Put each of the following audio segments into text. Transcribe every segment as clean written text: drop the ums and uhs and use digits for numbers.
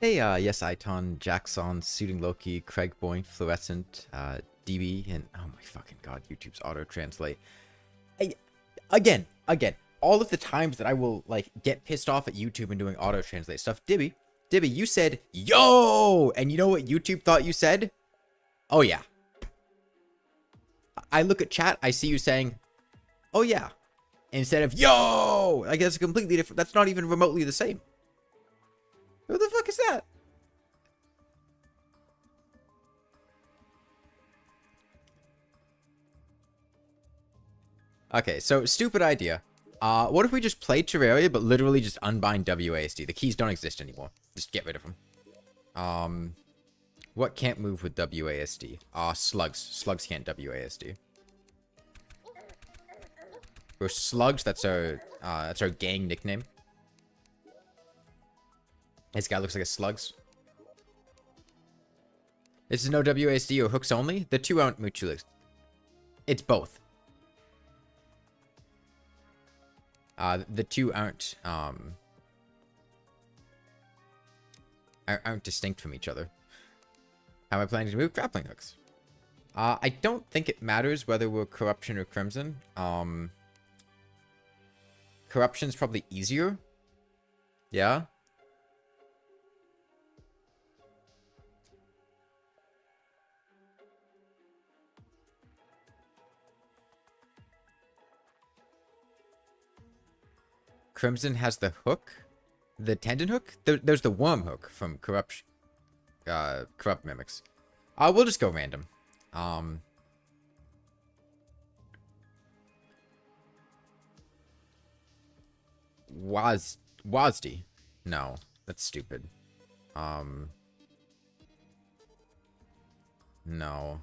Hey, yes, Iton, Jackson, Suiting Loki, Craig Boyne, Fluorescent, DB, and oh my fucking god, YouTube's auto-translate. Hey, again, all of the times that I will, like, get pissed off at YouTube and doing auto-translate stuff, Dibby, you said, yo! And you know what YouTube thought you said? Oh yeah. I look at chat, I see you saying, oh yeah. Instead of, yo! Like, that's completely different. That's not even remotely the same. Who the fuck is that? Okay, so stupid idea. What if we just play Terraria, but literally just unbind WASD? The keys don't exist anymore. Just get rid of them. What can't move with WASD? Slugs. Slugs can't WASD. We're slugs. That's our gang nickname. This guy looks like a slugs. This is no WASD or hooks only. The two aren't mutually. It's both. The two aren't distinct from each other. How am I planning to move? Grappling hooks. I don't think it matters whether we're corruption or crimson. Corruption's probably easier. Yeah. Crimson has the hook, the tendon hook. There's the worm hook from corrupt mimics. We'll just go random. WASD? No, that's stupid. No.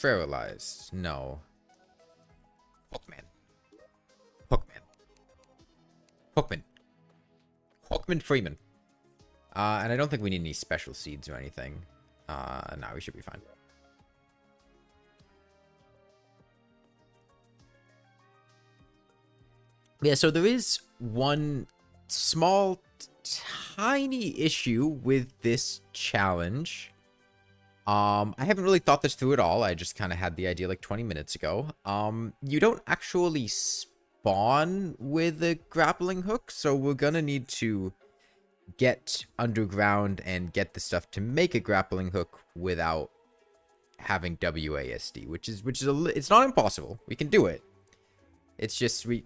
Feralized. No. Hookman. Hookman Freeman. And I don't think we need any special seeds or anything. No, we should be fine. Yeah, so there is one small, tiny issue with this challenge. I haven't really thought this through at all. I just kind of had the idea like 20 minutes ago. You don't actually spawn with a grappling hook, so we're gonna need to get underground and get the stuff to make a grappling hook without having WASD, which is it's not impossible. We can do it. It's just we're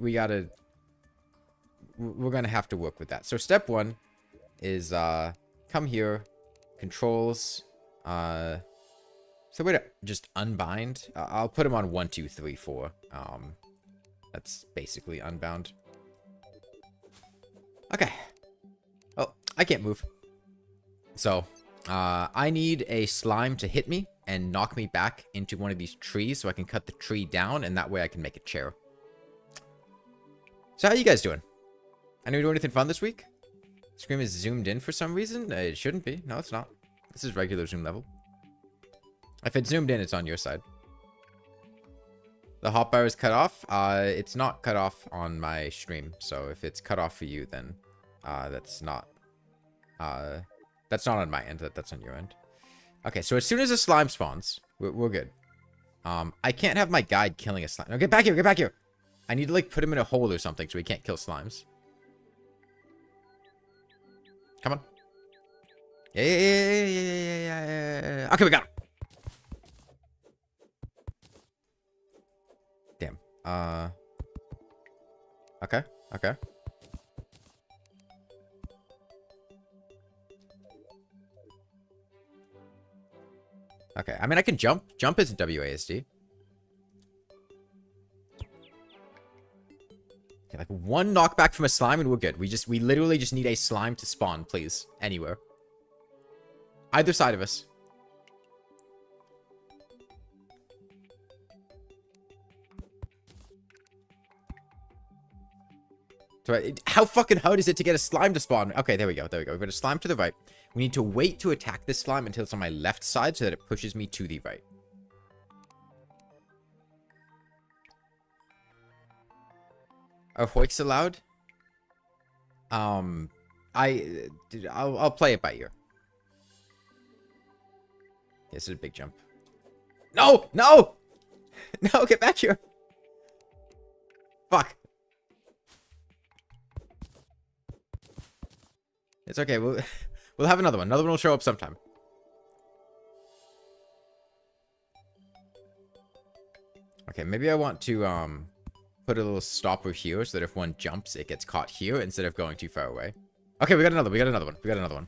gonna have to work with that. So step one is come here, controls. So wait, just unbind. I'll put him on 1, 2, 3, 4. That's basically unbound. Okay. Oh, I can't move. So, I need a slime to hit me and knock me back into one of these trees so I can cut the tree down, and that way I can make a chair. So how you guys doing? Anyone do anything fun this week? Scream is zoomed in for some reason? It shouldn't be. No, it's not. This is regular zoom level. If it's zoomed in, it's on your side. The hotbar is cut off. It's not cut off on my stream. So if it's cut off for you, then that's not on my end. That's on your end. Okay, so as soon as a slime spawns, we're good. I can't have my guide killing a slime. No, get back here, get back here. I need to like put him in a hole or something so he can't kill slimes. Come on. Yeah. Okay, we got him. Damn. Okay. Okay, I mean, I can jump. Jump isn't WASD. Okay, like one knockback from a slime and we're good. We literally just need a slime to spawn, please. Anywhere. Either side of us. So how fucking hard is it to get a slime to spawn? Okay, there we go. We've got a slime to the right. We need to wait to attack this slime until it's on my left side so that it pushes me to the right. Are hoiks allowed? I'll play it by ear. This is a big jump. No! No! No, get back here. Fuck. It's okay. We'll have another one. Another one will show up sometime. Okay, maybe I want to put a little stopper here so that if one jumps, it gets caught here instead of going too far away. Okay, we got another one.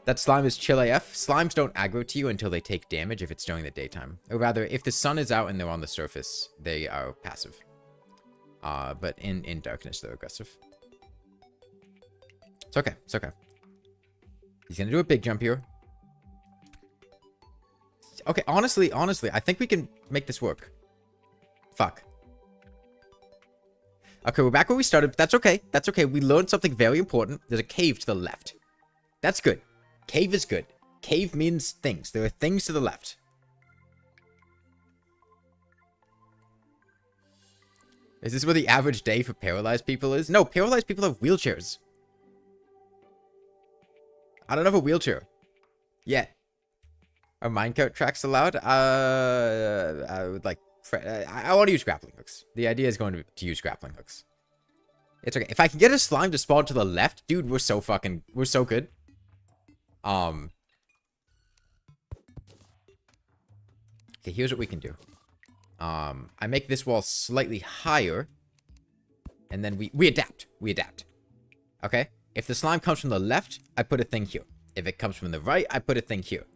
That slime is chill AF. Slimes don't aggro to you until they take damage if it's during the daytime. Or rather, if the sun is out and they're on the surface, they are passive. But in darkness, they're aggressive. It's okay. It's okay. He's gonna do a big jump here. Okay, honestly, I think we can make this work. Fuck. Okay, we're back where we started, but that's okay. That's okay. We learned something very important. There's a cave to the left. That's good. Cave is good. Cave means things. There are things to the left. Is this where the average day for paralyzed people is? No, paralyzed people have wheelchairs. I don't have a wheelchair. Yet. Are minecart tracks allowed? I would like... I want to use grappling hooks. The idea is going to use grappling hooks. It's okay. If I can get a slime to spawn to the left, dude, we're so good. Okay, here's what we can do. I make this wall slightly higher, and then we adapt. Okay? If the slime comes from the left, I put a thing here. If it comes from the right, I put a thing here.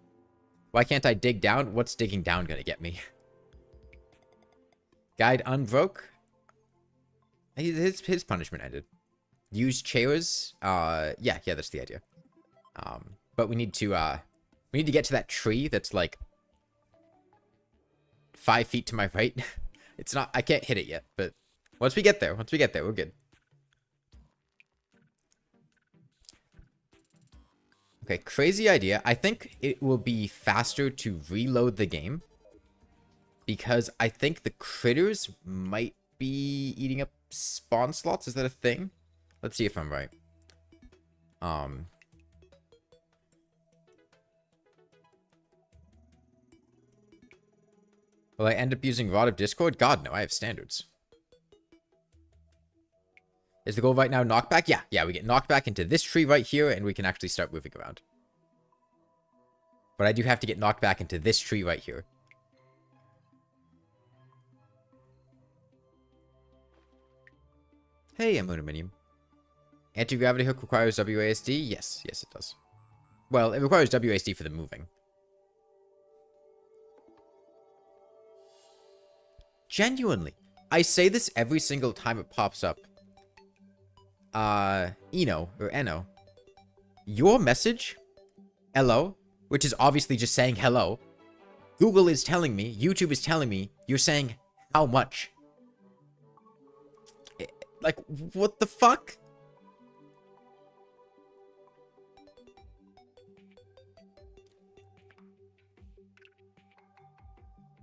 Why can't I dig down? What's digging down gonna get me? Guide unbroke. His punishment ended. Use chairs. Yeah, that's the idea. But we need to get to that tree that's like 5 feet to my right. It's not, I can't hit it yet, but once we get there, we're good. Okay, crazy idea. I think it will be faster to reload the game because I think the critters might be eating up spawn slots. Is that a thing? Let's see if I'm right. Will I end up using Rod of Discord? God, no, I have standards. Is the goal right now knockback? Yeah, we get knocked back into this tree right here, and we can actually start moving around. But I do have to get knocked back into this tree right here. Hey, I'm Uniminium. Anti-gravity hook requires WASD? Yes, it does. Well, it requires WASD for the moving. Genuinely, I say this every single time it pops up. Eno, or Eno. Your message, hello, which is obviously just saying hello. Google is telling me, YouTube is telling me, you're saying how much? Like, what the fuck?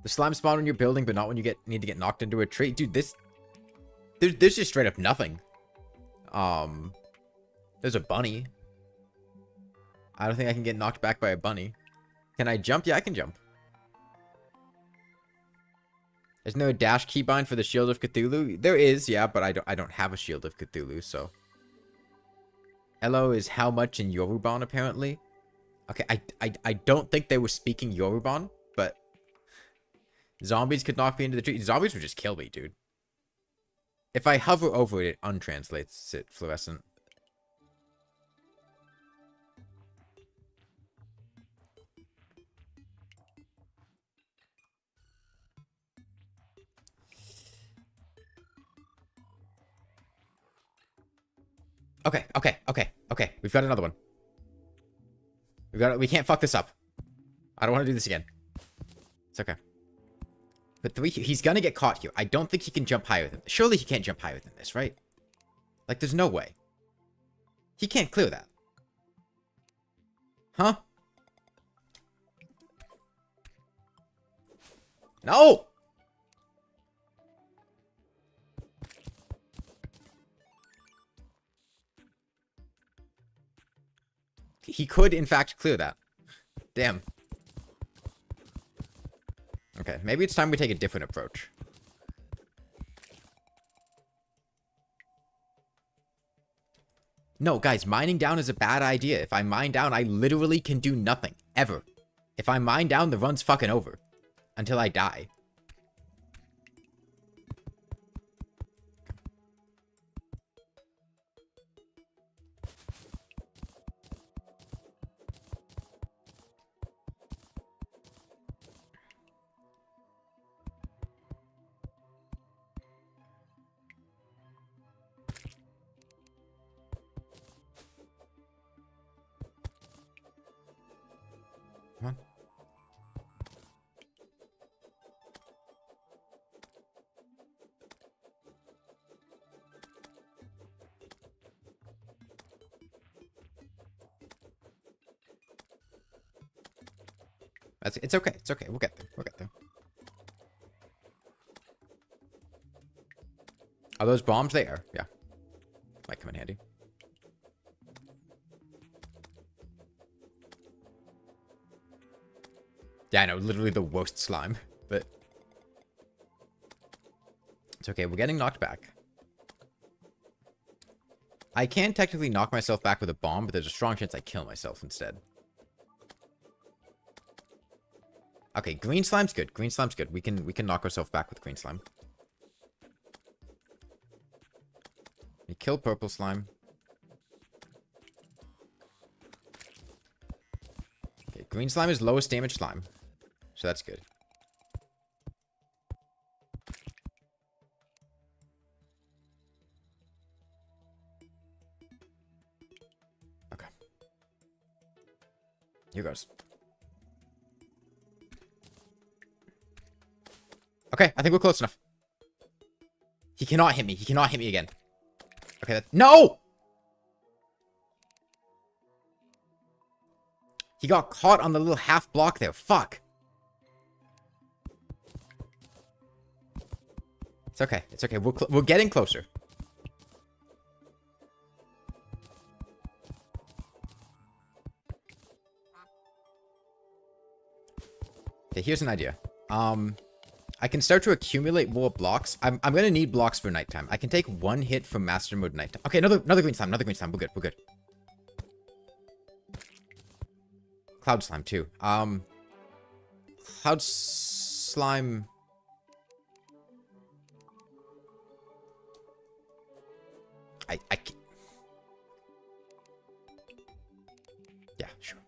The slime spawn when you're building, but not when you need to get knocked into a tree. Dude, there's just straight up nothing. There's a bunny. I don't think I can get knocked back by a bunny. Can I jump? Yeah, I can jump. There's no dash keybind for the Shield of Cthulhu. There is, yeah, but I don't have a Shield of Cthulhu, so. Hello is how much in Yoruban, apparently. Okay, I don't think they were speaking Yoruban, but zombies could knock me into the tree. Zombies would just kill me, dude. If I hover over it, it untranslates it fluorescent. Okay. We've got another one. We can't fuck this up. I don't want to do this again. It's okay. But he's gonna get caught here. I don't think he can jump higher than this. Surely he can't jump higher than this, right? Like, there's no way. He can't clear that. Huh? No! He could, in fact, clear that. Damn. Okay, maybe it's time we take a different approach. No, guys, mining down is a bad idea. If I mine down, I literally can do nothing. Ever. If I mine down, the run's fucking over. Until I die. Come on. It's okay. It's okay. We'll get there. We'll get there. Are those bombs there? Yeah. Might come in handy. Yeah, I know. Literally the worst slime. But it's okay. We're getting knocked back. I can technically knock myself back with a bomb, but there's a strong chance I kill myself instead. Okay, green slime's good. Green slime's good. We can knock ourselves back with green slime. We kill purple slime. Okay, green slime is lowest damage slime. So that's good. Okay. Here goes. Okay, I think we're close enough. He cannot hit me. He cannot hit me again. Okay, no! He got caught on the little half block there. Fuck. It's okay. It's okay. We're getting closer. Okay, here's an idea. I can start to accumulate more blocks. I'm gonna need blocks for nighttime. I can take one hit from master mode nighttime. Okay, another green slime, another green slime. We're good, we're good. Cloud slime too. Cloud slime. Yeah, sure.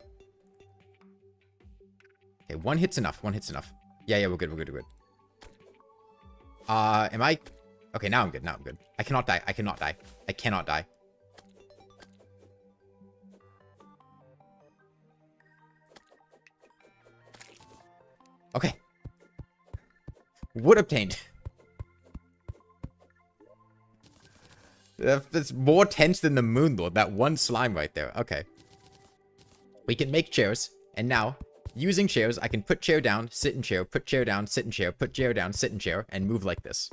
Okay, one hit's enough. One hit's enough. Yeah, we're good, we're good, we're good. Am I... Okay, now I'm good, now I'm good. I cannot die, I cannot die. I cannot die. Okay. Wood obtained. That's more tense than the Moon Lord, that one slime right there. Okay. We can make chairs, and now... Using chairs, I can put chair down, sit in chair, put chair down, sit in chair, put chair down, sit in chair, and move like this.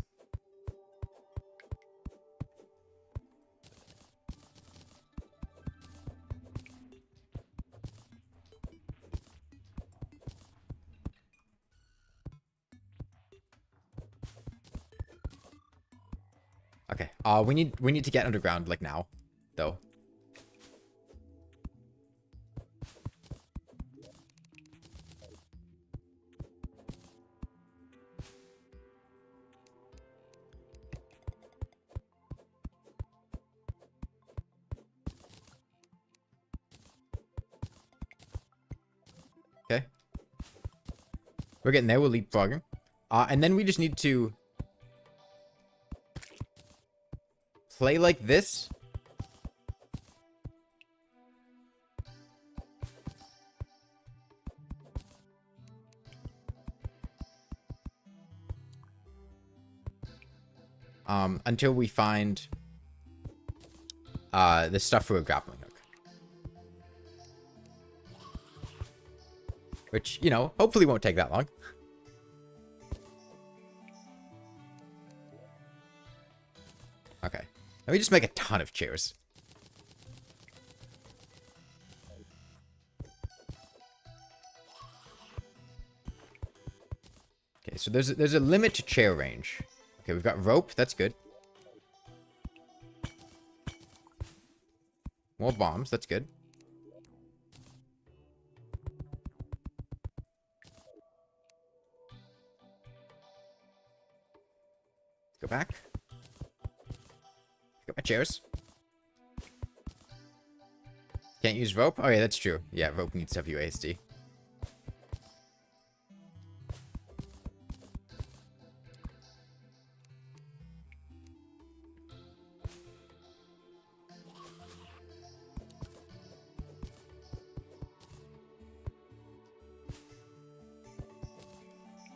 Okay. We need to get underground like now, though. Okay. We're getting there. We're leapfrogging. And then we just need to play like this. Until we find the stuff for a grappling hook. Which, you know, hopefully won't take that long. Okay. Let me just make a ton of chairs. so there's a limit to chair range. Okay, we've got rope. That's good. More bombs. That's good. Go back. Got my chairs. Can't use rope? Oh, yeah, that's true. Yeah, rope needs WASD.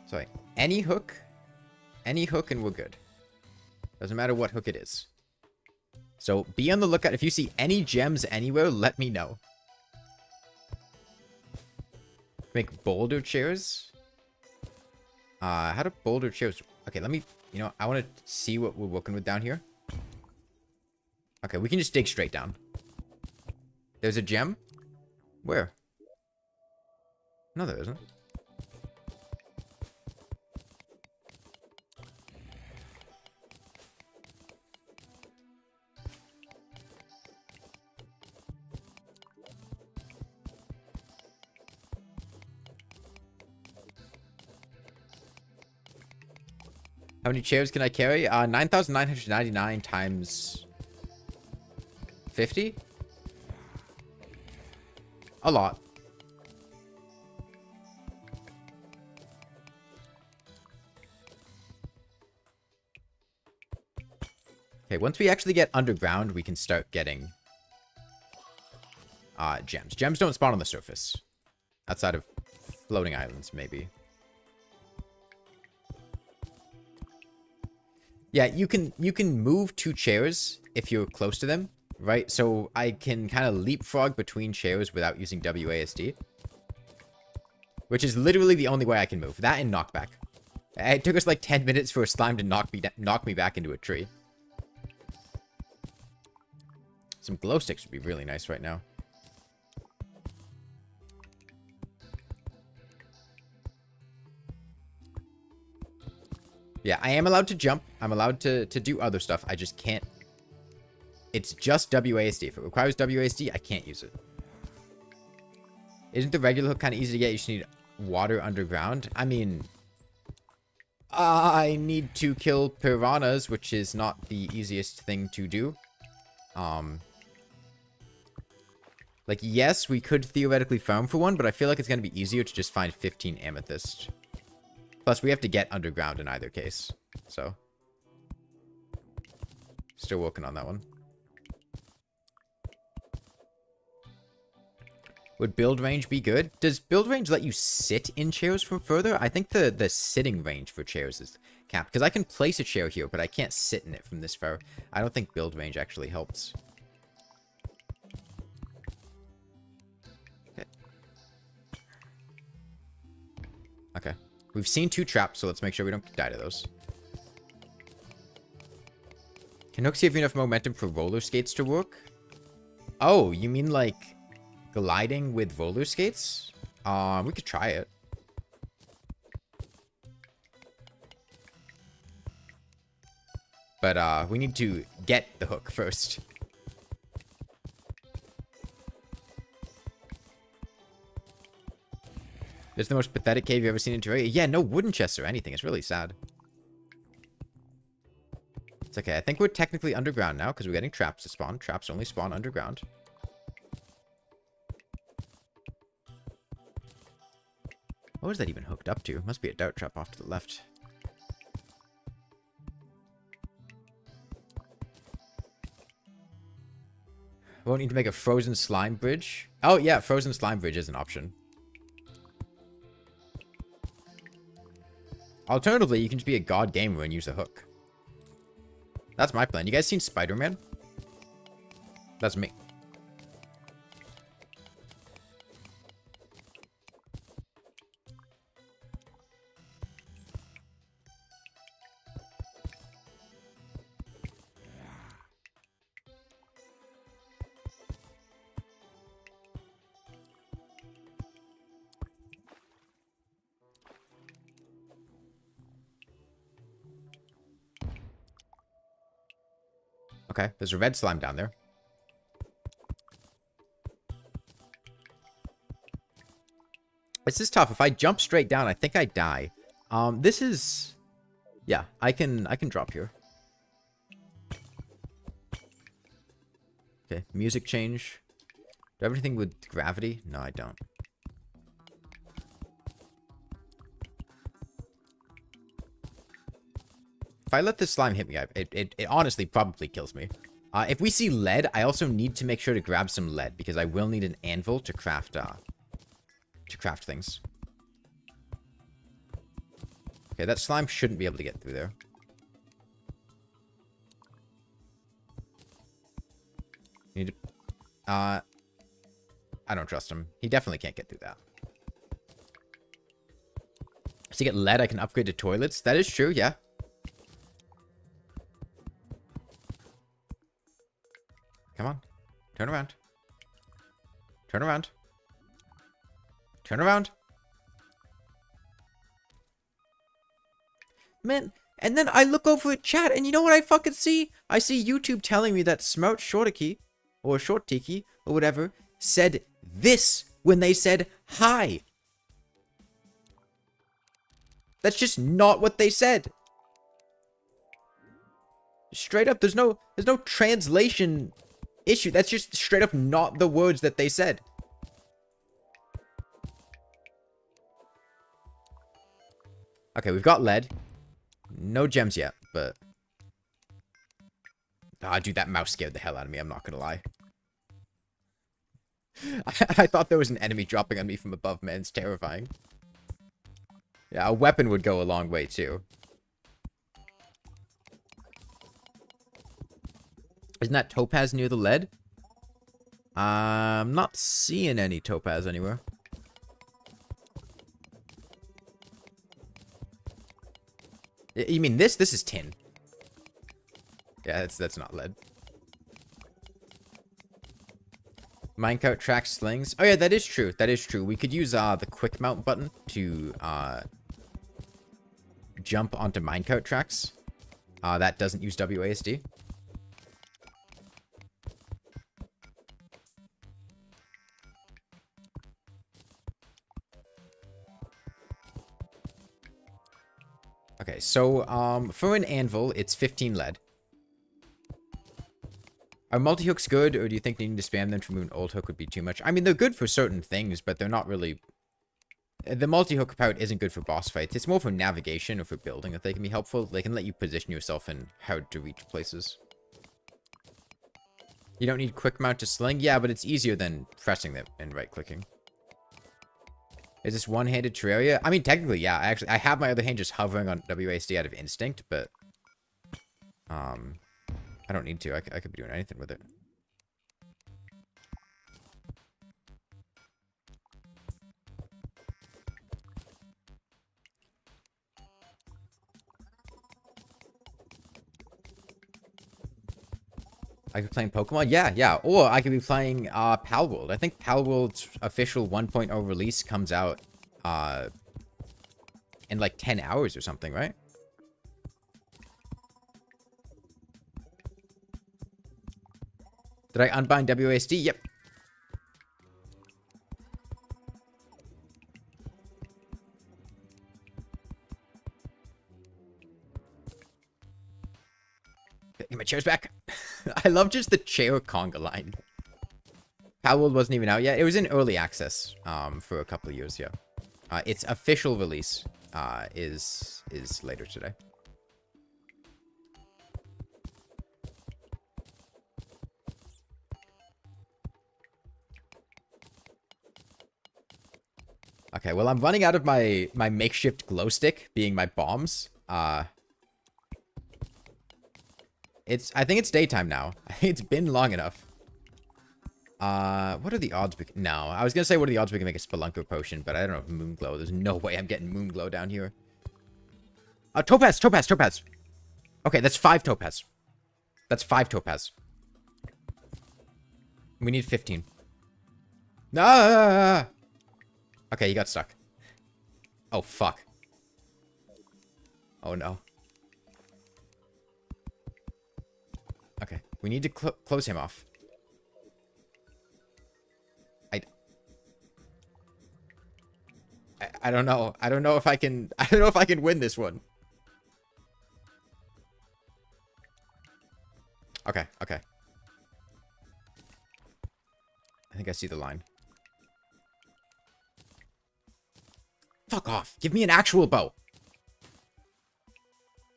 So, any hook and we're good. Doesn't matter what hook it is. So, be on the lookout. If you see any gems anywhere, let me know. Make boulder chairs. How do boulder chairs... Okay, let me... You know, I want to see what we're working with down here. Okay, we can just dig straight down. There's a gem? Where? No, there isn't. How many chairs can I carry? 9,999 times 50? A lot. Okay, once we actually get underground, we can start getting gems. Gems don't spawn on the surface. Outside of floating islands, maybe. Yeah, you can move 2 chairs if you're close to them, right? So I can kind of leapfrog between chairs without using WASD. Which is literally the only way I can move. That and knockback. It took us like 10 minutes for a slime to knock me back into a tree. Some glow sticks would be really nice right now. Yeah, I am allowed to jump. I'm allowed to do other stuff. I just can't. It's just WASD. If it requires WASD, I can't use it. Isn't the regular hook kind of easy to get? You just need water underground. I mean, I need to kill piranhas, which is not the easiest thing to do. Like, yes, we could theoretically farm for one, but I feel like it's going to be easier to just find 15 amethyst. Plus, we have to get underground in either case. So, still working on that one. Would build range be good? Does build range let you sit in chairs from further? I think the sitting range for chairs is capped. Because I can place a chair here, but I can't sit in it from this far. I don't think build range actually helps. Okay. Okay. We've seen 2 traps, so let's make sure we don't die to those. Can hooks have enough momentum for roller skates to work? Oh, you mean like gliding with roller skates? We could try it. But we need to get the hook first. This is the most pathetic cave you've ever seen in Terraria. Yeah, no wooden chests or anything. It's really sad. It's okay. I think we're technically underground now because we're getting traps to spawn. Traps only spawn underground. What was that even hooked up to? Must be a dart trap off to the left. Won't need to make a frozen slime bridge. Oh, yeah. Frozen slime bridge is an option. Alternatively, you can just be a god gamer and use a hook. That's my plan. You guys seen Spider-Man? That's me. Okay, there's a red slime down there. This is tough. If I jump straight down, I think I die. This is... Yeah, I can drop here. Okay, music change. Do I have anything with gravity? No, I don't. If I let this slime hit me, it honestly probably kills me. If we see lead, I also need to make sure to grab some lead, because I will need an anvil to craft things. Okay, that slime shouldn't be able to get through there. Need to... I don't trust him. He definitely can't get through that. To get lead, I can upgrade to toilets. That is true, yeah. Come on. Turn around. Turn around. Turn around. Man, and then I look over at chat, and you know what I fucking see? I see YouTube telling me that Smart Shortiki, or Short Tiki, or whatever, said this when they said hi. That's just not what they said. Straight up, there's no translation issue. That's just straight up not the words that they said. Okay, we've got lead. No gems yet, but... Ah, dude, that mouse scared the hell out of me, I'm not gonna lie. I thought there was an enemy dropping on me from above, man. It's terrifying. Yeah, a weapon would go a long way, too. Isn't that topaz near the lead? I'm not seeing any topaz anywhere. You mean this? This is tin. Yeah, that's not lead. Minecart track slings. Oh yeah, that is true. That is true. We could use the quick mount button to jump onto minecart tracks. That doesn't use WASD. Okay, so for an anvil, it's 15 lead. Are multi-hooks good, or do you think needing to spam them to remove an old hook would be too much? I mean, they're good for certain things, but they're not really... The multi-hook part isn't good for boss fights. It's more for navigation or for building that they can be helpful. They can let you position yourself in hard-to-reach places. You don't need quick mount to sling? Yeah, but it's easier than pressing them and right-clicking. Is this one-handed Terraria? I mean, technically, yeah. I have my other hand just hovering on WASD out of instinct, but... I don't need to. I could be doing anything with it. I could be playing Pokemon? Yeah. Or I could be playing Palworld. I think Palworld's official 1.0 release comes out in like 10 hours or something, right? Did I unbind WASD? Yep. Get my chairs back. I love just the chair conga line. Palworld wasn't even out yet. It was in early access for a couple of years, yeah. Its official release is later today. Okay, well, I'm running out of my makeshift glow stick, being my bombs. I think it's daytime now. It's been long enough. What are the odds? No, I was gonna say what are the odds we can make a Spelunker potion, but I don't know if Moonglow. There's no way I'm getting Moonglow down here. Topaz. Okay, that's 5 topaz. That's 5 topaz. We need 15. No. Okay, you got stuck. Oh, fuck. Oh, no. Okay. We need to close him off. I don't know. I don't know if I can... I don't know if I can win this one. Okay, okay. I think I see the line. Fuck off. Give me an actual bow.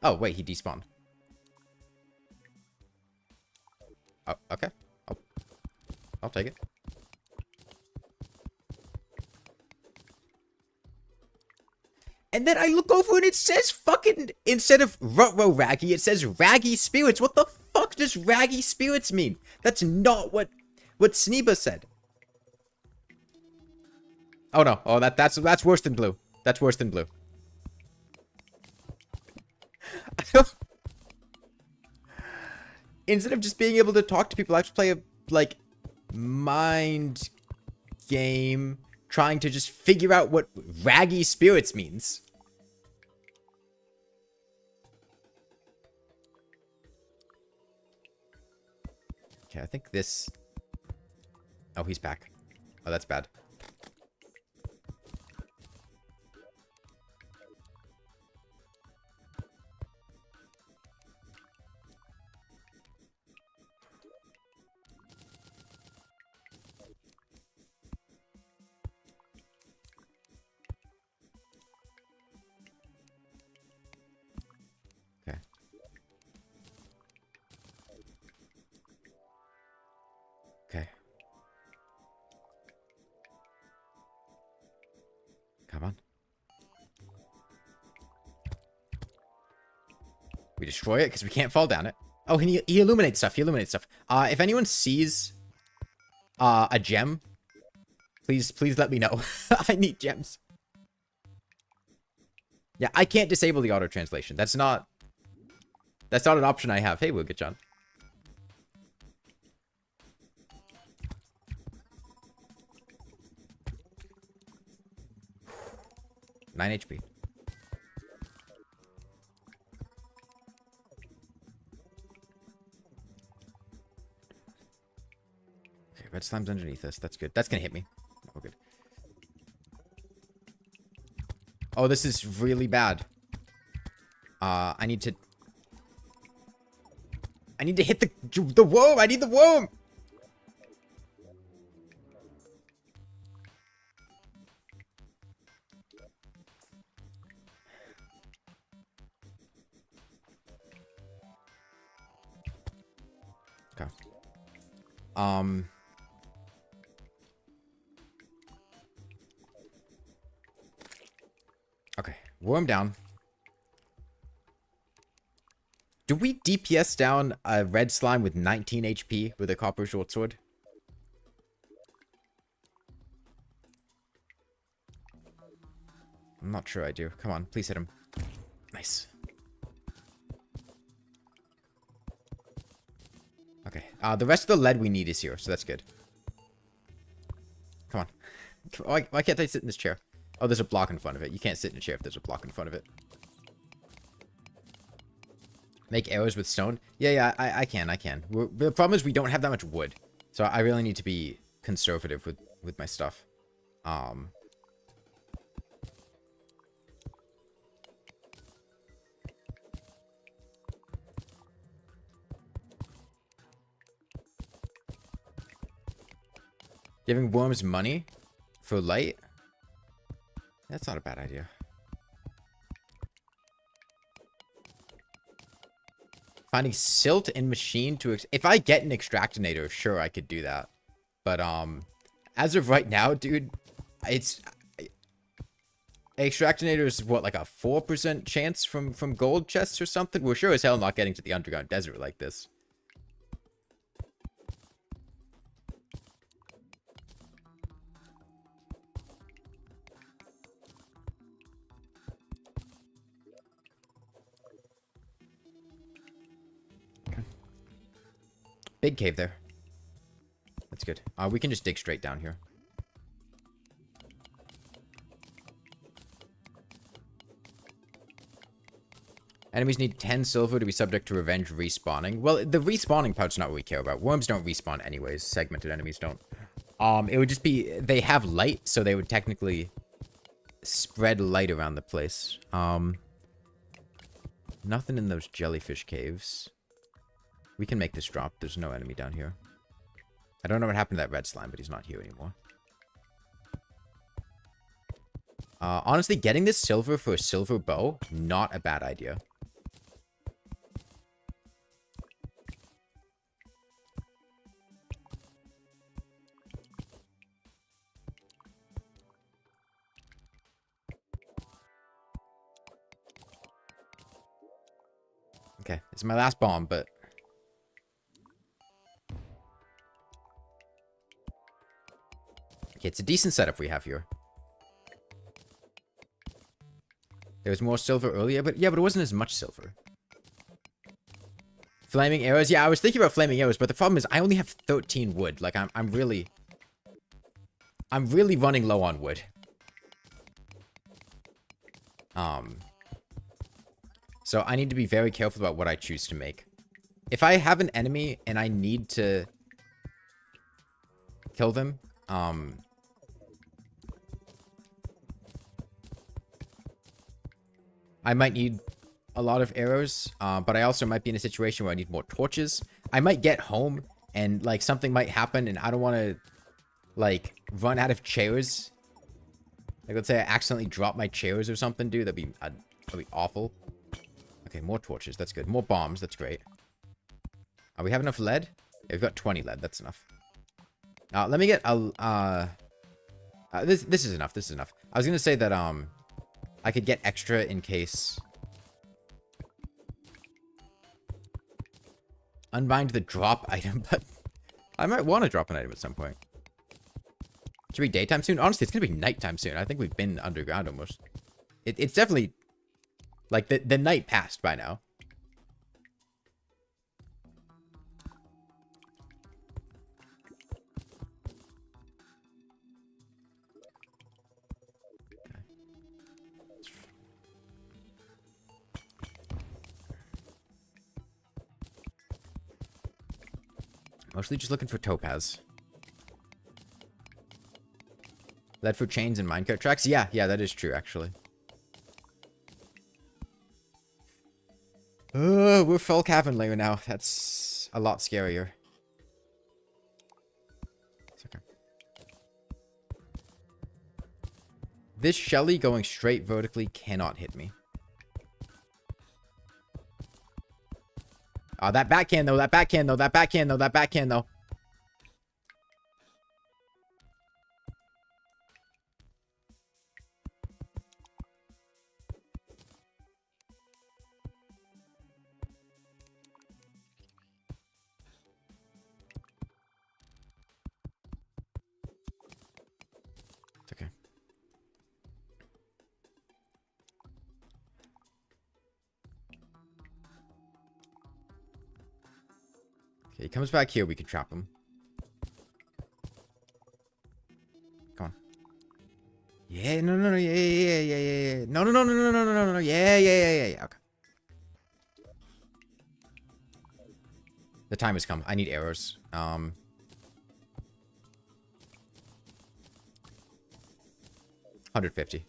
Oh, wait. He despawned. Oh, okay. I'll take it. And then I look over and it says fucking... Instead of Rutro Raggy, it says Raggy Spirits. What the fuck does Raggy Spirits mean? That's not what Sneeba said. Oh no. Oh, that's worse than blue. That's worse than blue. Instead of just being able to talk to people, I have to play a, like, mind game trying to just figure out what Raggy Spirits means. Okay, I think this... Oh, he's back. Oh, that's bad. Okay. Okay. Come on. We destroy it because we can't fall down it. Oh, he illuminates stuff. He illuminates stuff. If anyone sees a gem, please let me know. I need gems. Yeah, I can't disable the auto translation. That's not an option I have. Hey, we'll get John. Nine HP. Okay, red slime's underneath us. That's good. That's gonna hit me. Oh, good. Oh, this is really bad. I need to hit the worm. I need the worm. Okay. Okay. Worm down. Do we DPS down a red slime with 19 HP with a copper short sword? I'm not sure I do. Come on, please hit him. Nice. Okay. The rest of the lead we need is here, so that's good. Come on. Why can't I sit in this chair? Oh, there's a block in front of it. You can't sit in a chair if there's a block in front of it. Make arrows with stone? Yeah, I can. The problem is we don't have that much wood. So I really need to be conservative with my stuff. Giving worms money for light? That's not a bad idea. Finding silt and machine to... If I get an extractinator, sure, I could do that. But, as of right now, dude, it's... Extractinator is, what, like a 4% chance from gold chests or something? We're sure as hell not getting to the underground desert like this. Big cave there. That's good. We can just dig straight down here. Enemies need 10 silver to be subject to revenge respawning. Well, the respawning part's not what we care about. Worms don't respawn anyways. Segmented enemies don't. It would just be... They have light, so they would technically spread light around the place. Nothing in those jellyfish caves. We can make this drop. There's no enemy down here. I don't know what happened to that red slime, but he's not here anymore. Honestly, getting this silver for a silver bow, not a bad idea. Okay, it's my last bomb, but... Okay, it's a decent setup we have here. There was more silver earlier, but yeah, but it wasn't as much silver. Flaming arrows? Yeah, I was thinking about flaming arrows, but the problem is I only have 13 wood. Like, I'm really running low on wood. So I need to be very careful about what I choose to make. If I have an enemy and I need to kill them, I might need a lot of arrows, but I also might be in a situation where I need more torches. I might get home and, like, something might happen and I don't want to, like, run out of chairs. Like, let's say I accidentally drop my chairs or something, dude. That'd be awful. Okay, more torches. That's good. More bombs. That's great. We have enough lead? Yeah, we've got 20 lead. That's enough. Let me get a... this is enough. This is enough. I was going to say that, I could get extra in case... Unbind the drop item, but... I might want to drop an item at some point. Should be daytime soon? Honestly, it's going to be nighttime soon. I think we've been underground almost. It's definitely... Like, the night passed by now. Mostly just looking for topaz. Lead for chains and minecart tracks? Yeah, that is true, actually. We're full cavern layer now. That's a lot scarier. It's okay. This Shelly going straight vertically cannot hit me. Oh, that backhand though, that backhand though, that backhand though, that backhand though. It's okay. Okay, he comes back here, we can trap him. Come on. Yeah, no, yeah. No, yeah. Okay. The time has come. I need arrows. 150.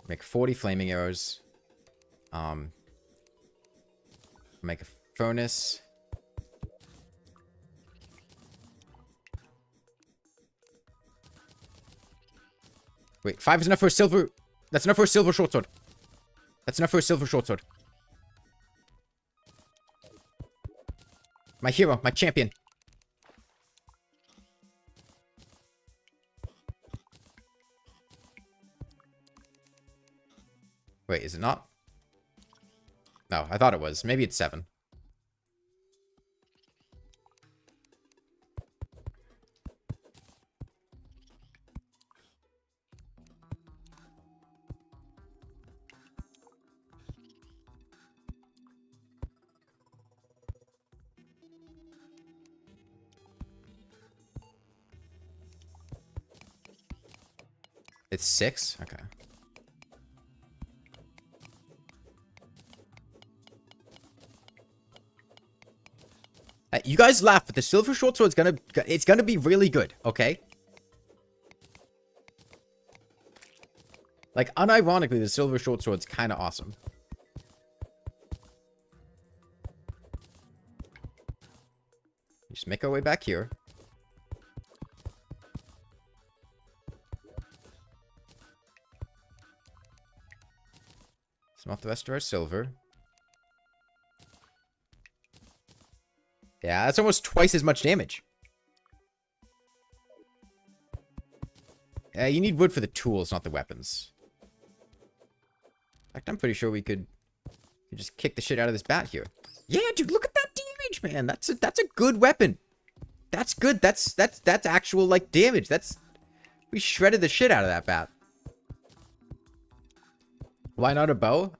Make 40 flaming arrows. Make a furnace. Wait, 5 is enough for a silver. That's enough for a silver short sword. That's enough for a silver short sword. My hero, my champion. Wait, is it not? No, I thought it was. Maybe it's 7. It's 6? Okay. You guys laugh, but the silver short sword it's gonna be really good, okay? Like, unironically, the silver short sword's kind of awesome. Just make our way back here. Smelt the rest of our silver. Yeah, that's almost twice as much damage. You need wood for the tools, not the weapons. In fact, I'm pretty sure we could just kick the shit out of this bat here. Yeah, dude, look at that damage, man. That's a good weapon. That's good. That's actual, like, damage. We shredded the shit out of that bat. Why not a bow?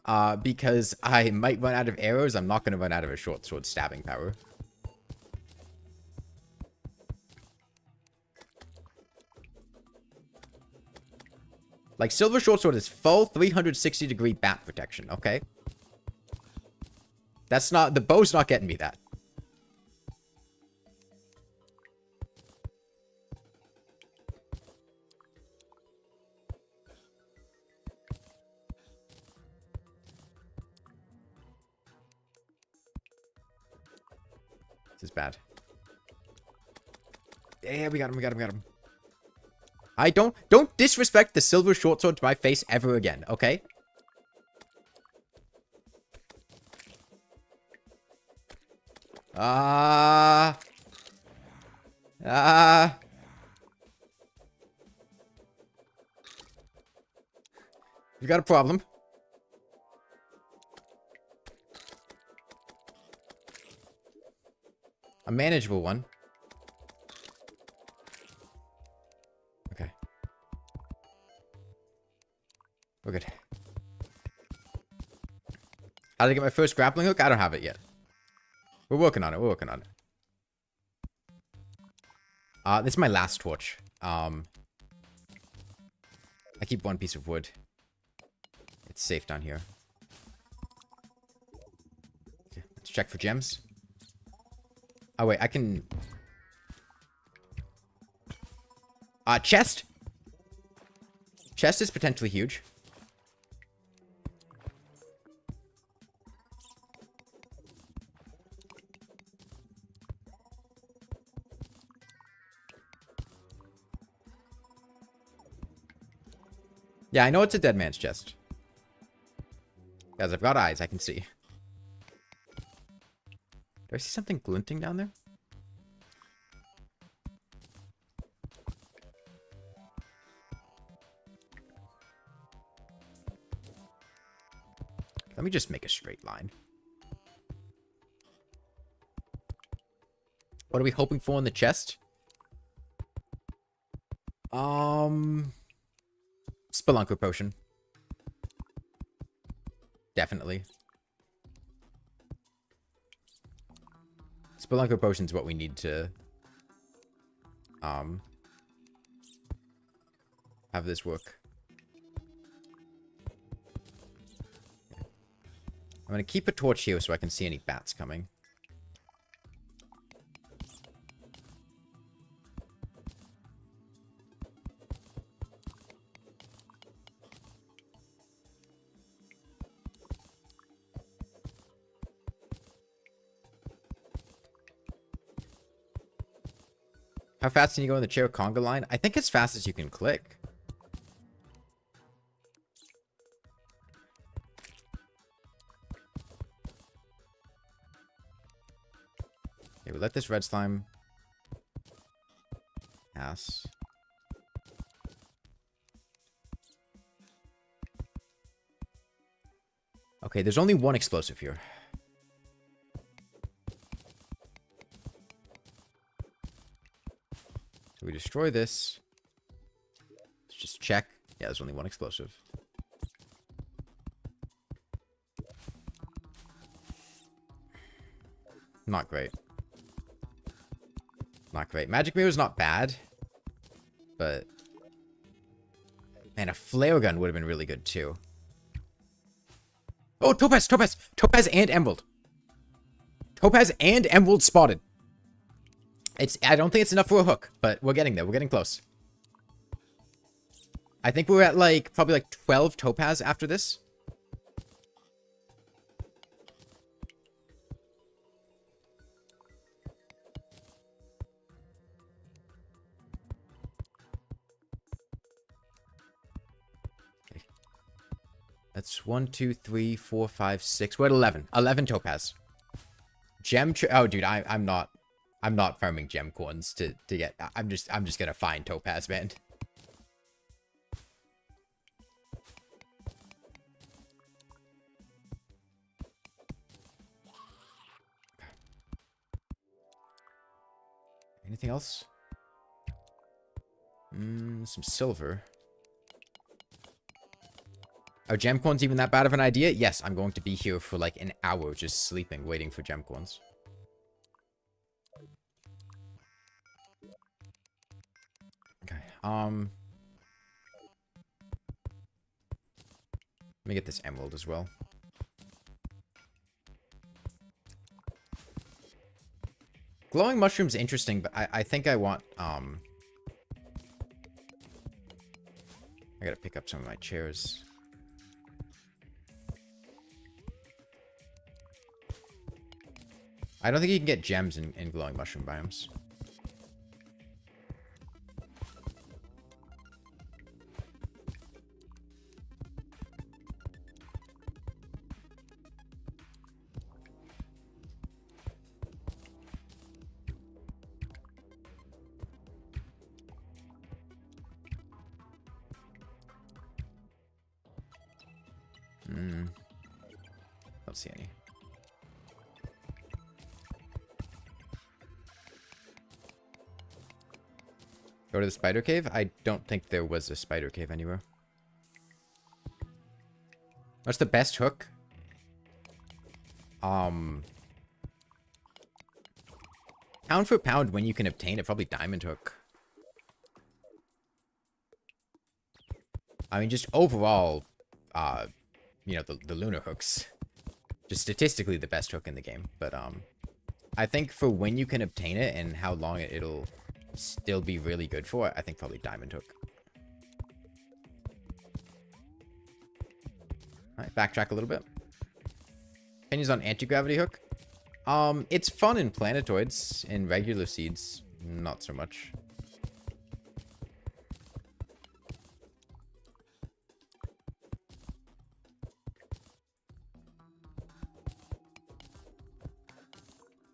Because I might run out of arrows. I'm not going to run out of a short sword stabbing power. Like, silver short sword is full 360-degree bat protection, okay? That's not... The bow's not getting me that. This is bad. Yeah, we got him. Don't disrespect the silver short sword to my face ever again, okay? You got a problem. A manageable one. Okay. We're good. How did I get my first grappling hook? I don't have it yet. We're working on it. This is my last torch. I keep one piece of wood. It's safe down here. Okay, let's check for gems. Oh, wait, I can... chest! Chest is potentially huge. Yeah, I know it's a dead man's chest. Guys, I've got eyes, I can see. Do I see something glinting down there? Let me just make a straight line. What are we hoping for in the chest? Spelunker potion. Definitely. Spelunker potion's what we need to have this work. I'm gonna keep a torch here so I can see any bats coming. How fast can you go in the chair conga line? I think as fast as you can click. Okay, we let this red slime pass. Okay, there's only one explosive here. So we destroy this. Let's just check. Yeah, there's only one explosive. Not great. Not great. Magic mirror is not bad. But... man, a flare gun would have been really good too. Oh, topaz! Topaz! Topaz and emerald. Topaz and emerald spotted. I don't think it's enough for a hook, but we're getting there. We're getting close. I think we're at like probably like 12 topaz after this. Okay. That's 1, 2, 3, 4, 5, 6. We're at 11. 11 topaz. Oh, dude, I'm not farming gem coins to get. I'm just gonna find topaz, man. Anything else? Some silver. Are gem coins even that bad of an idea? Yes, I'm going to be here for like an hour just sleeping, waiting for gem coins. Okay, let me get this emerald as well. Glowing mushroom's interesting, but I think I want, I gotta pick up some of my chairs. I don't think you can get gems in glowing mushroom biomes. Don't see any. Go to the spider cave? I don't think there was a spider cave anywhere. What's the best hook? Pound for pound when you can obtain it, probably diamond hook. I mean, just overall, you know, the lunar hooks. Just statistically the best hook in the game. But, I think for when you can obtain it and how long it'll still be really good for, I think probably diamond hook. Alright, backtrack a little bit. Opinions on anti-gravity hook? It's fun in planetoids. In regular seeds, not so much.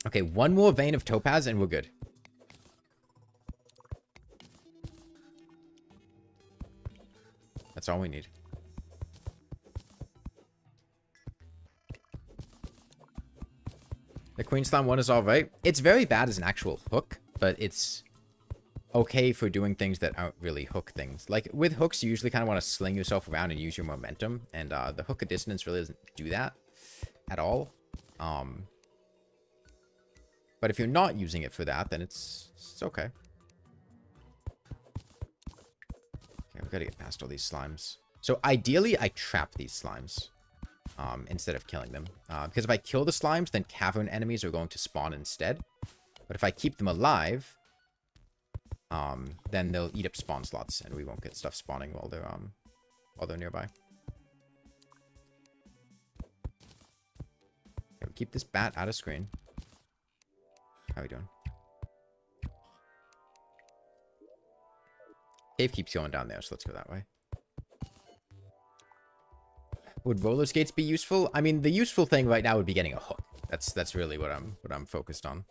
Okay, one more vein of topaz and we're good. That's all we need. The Queen Slime one is alright. It's very bad as an actual hook, but it's okay for doing things that aren't really hook things. Like, with hooks, you usually kind of want to sling yourself around and use your momentum, and the hook of dissonance really doesn't do that at all. But if you're not using it for that, then it's okay. Okay, we've got to get past all these slimes. So ideally, I trap these slimes instead of killing them. Because if I kill the slimes, then cavern enemies are going to spawn instead. But if I keep them alive, then they'll eat up spawn slots, and we won't get stuff spawning while they're nearby. Okay, we keep this bat out of screen. How are we doing? Cave keeps going down there, so let's go that way. Would roller skates be useful? I mean, the useful thing right now would be getting a hook. That's really what I'm focused on.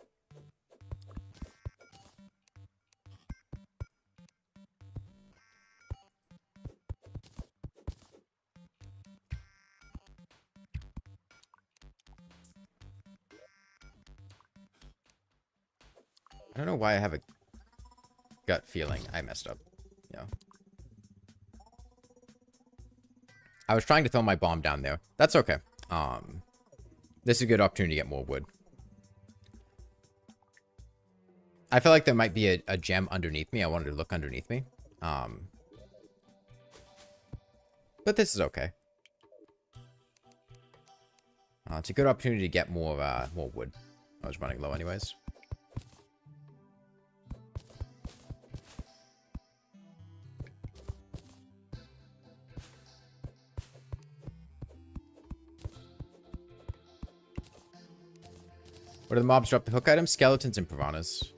I don't know why I have a gut feeling I messed up. Yeah. I was trying to throw my bomb down there. That's okay. This is a good opportunity to get more wood. I feel like there might be a gem underneath me. I wanted to look underneath me. But this is okay. It's a good opportunity to get more wood. I was running low anyways. What do the mobs drop the hook items? Skeletons and piranhas.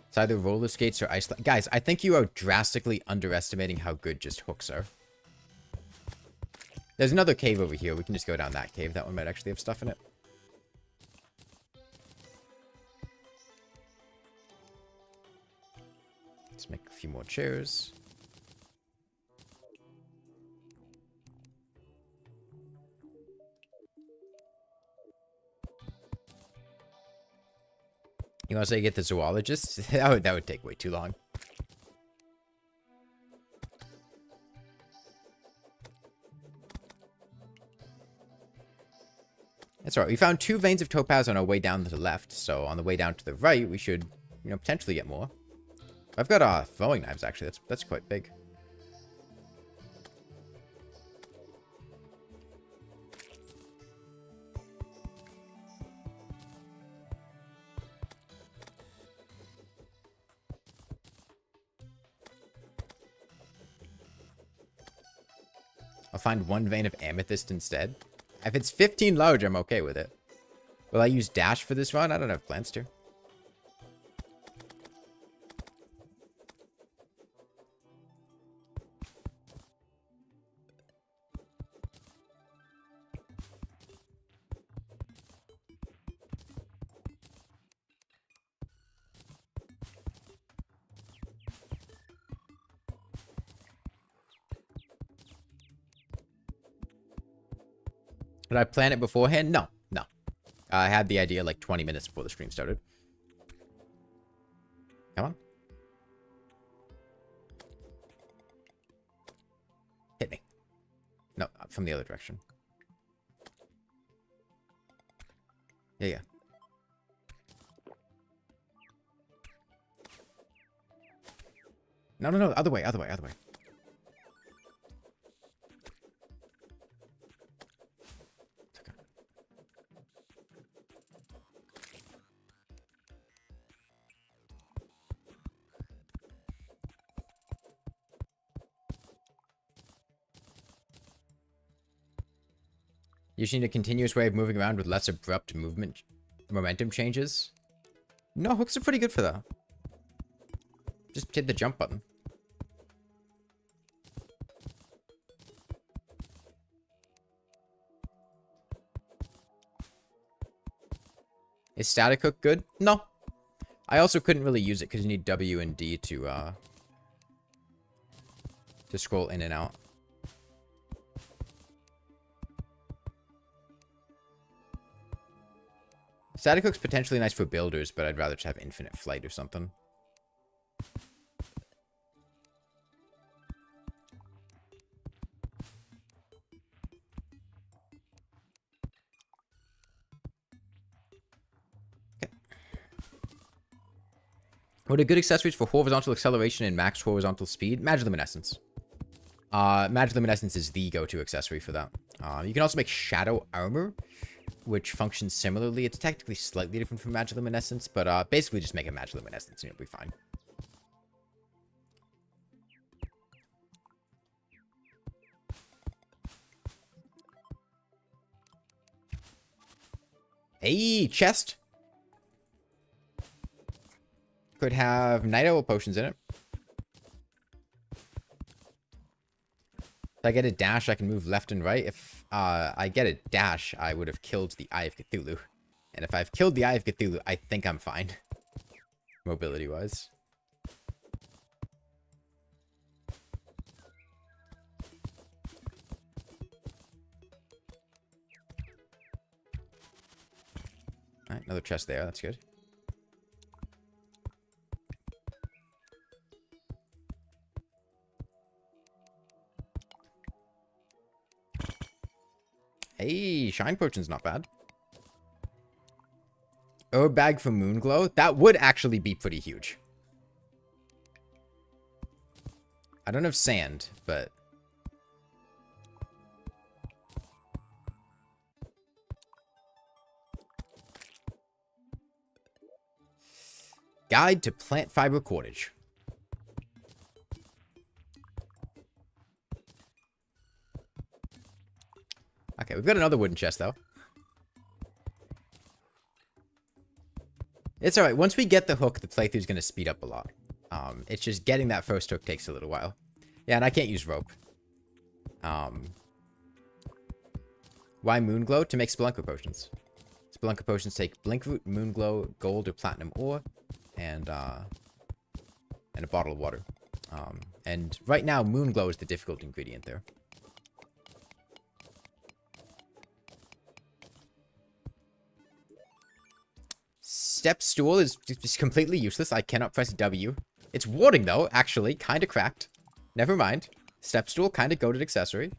It's either roller skates or ice. Guys, I think you are drastically underestimating how good just hooks are. There's another cave over here. We can just go down that cave. That one might actually have stuff in it. Let's make a few more chairs. You want to say get the zoologist? that would take way too long. That's all right. We found 2 veins of topaz on our way down to the left. So on the way down to the right, we should, you know, potentially get more. I've got throwing knives, actually. That's quite big. I'll find 1 vein of amethyst instead. If it's 15 large, I'm okay with it. Will I use dash for this run? I don't have plans to. Did I plan it beforehand? No, no. I had the idea like 20 minutes before the stream started. Come on. Hit me. No, from the other direction. Yeah. No, other way. You just need a continuous way of moving around with less abrupt momentum changes. No, hooks are pretty good for that. Just hit the jump button. Is static hook good? No. I also couldn't really use it because you need W and D to scroll in and out. Static hook's potentially nice for builders, but I'd rather just have infinite flight or something. Okay. What are good accessories for horizontal acceleration and max horizontal speed? Magiluminescence. Magiluminescence is the go-to accessory for that. You can also make shadow armor, which functions similarly. It's technically slightly different from Magiluminescence, but basically just make a Magiluminescence and you'll be fine. Hey, chest! Could have Night Owl potions in it. If I get a dash, I can move left and right. If I get a dash, I would have killed the Eye of Cthulhu. And if I've killed the Eye of Cthulhu, I think I'm fine. Mobility-wise. Alright, another chest there. That's good. Hey, Shine Potion's not bad. Herb bag for Moonglow? That would actually be pretty huge. I don't have sand, but... Guide to plant fiber cordage. Okay, we've got another wooden chest, though. It's alright. Once we get the hook, the playthrough's going to speed up a lot. It's just getting that first hook takes a little while. Yeah, and I can't use rope. Why Moonglow? To make Spelunker potions. Spelunker potions take Blinkroot, Moonglow, gold or platinum ore, and a bottle of water. And right now, Moonglow is the difficult ingredient there. Step stool is just completely useless. I cannot press W. It's warding, though, actually. Kind of cracked. Never mind. Step stool, kind of goated accessory.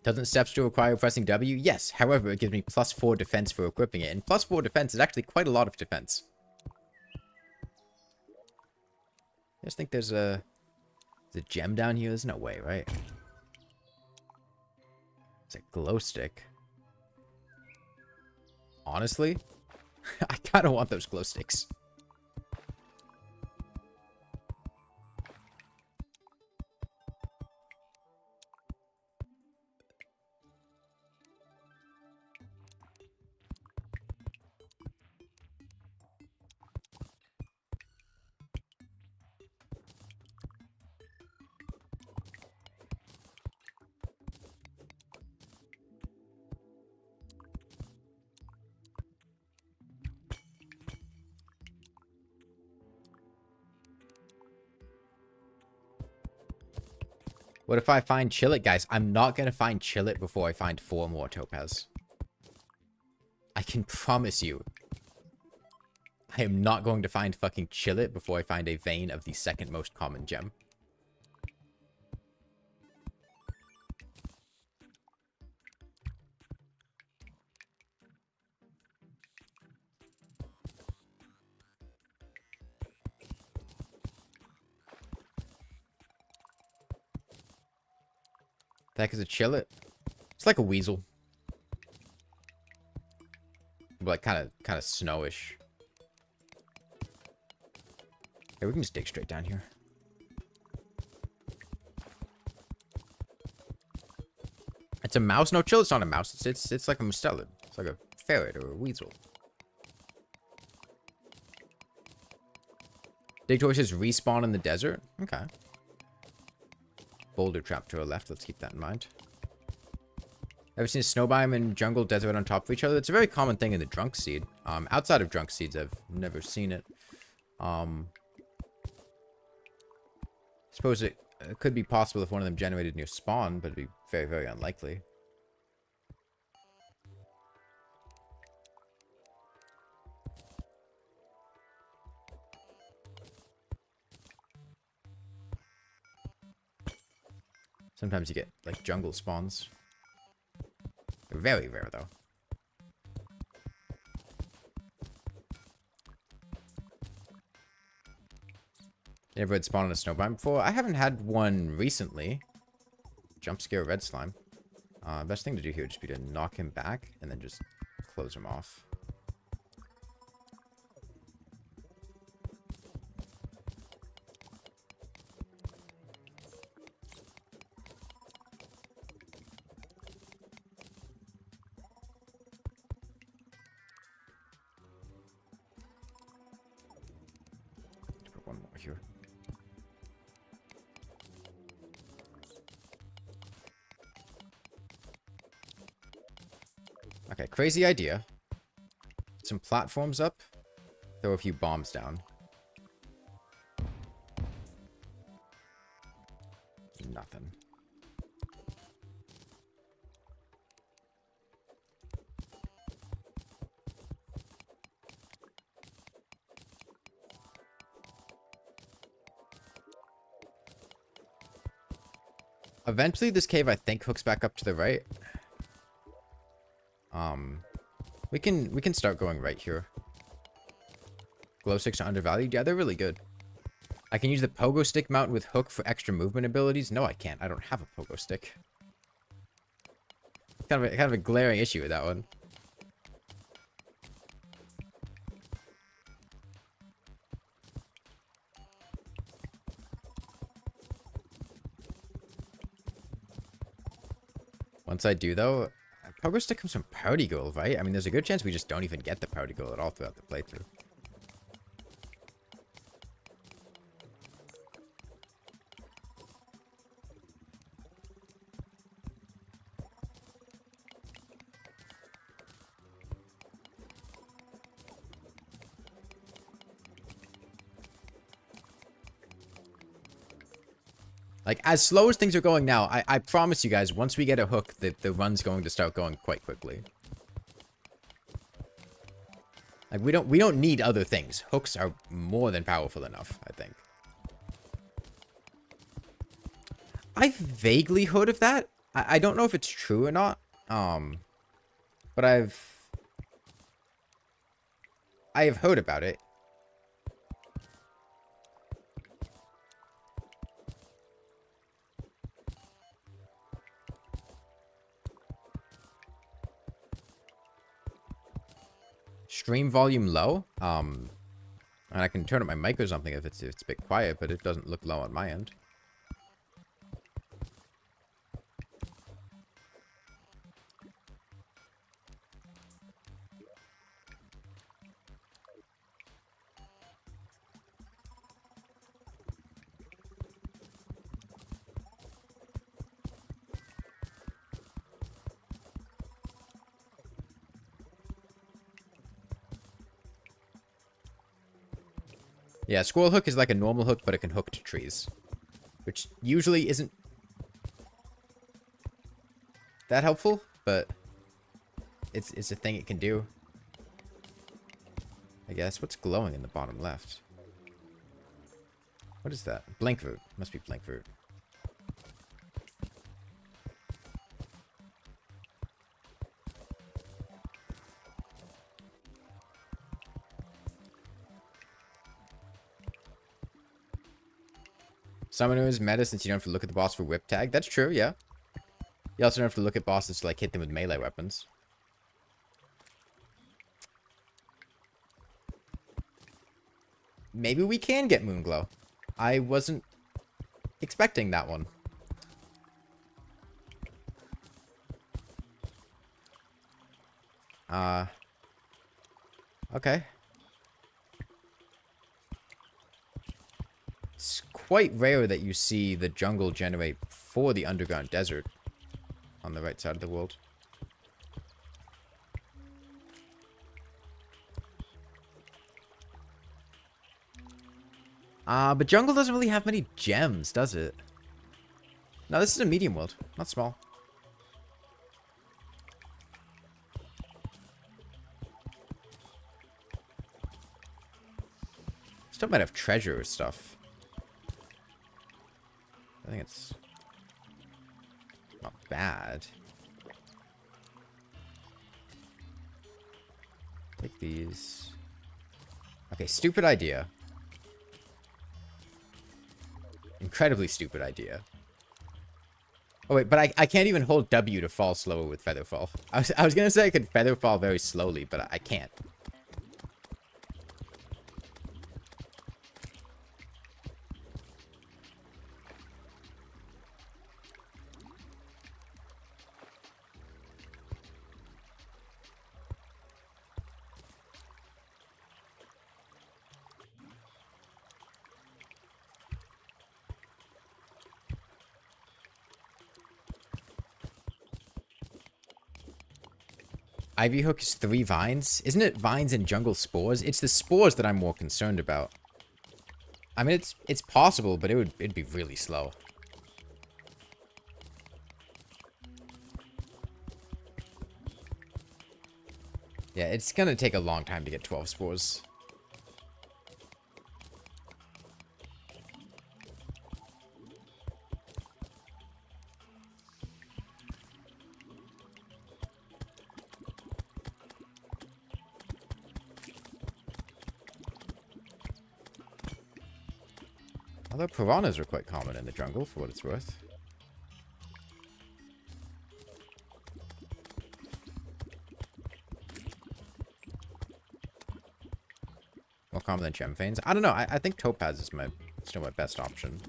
Doesn't step stool require pressing W? Yes. However, it gives me +4 defense for equipping it. And +4 defense is actually quite a lot of defense. I just think there's a gem down here. There's no way, right? It's a glow stick. Honestly, I kind of want those glow sticks. What if I find Chillet, guys? I'm not going to find Chillet before I find 4 more topaz. I can promise you. I am not going to find fucking Chillet before I find a vein of the second most common gem. The heck is a Chillet? It's like a weasel. But kind of snowish. Yeah, we can just dig straight down here. It's a mouse? No, Chillet's not a mouse. It's like a mustelid. It's like a ferret or a weasel. Dig torches respawn in the desert? Okay. Boulder trap to our left. Let's keep that in mind. Ever seen a snow biome and jungle desert on top of each other? It's a very common thing in the drunk seed. Outside of drunk seeds, I've never seen it. Suppose it could be possible if one of them generated near spawn, but it'd be very, very unlikely. Sometimes you get, like, jungle spawns. They're very rare, though. You ever had spawn on a snow biome before? I haven't had one recently. Jump scare red slime. Best thing to do here would just be to knock him back and then just close him off. Here. Okay, crazy idea. Some platforms up. Throw a few bombs down. Nothing. Eventually, this cave, I think, hooks back up to the right. We can start going right here. Glow sticks are undervalued. Yeah, they're really good. I can use the pogo stick mounted with hook for extra movement abilities. No, I can't. I don't have a pogo stick. kind of a glaring issue with that one. Once I do, though, progress stick comes from party goal, right? I mean, there's a good chance we just don't even get the party goal at all throughout the playthrough. Like, as slow as things are going now, I promise you guys, once we get a hook, the run's going to start going quite quickly. Like, we don't need other things. Hooks are more than powerful enough, I think. I've vaguely heard of that. I don't know if it's true or not. But I have heard about it. Stream volume low. And I can turn up my mic or something if it's a bit quiet, but it doesn't look low on my end. Yeah, squirrel hook is like a normal hook, but it can hook to trees. Which usually isn't that helpful, but it's a thing it can do. I guess. What's glowing in the bottom left? What is that? Blinkroot. Must be blinkroot. Summoner is meta since you don't have to look at the boss for whip tag. That's true, yeah. You also don't have to look at bosses to, like, hit them with melee weapons. Maybe we can get Moonglow. I wasn't expecting that one. Okay. It's quite rare that you see the jungle generate for the underground desert on the right side of the world. But jungle doesn't really have many gems, does it? No, this is a medium world, not small. Still might have treasure or stuff. I think it's not bad. Take these. Okay, stupid idea. Incredibly stupid idea. Oh wait, but I can't even hold W to fall slower with Featherfall. I was gonna say I could Featherfall very slowly, but I can't. Ivy Hook is 3 vines. Isn't it vines and jungle spores? It's the spores that I'm more concerned about. I mean, it's possible, but it'd be really slow. Yeah, it's gonna take a long time to get 12 spores. Although piranhas are quite common in the jungle, for what it's worth. rock armor than gem veins. I don't know. I think topaz is still my best option.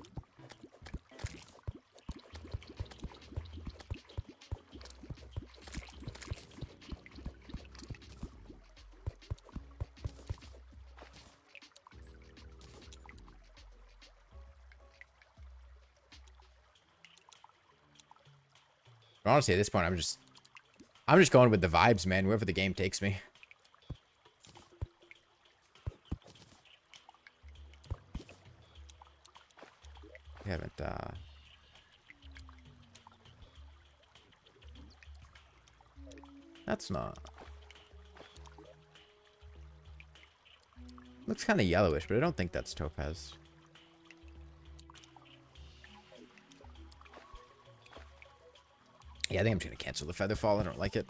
But honestly, at this point, I'm just going with the vibes, man. Wherever the game takes me. We haven't, That's not... Looks kind of yellowish, but I don't think that's topaz. Yeah, I think I'm just going to cancel the feather fall. I don't like it.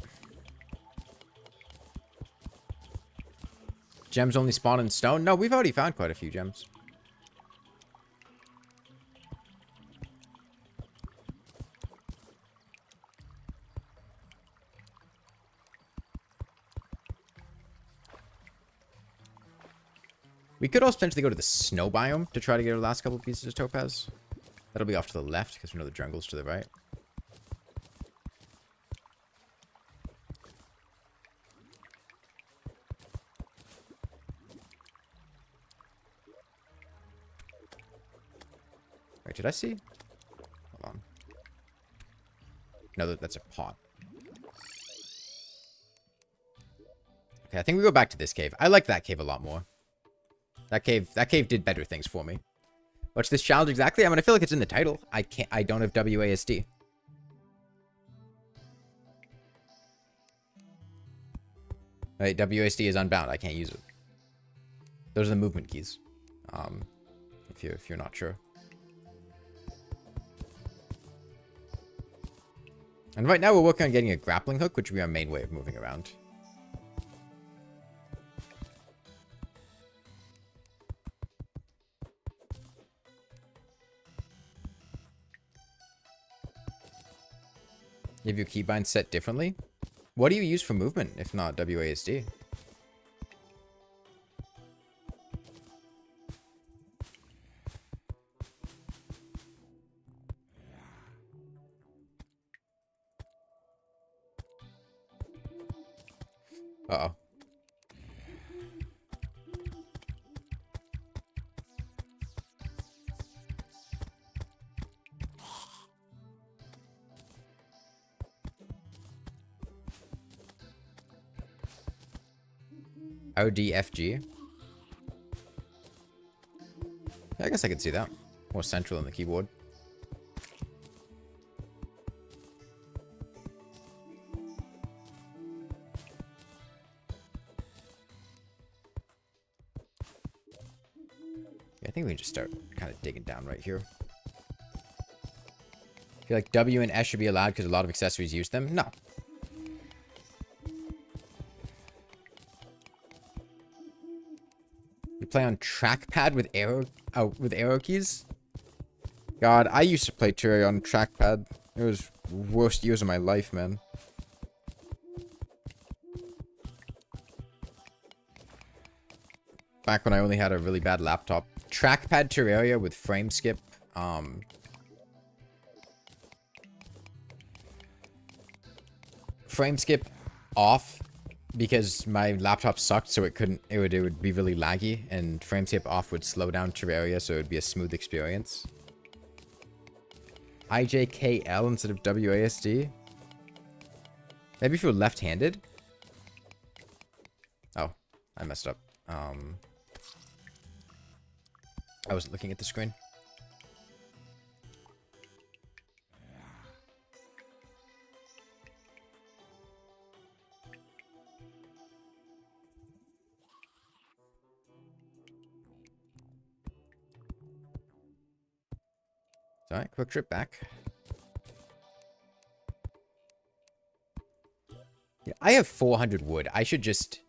Gems only spawn in stone? No, we've already found quite a few gems. We could also potentially go to the snow biome to try to get our last couple pieces of topaz. That'll be off to the left because we know the jungle's to the right. Wait, did I see? Hold on. No, that's a pot. Okay, I think we go back to this cave. I like that cave a lot more. That cave did better things for me. What's this challenge exactly? I mean, I feel like it's in the title. I don't have WASD. Right, WASD is unbound. I can't use it. Those are the movement keys. If you're not sure. And right now we're working on getting a grappling hook, which will be our main way of moving around. You have your keybind set differently? What do you use for movement, if not WASD? Uh-oh. ODFG. Yeah, I guess I could see that. More central on the keyboard. Yeah, I think we can just start kind of digging down right here. I feel like W and S should be allowed because a lot of accessories use them. No. Play on trackpad with arrow keys. God, I used to play Terraria on trackpad. It was worst years of my life, man. Back when I only had a really bad laptop. Trackpad Terraria with frame skip. Frame skip off. Because my laptop sucked, so it would be really laggy, and frame skip off would slow down Terraria, so it would be a smooth experience. IJKL instead of WASD? Maybe if you were left-handed? Oh, I messed up. I wasn't looking at the screen. Alright, quick trip back. Yeah, I have 400 wood. I should just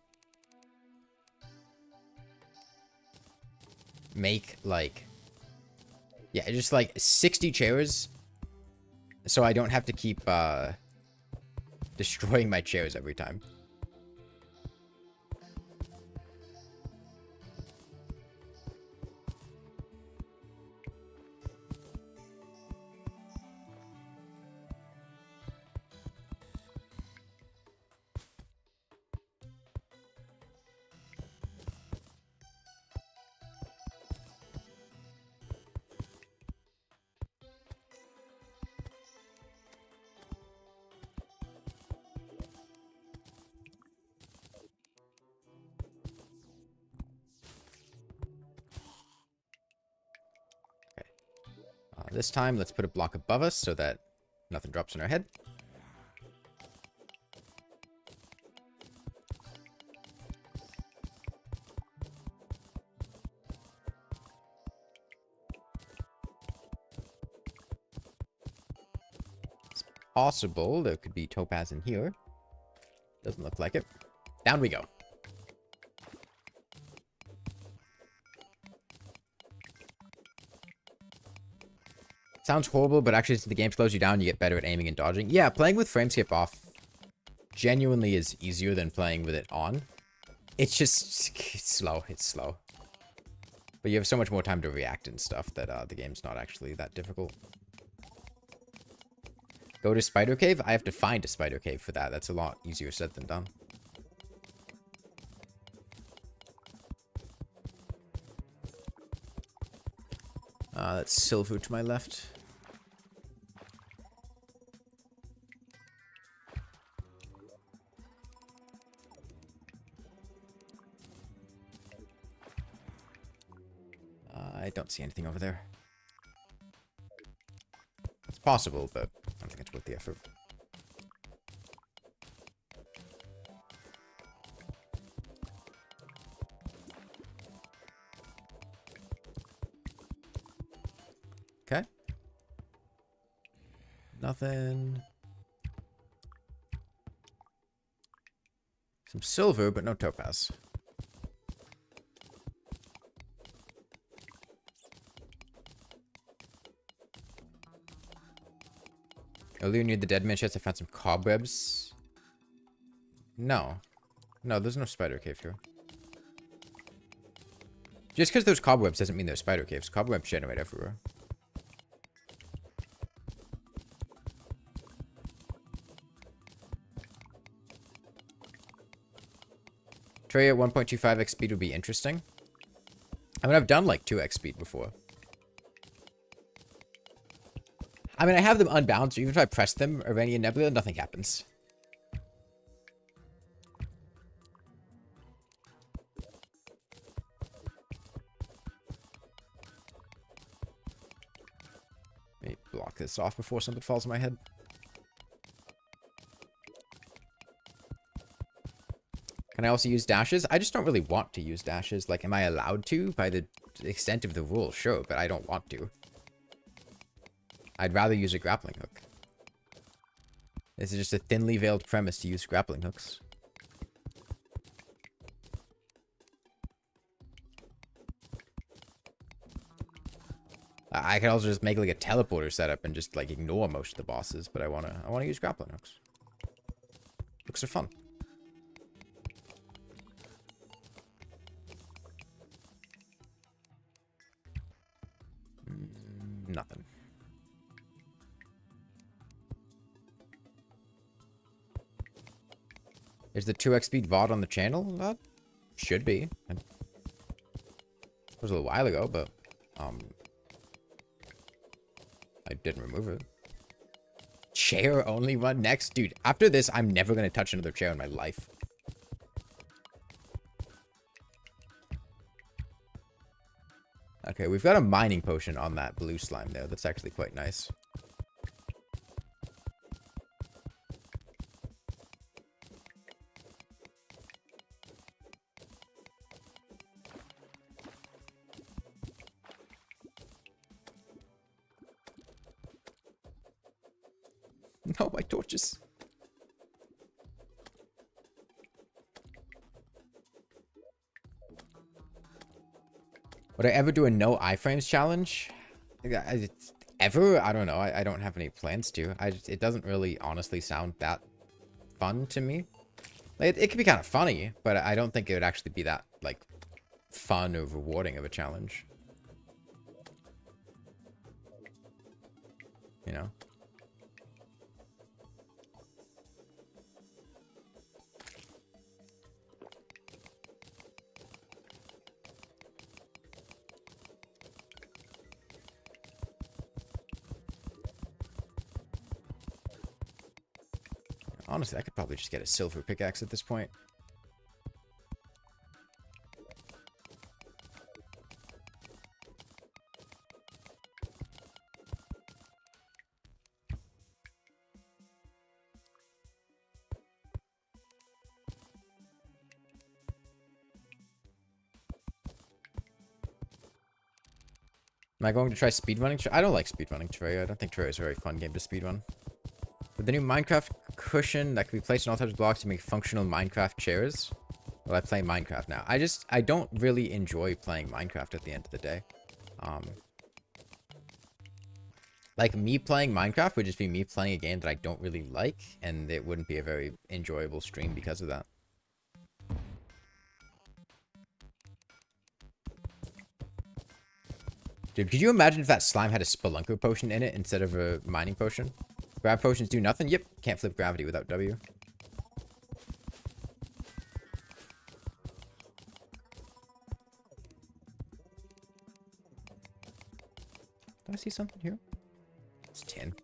make like, yeah, just like 60 chairs, so I don't have to keep destroying my chairs every time. This time, let's put a block above us so that nothing drops on our head. It's possible there could be topaz in here. Doesn't look like it. Down we go. Sounds horrible, but actually, since the game slows you down, you get better at aiming and dodging. Yeah, playing with framescape off genuinely is easier than playing with it on. It's just it's slow. It's slow. But you have so much more time to react and stuff that the game's not actually that difficult. Go to Spider Cave? I have to find a Spider Cave for that. That's a lot easier said than done. That's silver to my left. I don't see anything over there. It's possible, but I don't think it's worth the effort. Okay. Nothing. Some silver, but no topaz. Earlier near the dead man chest, I found some cobwebs. No. No, there's no spider cave here. Just because there's cobwebs doesn't mean there's spider caves. Cobwebs generate everywhere. Terraria at 1.25x speed would be interesting. I mean, I've done like 2x speed before. I mean, I have them unbound, so even if I press them, Iranian Nebula, nothing happens. Let me block this off before something falls on my head. Can I also use dashes? I just don't really want to use dashes. Like, am I allowed to? By the extent of the rule, sure, but I don't want to. I'd rather use a grappling hook. This is just a thinly veiled premise to use grappling hooks. I could also just make like a teleporter setup and just like ignore most of the bosses, but I wanna use grappling hooks. Hooks are fun. Nothing. Is the 2x speed VOD on the channel? That should be. It was a little while ago, but I didn't remove it. Chair only run next? Dude, after this, I'm never going to touch another chair in my life. Okay, we've got a mining potion on that blue slime there. That's actually quite nice. No, my torches. Would I ever do a no iframes challenge? Ever? I don't know. I don't have any plans to. It doesn't really honestly sound that fun to me. Like, it could be kind of funny, but I don't think it would actually be that, like, fun or rewarding of a challenge. You know? Honestly, I could probably just get a silver pickaxe at this point. Am I going to try speedrunning? I don't like speedrunning Terraria. I don't think Terraria is a very fun game to speedrun. With the new Minecraft cushion that can be placed on all types of blocks to make functional Minecraft chairs. Well, I play Minecraft now. I don't really enjoy playing Minecraft at the end of the day. Like, me playing Minecraft would just be me playing a game that I don't really like, and it wouldn't be a very enjoyable stream because of that. Dude, could you imagine if that slime had a Spelunker potion in it instead of a mining potion? Grab potions do nothing? Yep, can't flip gravity without W. Did I see something here? It's tin.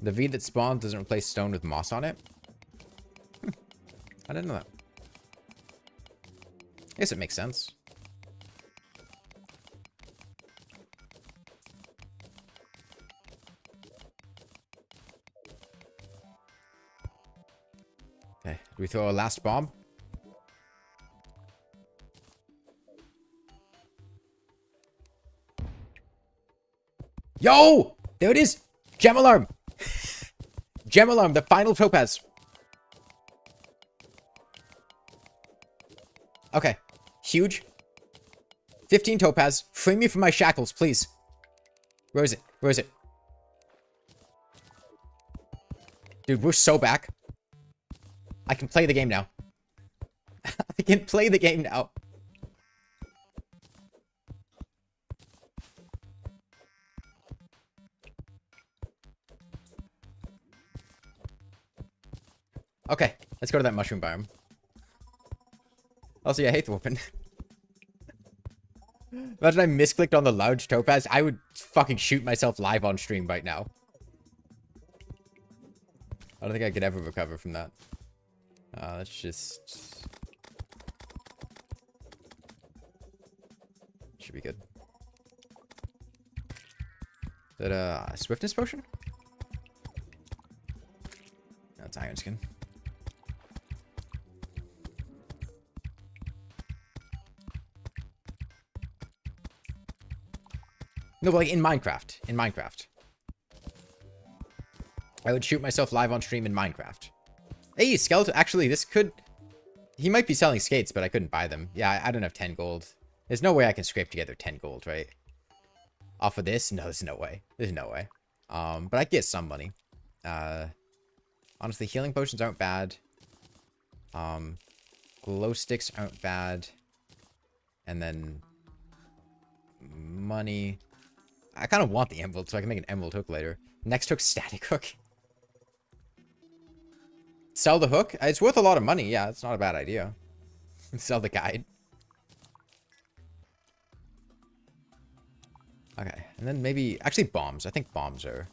The V that spawns doesn't replace stone with moss on it? I didn't know that. I guess it makes sense. Okay, do we throw a last bomb? Yo! There it is! Gem alarm! Gem alarm, the final topaz. Okay. Huge. 15 topaz. Free me from my shackles, please. Where is it? Where is it? Dude, we're so back. I can play the game now. I can play the game now. Okay, let's go to that mushroom biome. Also, yeah, I hate the weapon. Imagine I misclicked on the large topaz. I would fucking shoot myself live on stream right now. I don't think I could ever recover from that. Let's just... Should be good. Is that a swiftness potion? That's iron skin. No, but like in Minecraft. In Minecraft. I would shoot myself live on stream in Minecraft. Hey, skeleton. Actually, this could... He might be selling skates, but I couldn't buy them. Yeah, I don't have 10 gold. There's no way I can scrape together 10 gold, right? Off of this? No, there's no way. There's no way. But I get some money. Honestly, healing potions aren't bad. Glow sticks aren't bad. And then... money... I kind of want the emerald so I can make an emerald hook later. Next hook, static hook. Sell the hook? It's worth a lot of money. Yeah, it's not a bad idea. Sell the guide. Okay, and then maybe... Actually, bombs. I think bombs are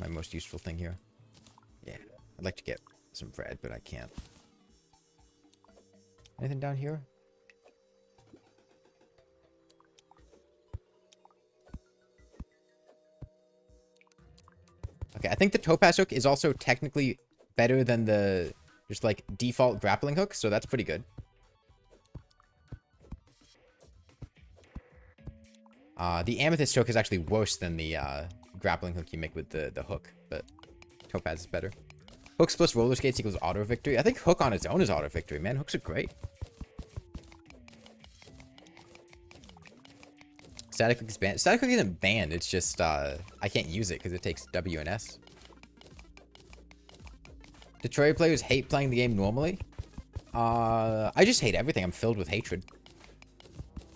my most useful thing here. Yeah, I'd like to get some bread, but I can't. Anything down here? Okay, I think the topaz hook is also technically better than the just like default grappling hook, so that's pretty good. The amethyst hook is actually worse than the grappling hook you make with the hook, but topaz is better. Hooks plus roller skates equals auto victory. I think hook on its own is auto victory, man. Hooks are great. Static hook is banned. Static hook isn't banned. It's just I can't use it because it takes W and S. Do Terraria players hate playing the game normally? I just hate everything. I'm filled with hatred.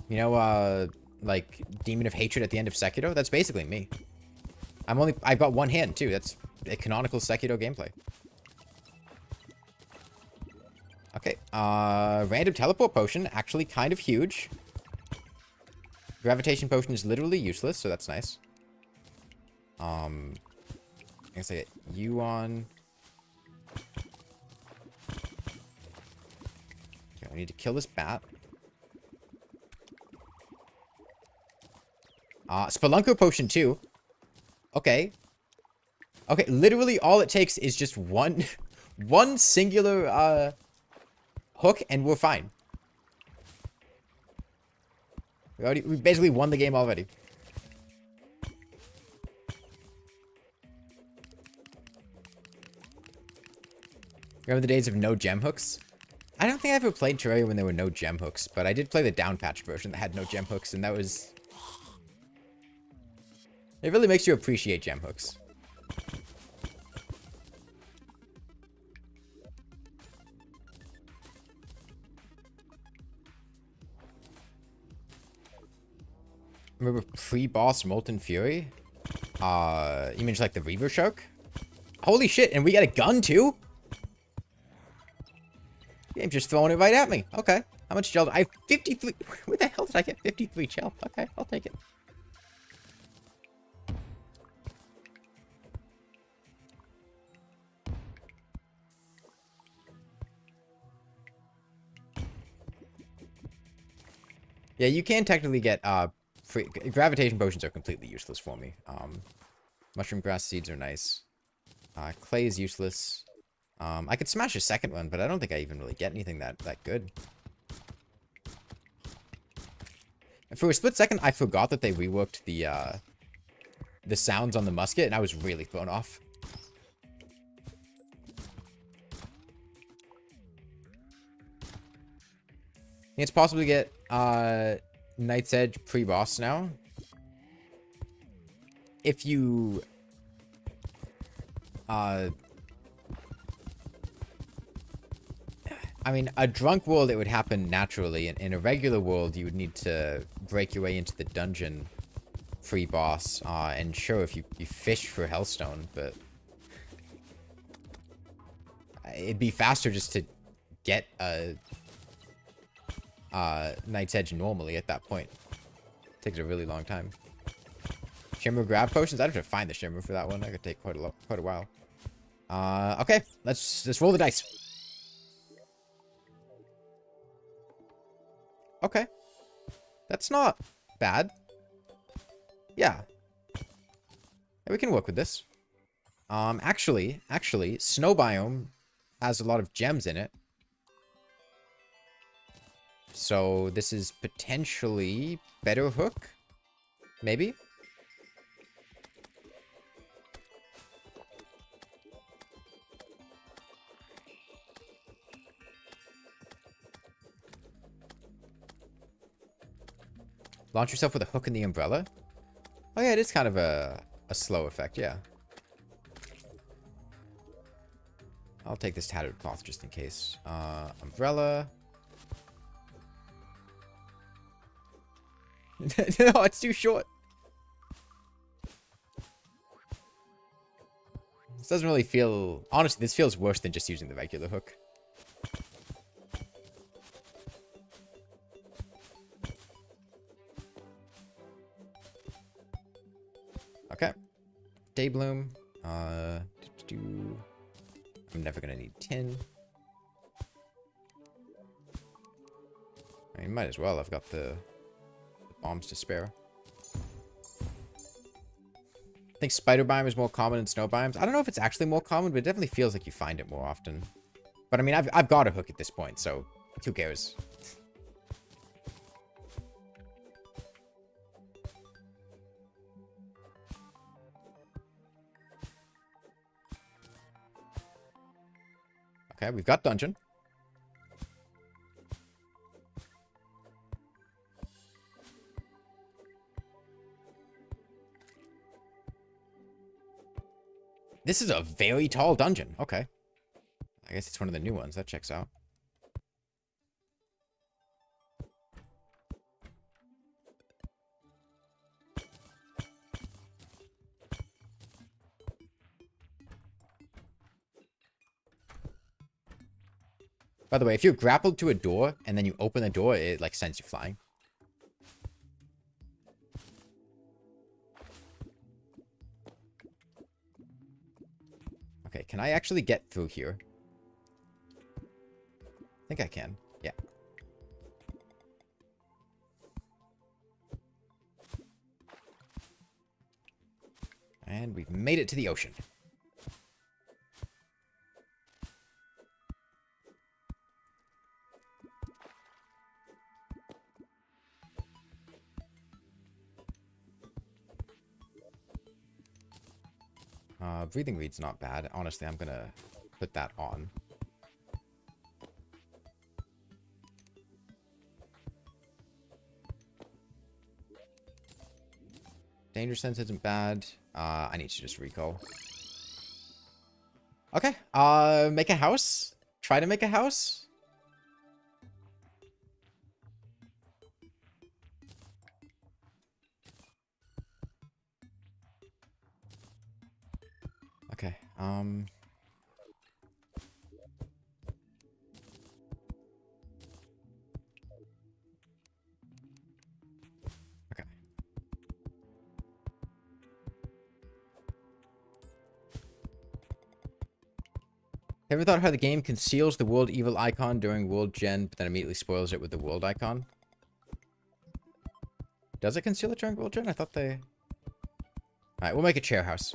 You know, like Demon of Hatred at the end of Sekiro? That's basically me. I've got one hand too. That's a canonical Sekiro gameplay. Okay, random teleport potion, actually kind of huge. Gravitation potion is literally useless, so that's nice. I guess I get you on. Okay, I need to kill this bat. Spelunker potion too. Okay. Okay, literally all it takes is just one One singular hook and we're fine. We basically won the game already. Remember the days of no gem hooks? I don't think I ever played Terraria when there were no gem hooks, but I did play the down-patched version that had no gem hooks, and that was... It really makes you appreciate gem hooks. Remember pre-boss Molten Fury? You mean just like the Reaver Shark? Holy shit, and we got a gun too? Game's just throwing it right at me. Okay. How much gel? I have 53. Where the hell did I get 53 gel? Okay, I'll take it. Yeah, you can technically get free gravitation potions are completely useless for me. Mushroom grass seeds are nice. Clay is useless. I could smash a second one, but I don't think I even really get anything that good. And for a split second, I forgot that they reworked the sounds on the musket, and I was really thrown off. It's possible to get Knight's Edge pre-boss now. If you I mean, a drunk world, it would happen naturally. In a regular world, you would need to break your way into the dungeon pre-boss. And sure, if you fish for Hellstone, but... It'd be faster just to get a Knight's Edge normally at that point. It takes a really long time. Shimmer grab potions? I'd have to find the shimmer for that one. That could take quite a while. Okay, let's roll the dice. Okay. That's not bad. Yeah. We can work with this. Actually, Snow Biome has a lot of gems in it. So this is potentially better hook. Maybe. Launch yourself with a hook in the umbrella? Oh yeah, it is kind of a slow effect, yeah. I'll take this tattered cloth just in case. Umbrella. No, it's too short. This doesn't really feel... Honestly, this feels worse than just using the regular hook. Okay. Daybloom. I'm never gonna need tin. I mean, might as well. I've got the bombs to spare. I think spider biome is more common than snow biomes. I don't know if it's actually more common, but it definitely feels like you find it more often. But I mean, I've got a hook at this point, so who cares? Okay, we've got dungeon. This is a very tall dungeon. Okay. I guess it's one of the new ones. That checks out. By the way, if you're grappled to a door and then you open the door, it like sends you flying. Okay, can I actually get through here? I think I can. Yeah. And we've made it to the ocean. Breathing read's not bad. Honestly, I'm gonna put that on. Danger sense isn't bad. I need to just recall. Okay. Make a house. Try to make a house. Okay. Okay. Ever thought how the game conceals the world evil icon during world gen, but then immediately spoils it with the world icon? Does it conceal it during world gen? I thought they... Alright, we'll make a chair house.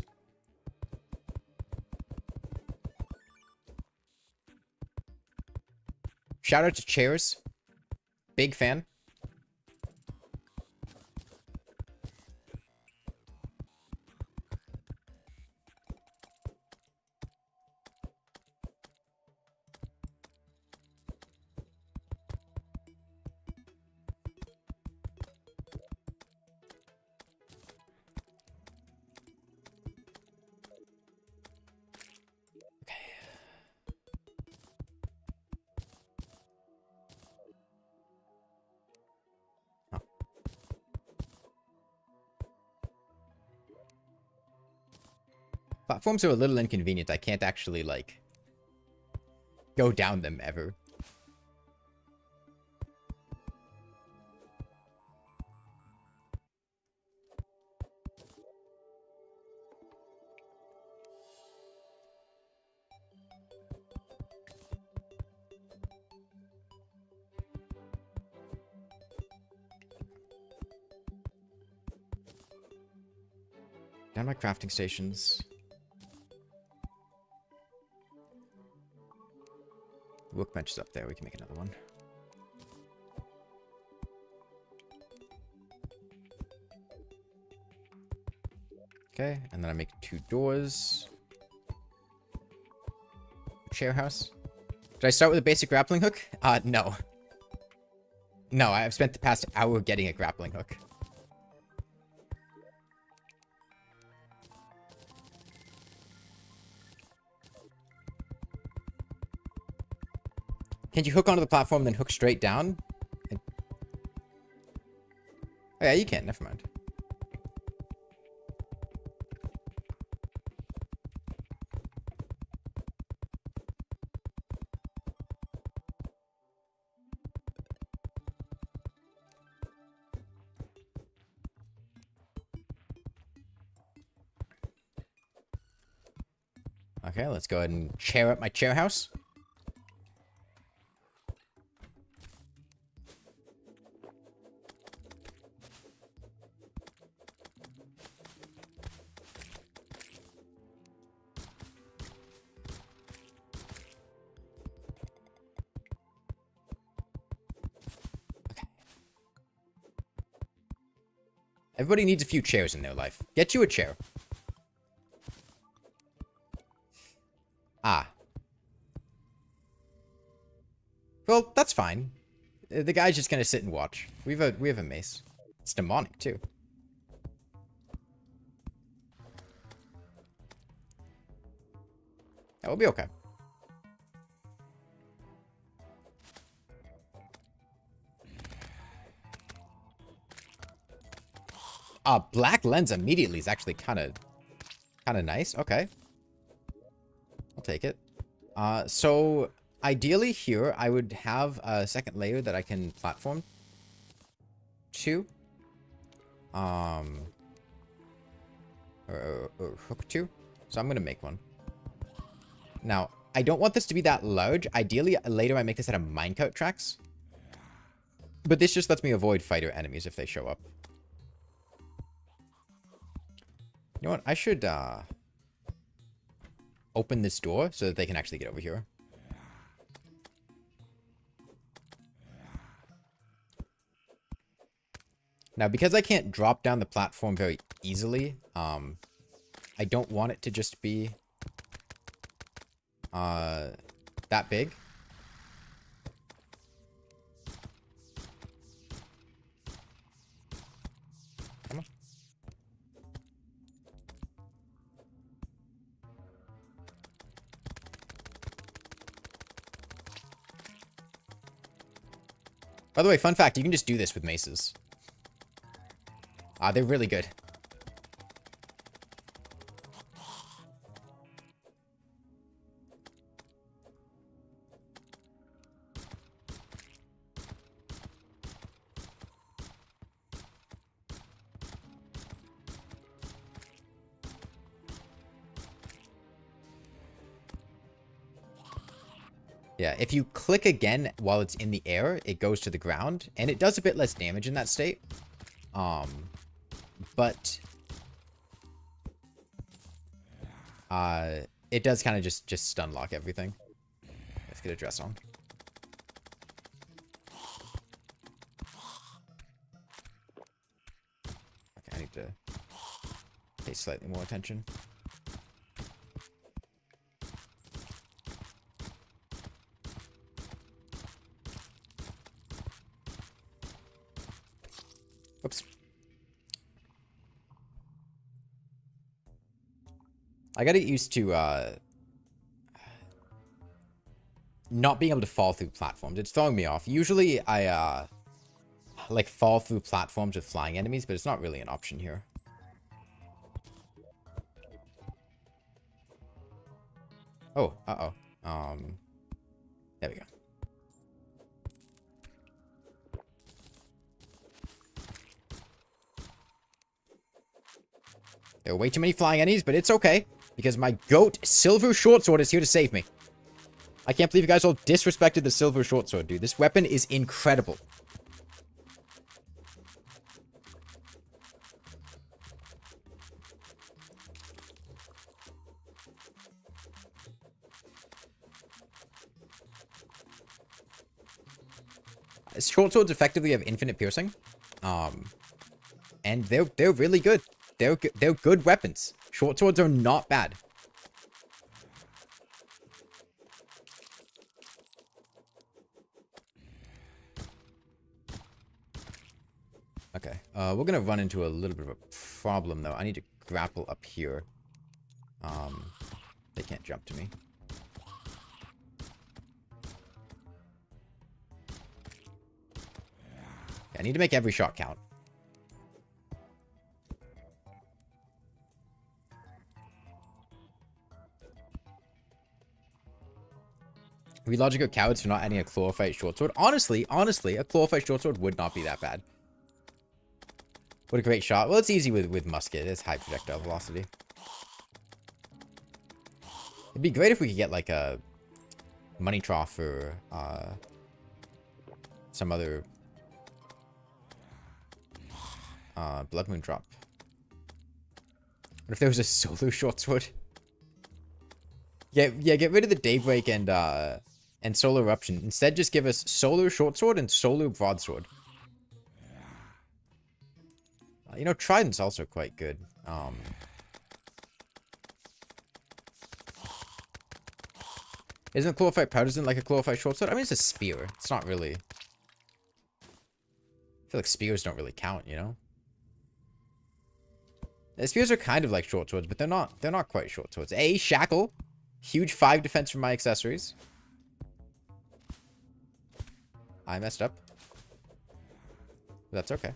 Shout out to chairs. Big fan. Platforms are a little inconvenient. I can't actually, like, go down them ever. Down my crafting stations. Workbench is up there. We can make another one. Okay, and then I make 2 doors. Chair house. Did I start with a basic grappling hook? No. No, I've spent the past hour getting a grappling hook. Can't you hook onto the platform and then hook straight down? Oh, yeah, you can. Never mind. Okay, let's go ahead and chair up my chair house. Everybody needs a few chairs in their life. Get you a chair. Ah. Well, that's fine. The guy's just gonna sit and watch. We have a mace. It's demonic too. That will be okay. Black lens immediately is actually kind of nice. Okay. I'll take it. So ideally here, I would have a second layer that I can platform to. Or hook to. So I'm going to make one. Now, I don't want this to be that large. Ideally, later I make this out of minecart tracks. But this just lets me avoid fighter enemies if they show up. You know what? I should open this door so that they can actually get over here. Now, because I can't drop down the platform very easily, I don't want it to just be that big. Come on. By the way, fun fact, you can just do this with maces. They're really good. Yeah, if you click again while it's in the air, it goes to the ground, and it does a bit less damage in that state. But it does kind of just stun lock everything. Let's get a dress on. Okay, I need to pay slightly more attention. Oops. I gotta get used to not being able to fall through platforms. It's throwing me off. Usually I like fall through platforms with flying enemies, but it's not really an option here. Oh, uh-oh. There we go. There are way too many flying enemies, but it's okay. Because my goat silver short sword is here to save me. I can't believe you guys all disrespected the silver short sword, dude. This weapon is incredible. Short swords effectively have infinite piercing. And they're really good. They're good weapons. Short swords are not bad. Okay. We're gonna run into a little bit of a problem though. I need to grapple up here. They can't jump to me. I need to make every shot count. We logic are cowards for not adding a clawfight short sword. Honestly, a clawfight short sword would not be that bad. What a great shot. Well, it's easy with musket. It's high projectile velocity. It'd be great if we could get like a money trough or some other blood moon drop. What if there was a solo short sword? Yeah, get rid of the daybreak and solar eruption. Instead, just give us solar short sword and solar broadsword. You know, trident's also quite good. Isn't a clawfight partisan like a clawfight short sword? I mean, it's a spear. It's not really. I feel like spears don't really count, you know. The spears are kind of like short swords, but they're not. They're not quite short swords. A shackle, huge 5 defense from my accessories. I messed up. That's okay.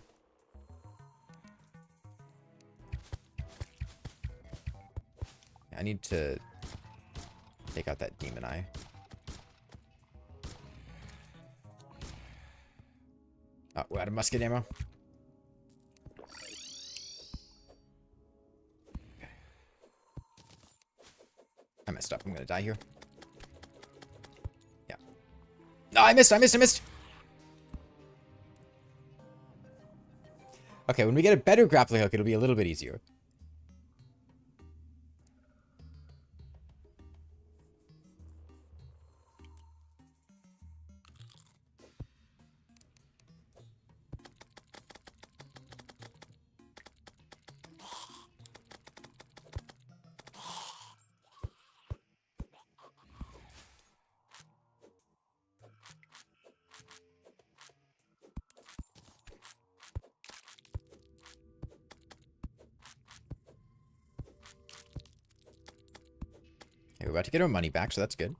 I need to take out that demon eye. Oh, we're out of musket ammo. Okay. I messed up. I'm gonna die here. Yeah. No, I missed. Okay, when we get a better grappling hook, it'll be a little bit easier. Okay, we're about to get our money back, so that's good.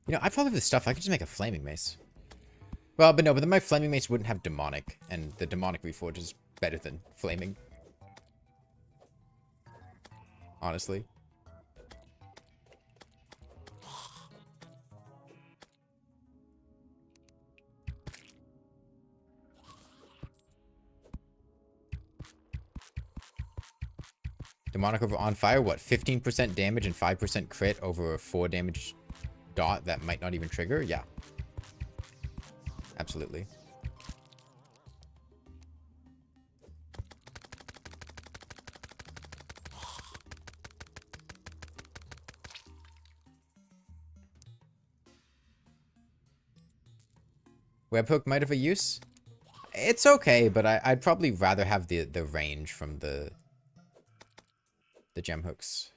You know, I probably have the stuff. I could just make a flaming mace. Well, but no, but then my flaming mace wouldn't have demonic, and the demonic reforge is better than flaming. Honestly. Demonic over on fire, what? 15% damage and 5% crit over a 4 damage dot that might not even trigger? Yeah. Absolutely. Webhook might have a use. It's okay, but I'd probably rather have the range from the gem hooks.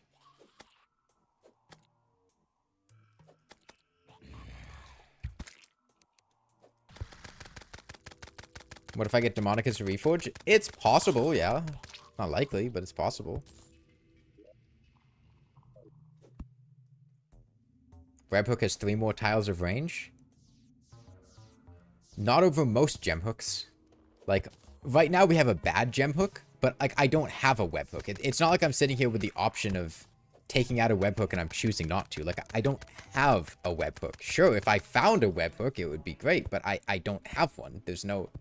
What if I get demonic as a reforge? It's possible, yeah. Not likely, but it's possible. Webhook has 3 more tiles of range. Not over most gem hooks. Like, right now we have a bad gem hook, but like I don't have a webhook. It's not like I'm sitting here with the option of taking out a webhook and I'm choosing not to. Like, I don't have a webhook. Sure, if I found a webhook, it would be great, but I don't have one. There's no...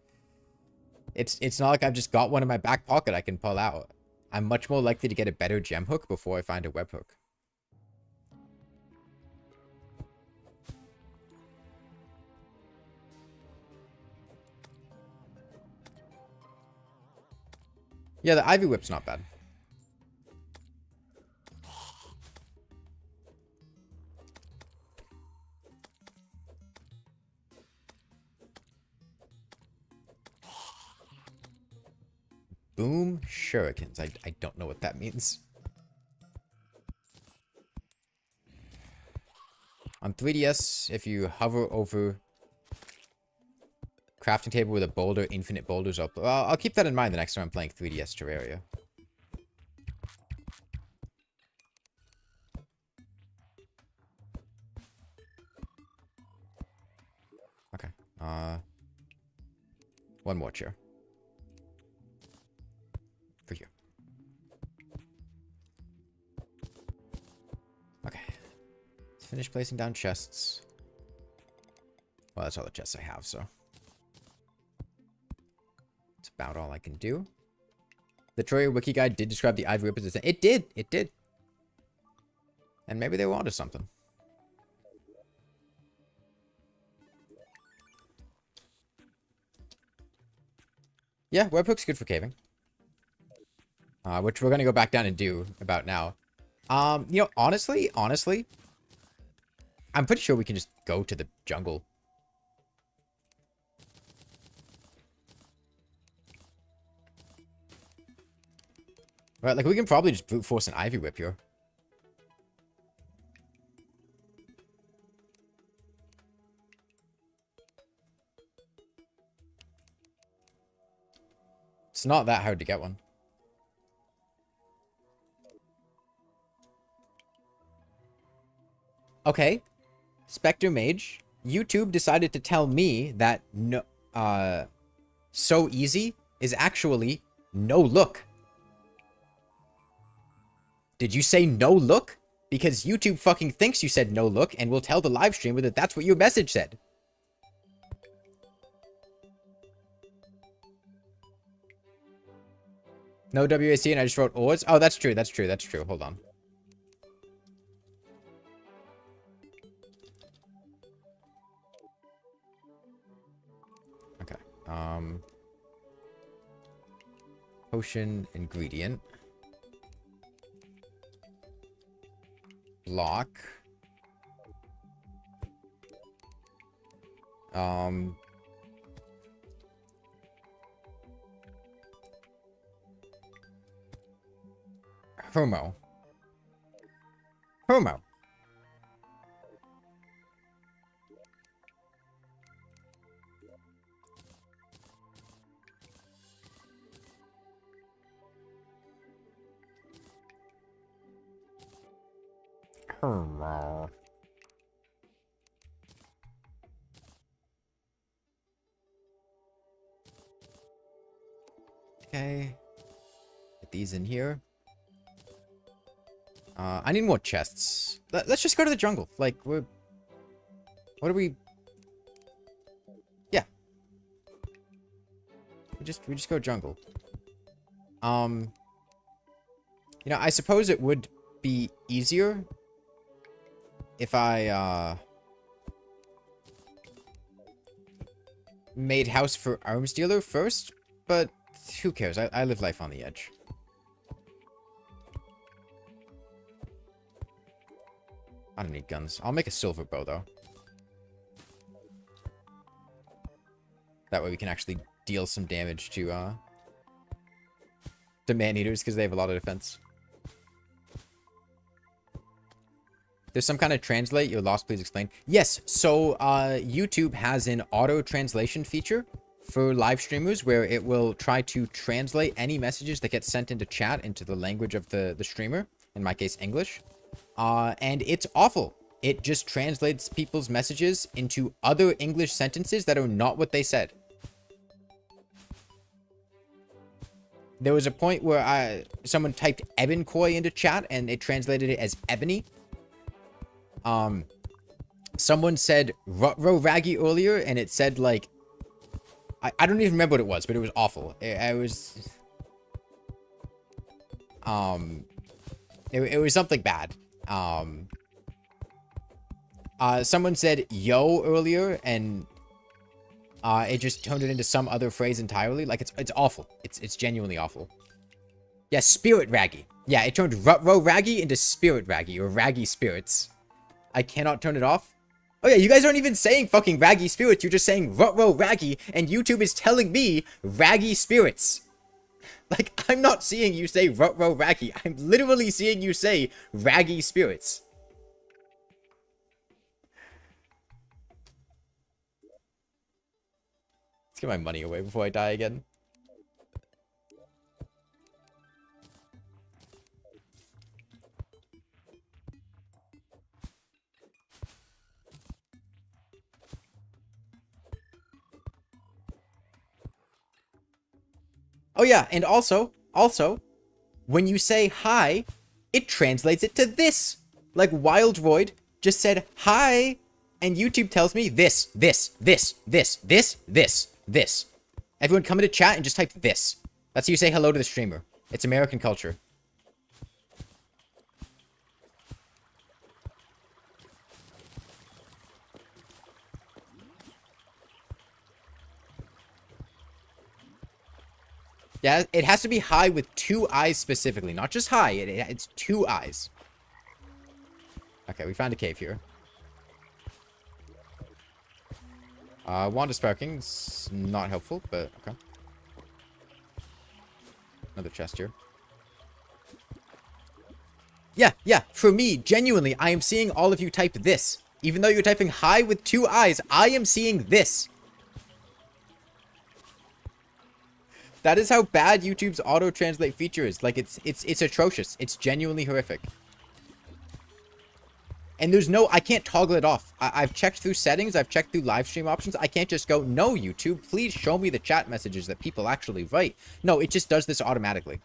It's not like I've just got one in my back pocket I can pull out. I'm much more likely to get a better gem hook before I find a webhook. Yeah, the Ivy Whip's not bad. Boom shurikens. I don't know what that means. On 3DS, if you hover over crafting table with a boulder, infinite boulders up. Well, I'll keep that in mind the next time I'm playing 3DS Terraria. Okay. One more chair. For you. Okay. Let's finish placing down chests. Well, that's all the chests I have, so. That's about all I can do. The Terraria wiki guide did describe the Ivy Whip as a thing. It did. It did. And maybe they were onto something. Yeah, webhook's good for caving. Which we're going to go back down and do about now. You know, honestly, I'm pretty sure we can just go to the jungle. Right, like we can probably just brute force an Ivy Whip here. It's not that hard to get one. Okay. Spectre Mage. YouTube decided to tell me that no, so easy is actually no look. Did you say no look? Because YouTube fucking thinks you said no look and will tell the live streamer that that's what your message said. No WASD and I just wrote ores. Oh, that's true. That's true. That's true. Hold on. Okay. Potion ingredient. Block. Homo. Okay. Put these in here. I need more chests. Let's just go to the jungle. Like, what are we... Yeah. We just go jungle. You know, I suppose it would be easier if I, made house for arms dealer first, but who cares? I live life on the edge. I don't need guns. I'll make a silver bow, though. That way we can actually deal some damage to man-eaters, because they have a lot of defense. There's some kind of translate. You're lost, please explain. Yes, so YouTube has an auto-translation feature for live streamers where it will try to translate any messages that get sent into chat into the language of the streamer, in my case, English. And it's awful. It just translates people's messages into other English sentences that are not what they said. There was a point where someone typed Ebenkoi into chat and it translated it as ebony. Someone said Rutro Raggy earlier and it said like, I don't even remember what it was, but it was awful. It was something bad. Someone said yo earlier and it just turned it into some other phrase entirely. Like it's awful. It's genuinely awful. Yeah, Spirit Raggy. Yeah, it turned Rutro Raggy into Spirit Raggy or Raggy Spirits. I cannot turn it off. Oh yeah, you guys aren't even saying fucking Raggy Spirits. You're just saying Rutro Raggy, and YouTube is telling me Raggy Spirits. Like, I'm not seeing you say Rutro Raggy. I'm literally seeing you say Raggy Spirits. Let's get my money away before I die again. Oh yeah, and also, when you say hi, it translates it to this. Like Wild Void just said hi, and YouTube tells me this. Everyone come into chat and just type this. That's how you say hello to the streamer. It's American culture. Yeah, it has to be high with 2 eyes specifically. Not just high, it's 2 eyes. Okay, we found a cave here. Wand of sparking's not helpful, but okay. Another chest here. Yeah, for me, genuinely, I am seeing all of you type this. Even though you're typing high with 2 eyes, I am seeing this. That is how bad YouTube's auto-translate feature is. Like, it's atrocious. It's genuinely horrific. And there's no... I can't toggle it off. I've checked through settings. I've checked through live stream options. I can't just go, no, YouTube, please show me the chat messages that people actually write. No, it just does this automatically.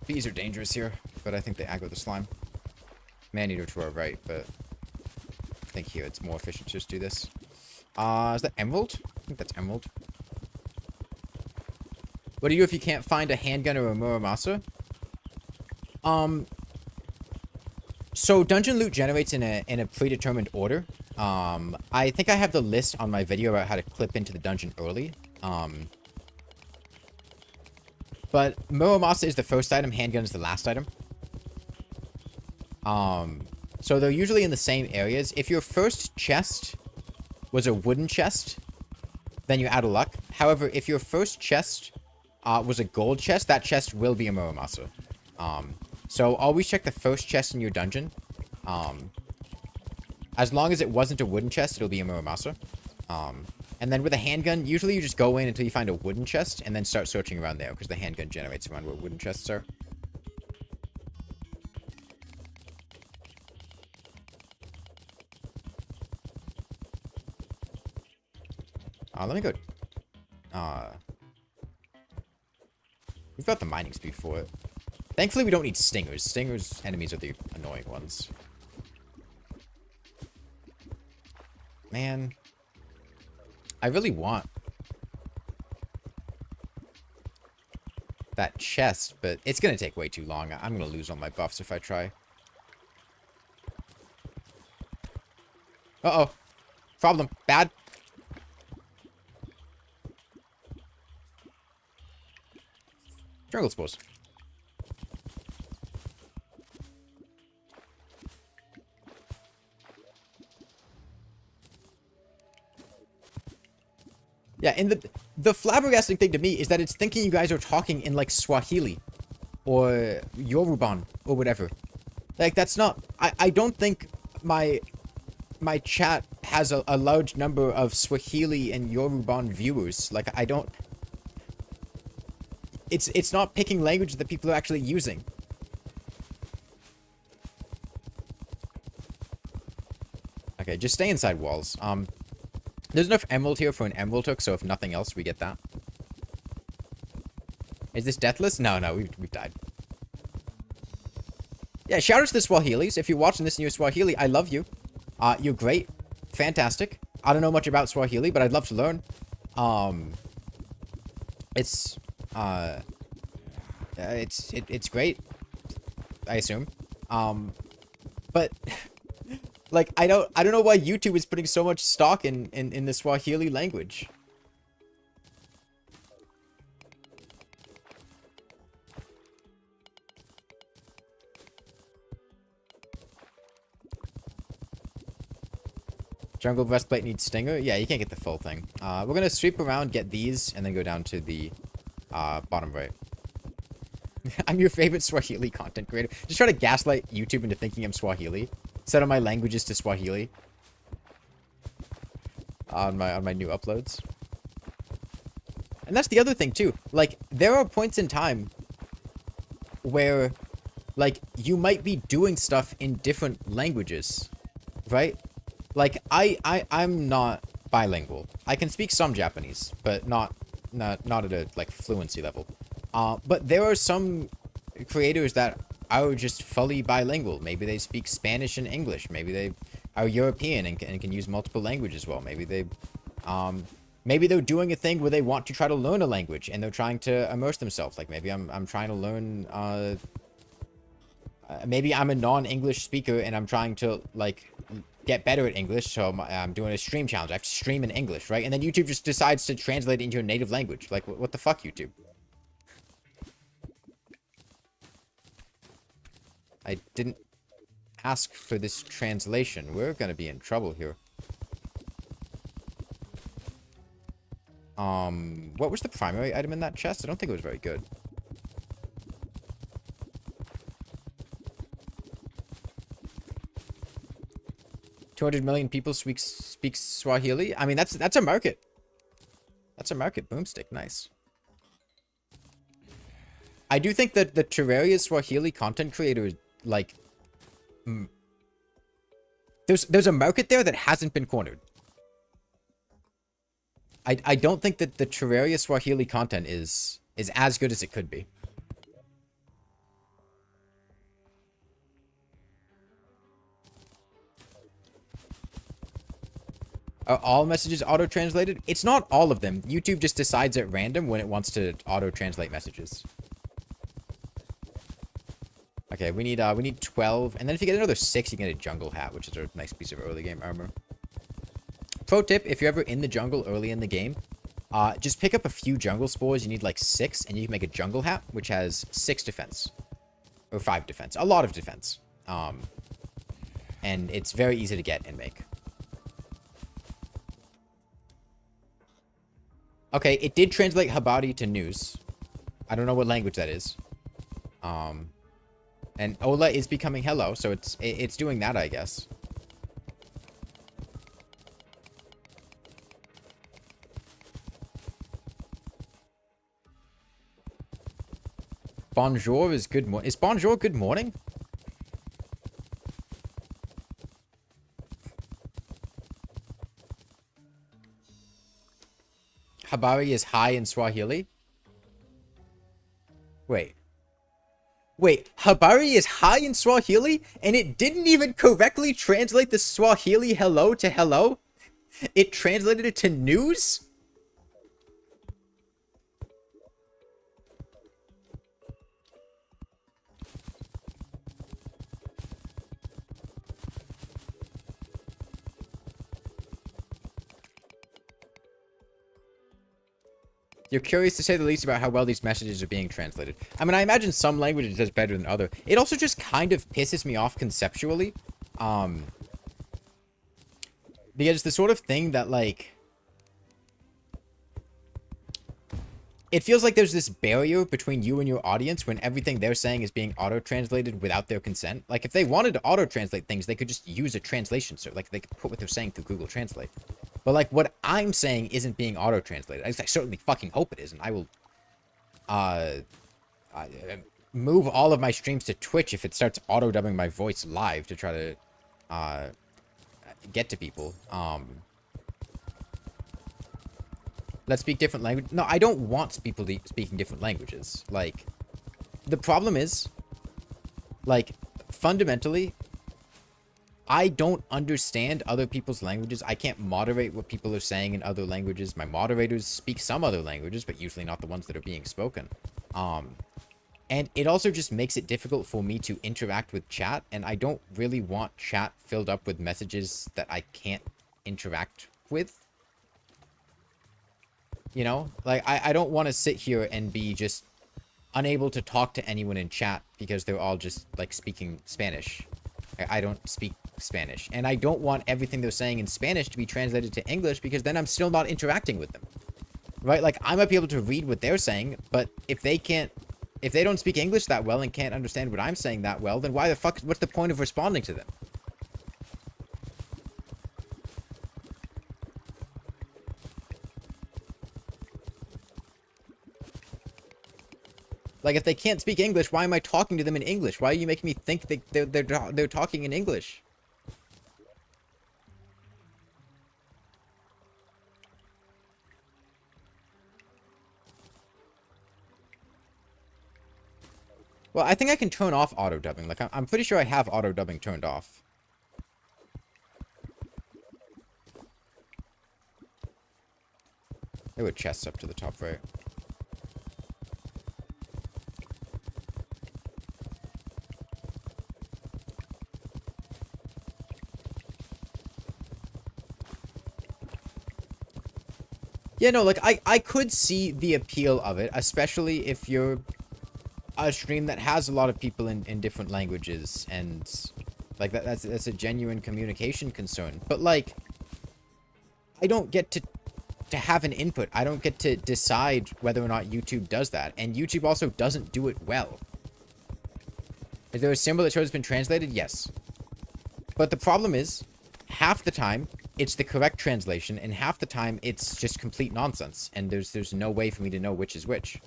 Bees are dangerous here, but I think they aggro the slime. Man-eater to our right, but I think here it's more efficient to just do this. Is that emerald? I think that's emerald. What do you do if you can't find a handgun or a Muramasa? So dungeon loot generates in a predetermined order. I think I have the list on my video about how to clip into the dungeon early. But Muramasa is the first item, handgun is the last item. So they're usually in the same areas. If your first chest was a wooden chest, then you're out of luck. However, if your first chest was a gold chest, that chest will be a Muramasa. So always check the first chest in your dungeon. As long as it wasn't a wooden chest, it'll be a Muramasa. And then with a handgun, usually you just go in until you find a wooden chest and then start searching around there because the handgun generates around where wooden chests are. Let me go. We've got the mining speed for it. Thankfully, we don't need stingers. Stingers enemies are the annoying ones. Man, I really want that chest, but it's gonna take way too long. I'm gonna lose all my buffs if I try. Uh-oh. Problem. Bad. Jungle spores. Yeah, and the flabbergasting thing to me is that it's thinking you guys are talking in, like, Swahili. Or Yoruban, or whatever. Like, that's not... I don't think my chat has a large number of Swahili and Yoruban viewers. Like, I don't... It's not picking language that people are actually using. Okay, just stay inside walls. There's enough emerald here for an emerald hook, so if nothing else, we get that. Is this deathless? No, we've died. Yeah, shout out to the Swahilis. If you're watching this and you're Swahili, I love you. You're great. Fantastic. I don't know much about Swahili, but I'd love to learn. It's great, I assume. But like I don't know why YouTube is putting so much stock in the Swahili language. Jungle breastplate needs stinger. Yeah, you can't get the full thing. We're gonna sweep around, get these, and then go down to the bottom right. I'm your favorite Swahili content creator. Just try to gaslight YouTube into thinking I'm Swahili. Set on my languages to Swahili. On my new uploads. And that's the other thing too. Like, there are points in time where, like, you might be doing stuff in different languages, right? Like, I'm not bilingual. I can speak some Japanese, but not at a, like, fluency level. But there are some creators that are just fully bilingual. Maybe they speak Spanish and English. Maybe they are European and can use multiple languages well. Maybe they're doing a thing where they want to try to learn a language and they're trying to immerse themselves. Like, maybe I'm trying to learn, maybe I'm a non-English speaker and I'm trying to, like, get better at English, so I'm doing a stream challenge. I have to stream in English, right? And then YouTube just decides to translate it into your native language. Like, what the fuck, YouTube? I didn't ask for this translation. We're gonna be in trouble here. What was the primary item in that chest? I don't think it was very good. $200 million people speak Swahili. I mean, that's a market. That's a market. Boomstick, nice. I do think that the Terraria Swahili content creators, like, there's a market there that hasn't been cornered. I don't think that the Terraria Swahili content is as good as it could be. Are all messages auto-translated? It's not all of them. YouTube just decides at random when it wants to auto-translate messages. Okay, we need 12. And then if you get another 6, you get a jungle hat, which is a nice piece of early game armor. Pro tip, if you're ever in the jungle early in the game, just pick up a few jungle spores. You need like 6, and you can make a jungle hat, which has 6 defense. Or 5 defense. A lot of defense. And it's very easy to get and make. Okay, it did translate Habari to news. I don't know what language that is. And Ola is becoming hello, so it's doing that, I guess. bonjour is good morning. Is bonjour good morning? Habari is hi in Swahili? Wait. Wait, Habari is hi in Swahili? And it didn't even correctly translate the Swahili hello to hello? It translated it to news? You're curious to say the least about how well these messages are being translated. I mean, I imagine some languages does better than other. It also just kind of pisses me off conceptually. Because it's the sort of thing that, like... It feels like there's this barrier between you and your audience when everything they're saying is being auto-translated without their consent. Like, if they wanted to auto-translate things, they could just use a translation service. Like, they could put what they're saying through Google Translate. But, like, what I'm saying isn't being auto-translated. I certainly fucking hope it isn't. I will, move all of my streams to Twitch if it starts auto-dubbing my voice live to try to, get to people. Let's speak different language. No, I don't want people speaking different languages. Like, the problem is, like, fundamentally, I don't understand other people's languages. I can't moderate what people are saying in other languages. My moderators speak some other languages, but usually not the ones that are being spoken. And it also just makes it difficult for me to interact with chat, and I don't really want chat filled up with messages that I can't interact with. You know? Like, I don't want to sit here and be just unable to talk to anyone in chat because they're all just, like, speaking Spanish. I don't speak Spanish. And I don't want everything they're saying in Spanish to be translated to English because then I'm still not interacting with them. Right? Like, I might be able to read what they're saying, but if they don't speak English that well and can't understand what I'm saying that well, then why the fuck, what's the point of responding to them? Like, if they can't speak English, why am I talking to them in English? Why are you making me think they're talking in English? Well, I think I can turn off auto-dubbing. Like, I'm pretty sure I have auto-dubbing turned off. There were chests up to the top right. Yeah, no, like, I could see the appeal of it, especially if you're a stream that has a lot of people in different languages, and, like, that's a genuine communication concern. But, like, I don't get to have an input. I don't get to decide whether or not YouTube does that, and YouTube also doesn't do it well. Is there a symbol that shows it's been translated? Yes. But the problem is, half the time, it's the correct translation, and half the time, it's just complete nonsense, and there's no way for me to know which is which.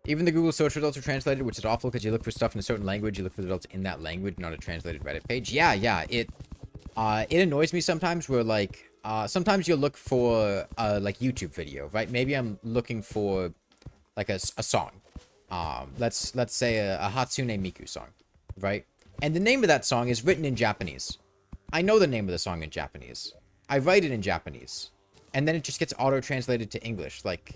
Even the Google search results are translated, which is awful because you look for stuff in a certain language, you look for the results in that language, not a translated Reddit page. Yeah, it annoys me sometimes where, like, sometimes you'll look for, like, YouTube video, right? Maybe I'm looking for, like, a song. Let's say a Hatsune Miku song, right? And the name of that song is written in Japanese. I know the name of the song in Japanese. I write it in Japanese. And then it just gets auto-translated to English, like,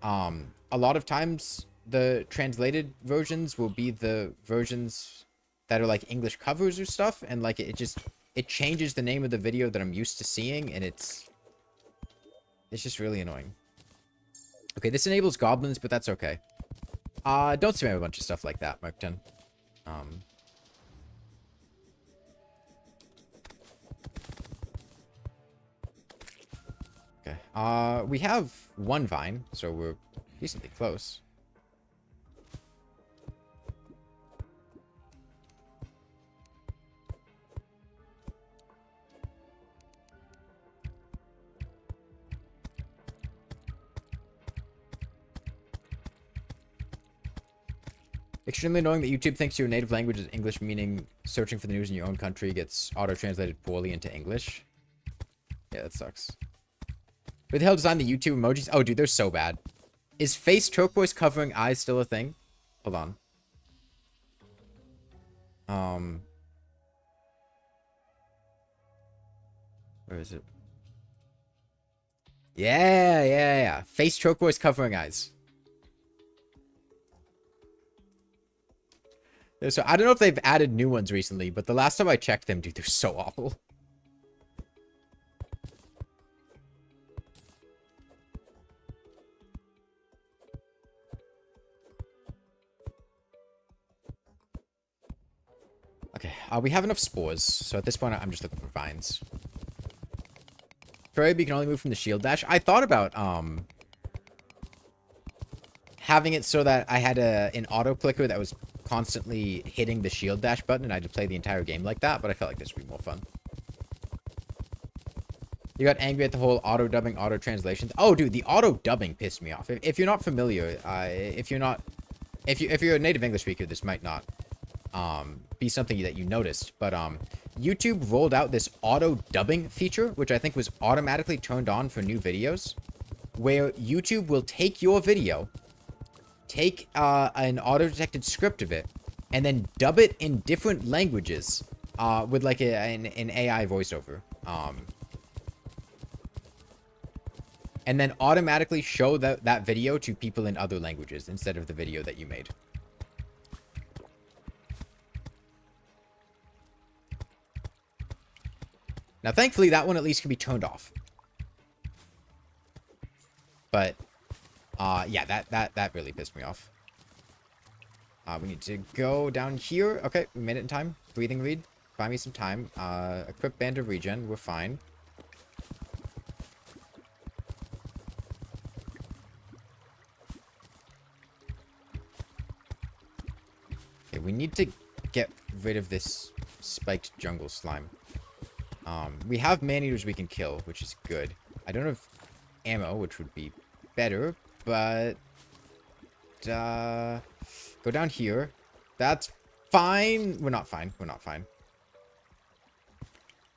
a lot of times the translated versions will be the versions that are like English covers or stuff, and like it changes the name of the video that I'm used to seeing, and it's just really annoying. Okay, this enables goblins, but that's okay. Don't spam a bunch of stuff like that, Mark 10. Okay. We have one vine, so we're decently close. Extremely annoying that YouTube thinks your native language is English, meaning searching for the news in your own country gets auto-translated poorly into English. Yeah, that sucks. Who the hell designed the YouTube emojis? Oh, dude, they're so bad. Is face turquoise covering eyes still a thing? Hold on. Where is it? Yeah. Face turquoise covering eyes. So I don't know if they've added new ones recently, but the last time I checked them, dude, they're so awful. Okay, we have enough spores, so at this point I'm just looking for vines. Terraria, you can only move from the shield dash. I thought about having it so that I had an auto clicker that was constantly hitting the shield dash button and I had to play the entire game like that, but I felt like this would be more fun. You got angry at the whole auto dubbing, auto translations. Oh, dude, the auto dubbing pissed me off. If you're not familiar, if you're a native English speaker, this might not be something that you noticed, but YouTube rolled out this auto dubbing feature, which I think was automatically turned on for new videos, where YouTube will take your video, take an auto-detected script of it, and then dub it in different languages with like an AI voiceover. And then automatically show that video to people in other languages instead of the video that you made. Now, thankfully, that one at least can be turned off. But, yeah, that really pissed me off. We need to go down here. Okay, we made it in time. Breathing read. Buy me some time. Equip band of regen. We're fine. Okay, we need to get rid of this spiked jungle slime. We have man-eaters we can kill, which is good. I don't have ammo, which would be better, but go down here. That's fine. We're not fine. We're not fine.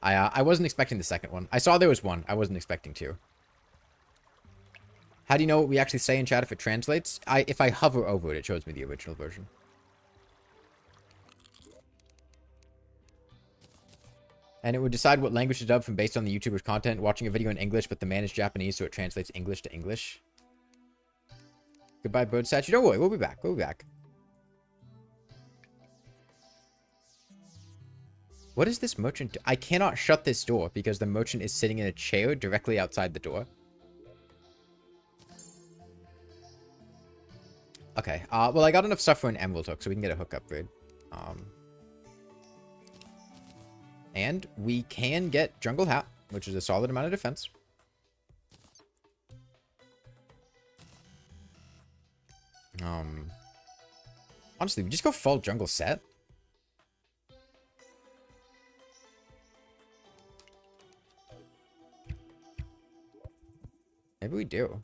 I wasn't expecting the second one. I saw there was one. I wasn't expecting two. How do you know what we actually say in chat if it translates? If I hover over it, it shows me the original version. And it would decide what language to dub from based on the YouTuber's content. Watching a video in English, but the man is Japanese, so it translates English to English. Goodbye, bird statue. Don't worry, we'll be back. We'll be back. What is this merchant do? I cannot shut this door because the merchant is sitting in a chair directly outside the door. Okay. Well, I got enough stuff for an emerald hook, so we can get a hook upgrade. And we can get Jungle Hat, which is a solid amount of defense. Honestly, we just go full jungle set. Maybe we do.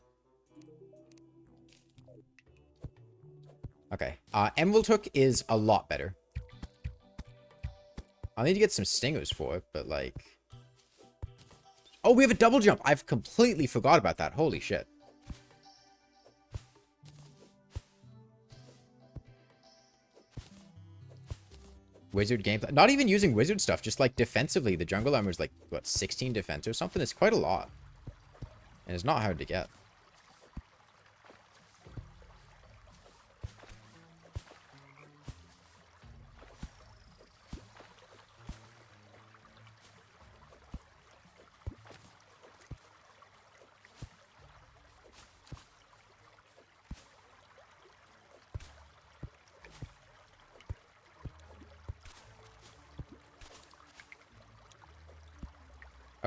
Okay. Emerald Hook is a lot better. I'll need to get some stingers for it, but like... Oh, we have a double jump! I've completely forgot about that. Holy shit. Wizard gameplay. Not even using wizard stuff, just like defensively. The jungle armor is like, what, 16 defense or something? It's quite a lot. And it's not hard to get.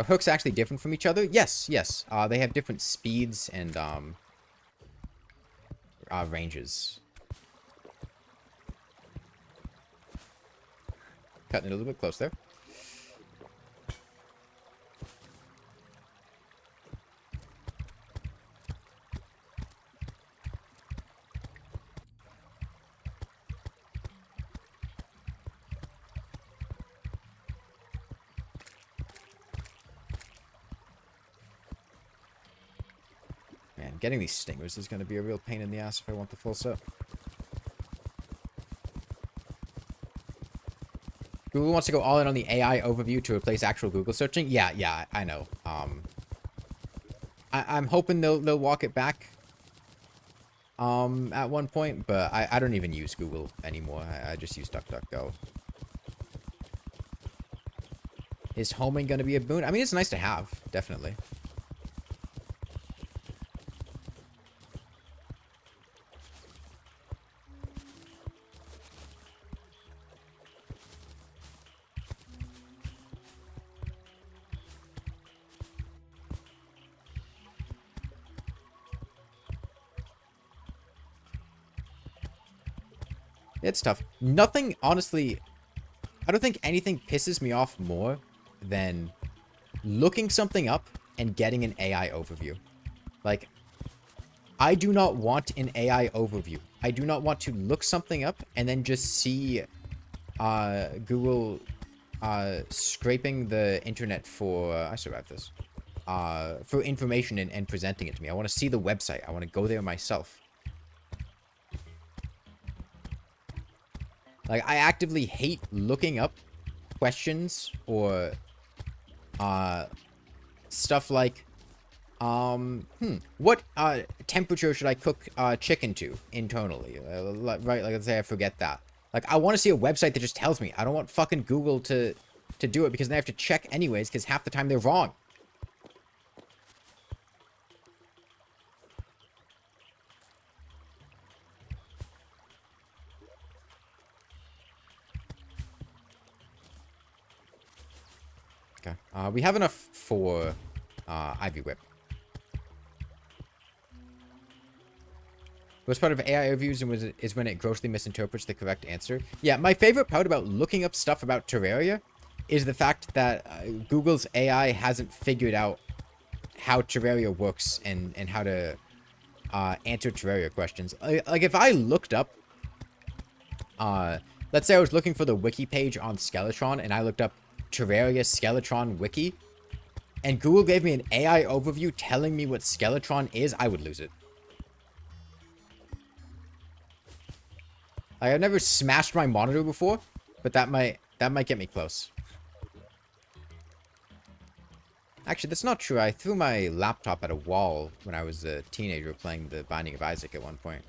Are hooks actually different from each other? Yes, yes. They have different speeds and ranges. Cutting it a little bit close there. Man, getting these stingers is going to be a real pain in the ass if I want the full set. Google wants to go all in on the AI overview to replace actual Google searching. Yeah, I know. I'm hoping they'll walk it back at one point, but I don't even use Google anymore. I just use DuckDuckGo. Is homing going to be a boon? I mean, it's nice to have, definitely. It's tough. Nothing, honestly, I don't think anything pisses me off more than looking something up and getting an AI overview. Like, I do not want an AI overview. I do not want to look something up and then just see Google scraping the internet for, I survived this, for information and presenting it to me. I want to see the website. I want to go there myself. Like, I actively hate looking up questions or stuff like, what temperature should I cook chicken to internally? Right, like, let's say I forget that. Like, I want to see a website that just tells me. I don't want fucking Google to do it because then I have to check anyways because half the time they're wrong. Okay. We have enough for Ivy Whip. The worst part of AI overviews is when it grossly misinterprets the correct answer. Yeah, my favorite part about looking up stuff about Terraria is the fact that Google's AI hasn't figured out how Terraria works and how to answer Terraria questions. Like, if I looked up, let's say I was looking for the wiki page on Skeletron and I looked up Terraria Skeletron wiki, and Google gave me an AI overview telling me what Skeletron is, I would lose it. Like, I've never smashed my monitor before, but that might get me close. Actually, that's not true. I threw my laptop at a wall when I was a teenager playing The Binding of Isaac at one point.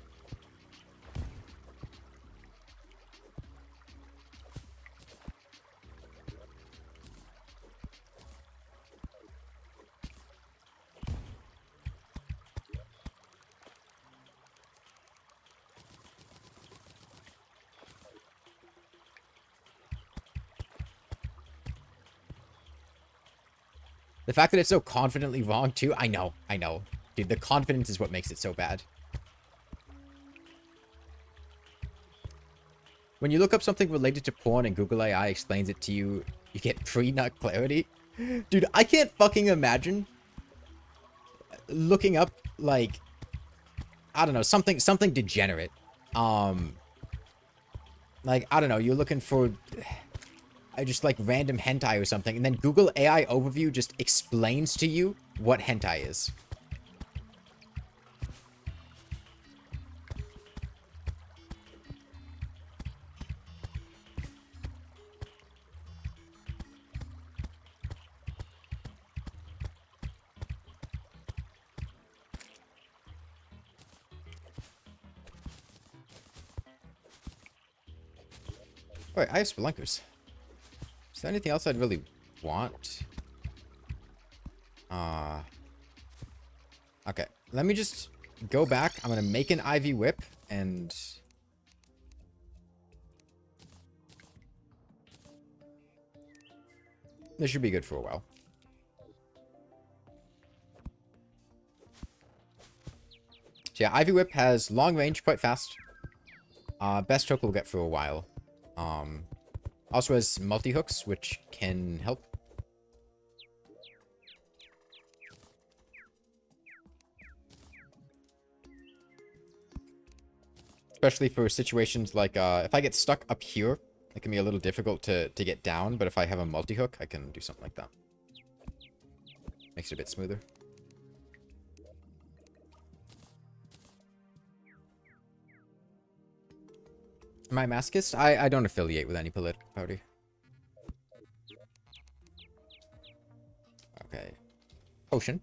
The fact that it's so confidently wrong, too. I know. Dude, the confidence is what makes it so bad. When you look up something related to porn and Google AI explains it to you, you get pre-nut clarity. Dude, I can't fucking imagine looking up, like, I don't know, something degenerate. Like, I don't know, you're looking for... just like random hentai or something, and then Google AI overview just explains to you what hentai is. Alright, I have spelunkers. Is there anything else I'd really want? Okay. Let me just go back. I'm gonna make an Ivy Whip, and... this should be good for a while. So yeah, Ivy Whip has long range, quite fast. Best hook will get for a while. Also has multi-hooks, which can help. Especially for situations like, if I get stuck up here, it can be a little difficult to get down, but if I have a multi-hook, I can do something like that. Makes it a bit smoother. Am I masochist? I don't affiliate with any political party. Okay. Potion.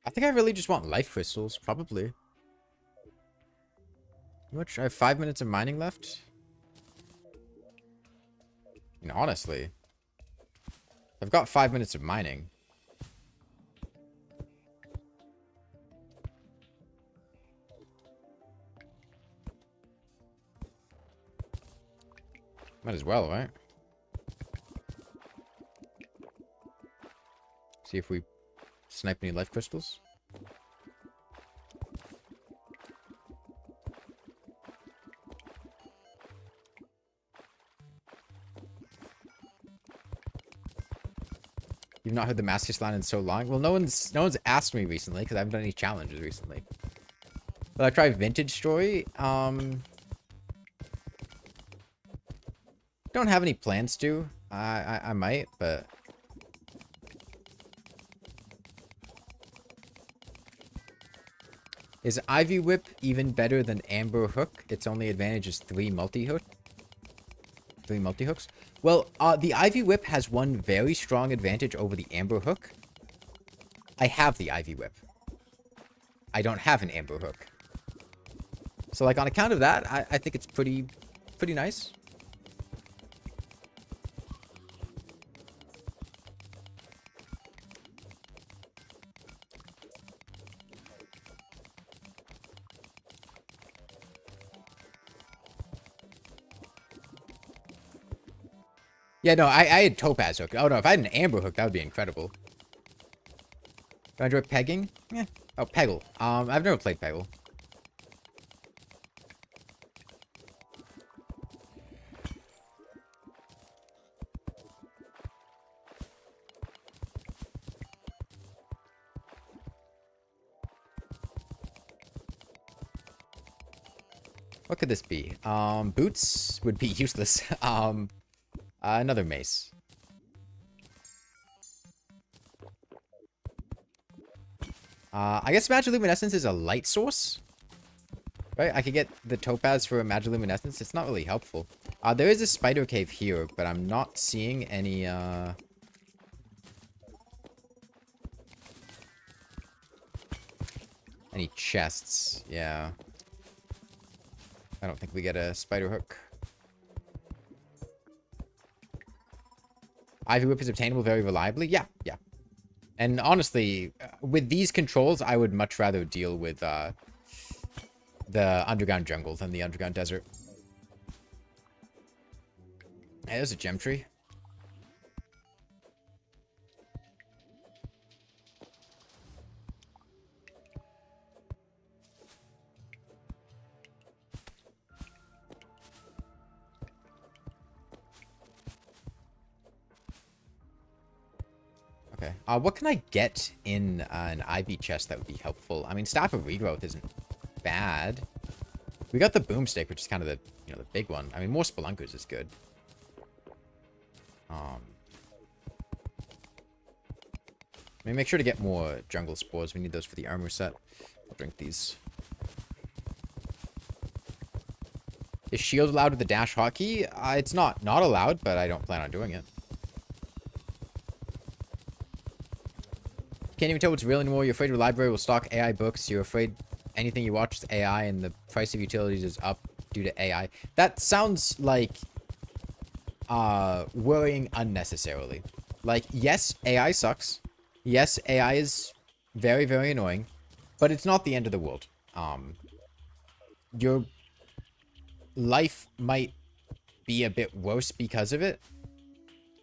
I think I really just want life crystals, probably. How much? I have 5 minutes of mining left? I mean, honestly. I've got 5 minutes of mining. Might as well, right? See if we snipe any life crystals. You've not heard the Master's line in so long? Well, no one's asked me recently because I haven't done any challenges recently. But I tried Vintage Story. Don't have any plans to. I might, but is Ivy Whip even better than Amber Hook? Its only advantage is 3 multi-hooks. Well, the Ivy Whip has one very strong advantage over the Amber Hook. I have the Ivy Whip. I don't have an Amber Hook. So, like, on account of that, I think it's pretty nice. Yeah, no, I had Topaz Hook. Oh, no, if I had an Amber Hook, that would be incredible. Do I enjoy pegging? Yeah. Oh, Peggle. I've never played Peggle. What could this be? Boots would be useless. Another mace. I guess Magiluminescence is a light source. Right? I could get the Topaz for a Magiluminescence. It's not really helpful. There is a spider cave here, but I'm not seeing any, any chests. Yeah. I don't think we get a spider hook. Ivy Whip is obtainable very reliably. Yeah, yeah. And honestly, with these controls, I would much rather deal with the underground jungle than the underground desert. Hey, there's a gem tree. Okay. What can I get in an Ivy chest that would be helpful? I mean, Staff of Regrowth isn't bad. We got the Boomstick, which is kind of the, you know, the big one. I mean, more Spelunkers is good. I mean, make sure to get more Jungle Spores. We need those for the armor set. I'll drink these. Is shield allowed with the dash hotkey? It's not allowed, but I don't plan on doing it. Can't even tell what's real anymore. You're afraid your library will stock AI books. You're afraid anything you watch is AI and the price of utilities is up due to AI. That sounds like worrying unnecessarily. Like, yes, AI sucks. Yes, AI is very, very annoying. But it's not the end of the world. Your life might be a bit worse because of it,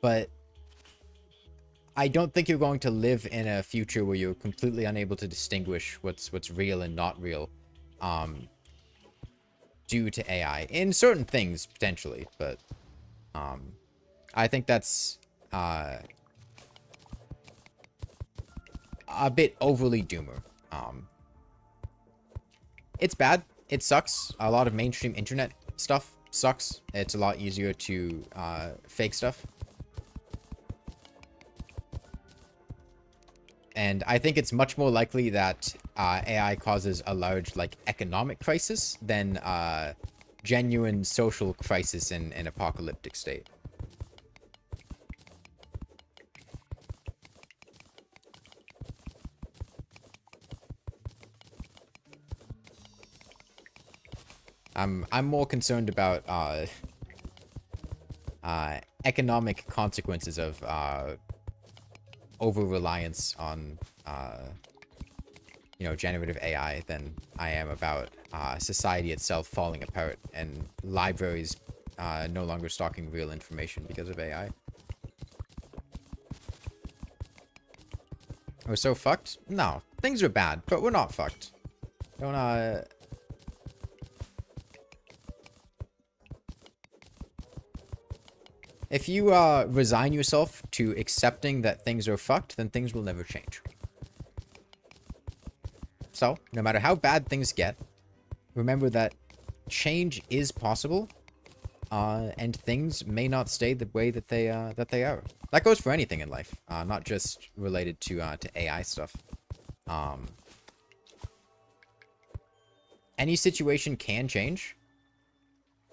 but I don't think you're going to live in a future where you're completely unable to distinguish what's real and not real, due to AI. In certain things, potentially, but I think that's a bit overly doomer. It's bad. It sucks. A lot of mainstream internet stuff sucks. It's a lot easier to fake stuff. And I think it's much more likely that AI causes a large, like, economic crisis than genuine social crisis in an apocalyptic state. I'm more concerned about economic consequences of over-reliance on you know, generative AI than I am about society itself falling apart and libraries no longer stocking real information because of AI. We're so fucked? No, things are bad, but we're not fucked. Don't If you resign yourself to accepting that things are fucked, then things will never change. So, no matter how bad things get, remember that change is possible, and things may not stay the way that they are. That goes for anything in life, not just related to AI stuff. Any situation can change,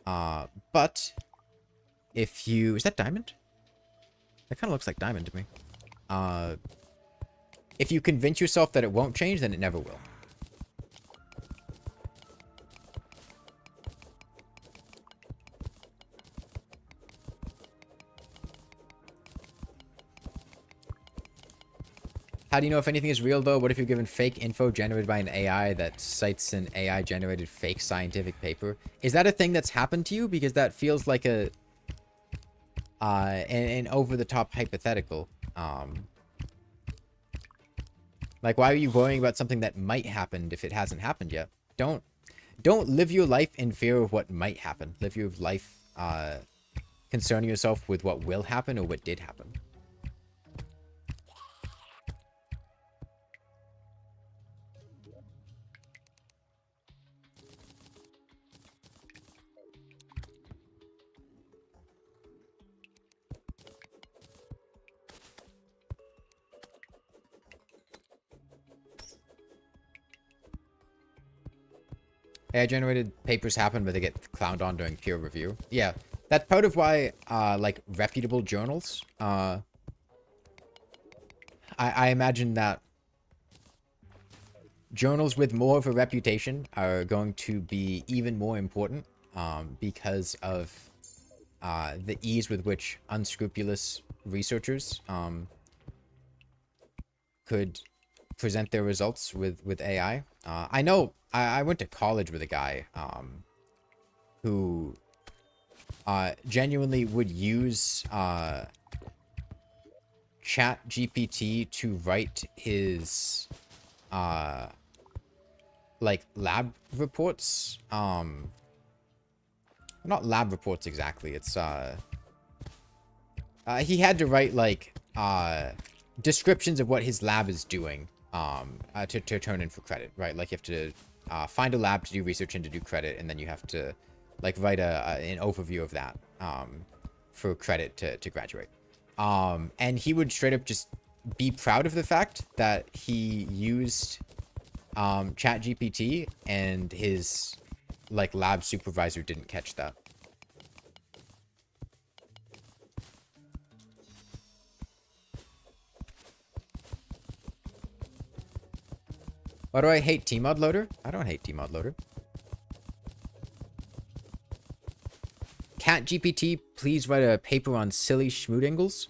but if you... Is that diamond? That kind of looks like diamond to me. If you convince yourself that it won't change, then it never will. How do you know if anything is real, though? What if you're given fake info generated by an AI that cites an AI-generated fake scientific paper? Is that a thing that's happened to you? Because that feels like a... an over-the-top hypothetical. Like, why are you worrying about something that might happen if it hasn't happened yet? Don't live your life in fear of what might happen. Live your life concerning yourself with what will happen or what did happen. AI-generated papers happen, but they get clowned on during peer review. Yeah, that's part of why, like, reputable journals, I imagine that journals with more of a reputation are going to be even more important, because of, the ease with which unscrupulous researchers, could present their results with AI. I know I went to college with a guy who genuinely would use Chat GPT to write his like lab reports. Not lab reports exactly. It's he had to write like descriptions of what his lab is doing to turn in for credit, right? Like you have to find a lab to do research and to do credit, and then you have to like write an overview of that for credit to graduate. And he would straight up just be proud of the fact that he used Chat GPT, and his like lab supervisor didn't catch that. Why do I hate Tmod Loader? I don't hate Tmod Loader. Cat GPT, please write a paper on silly schmoodingles.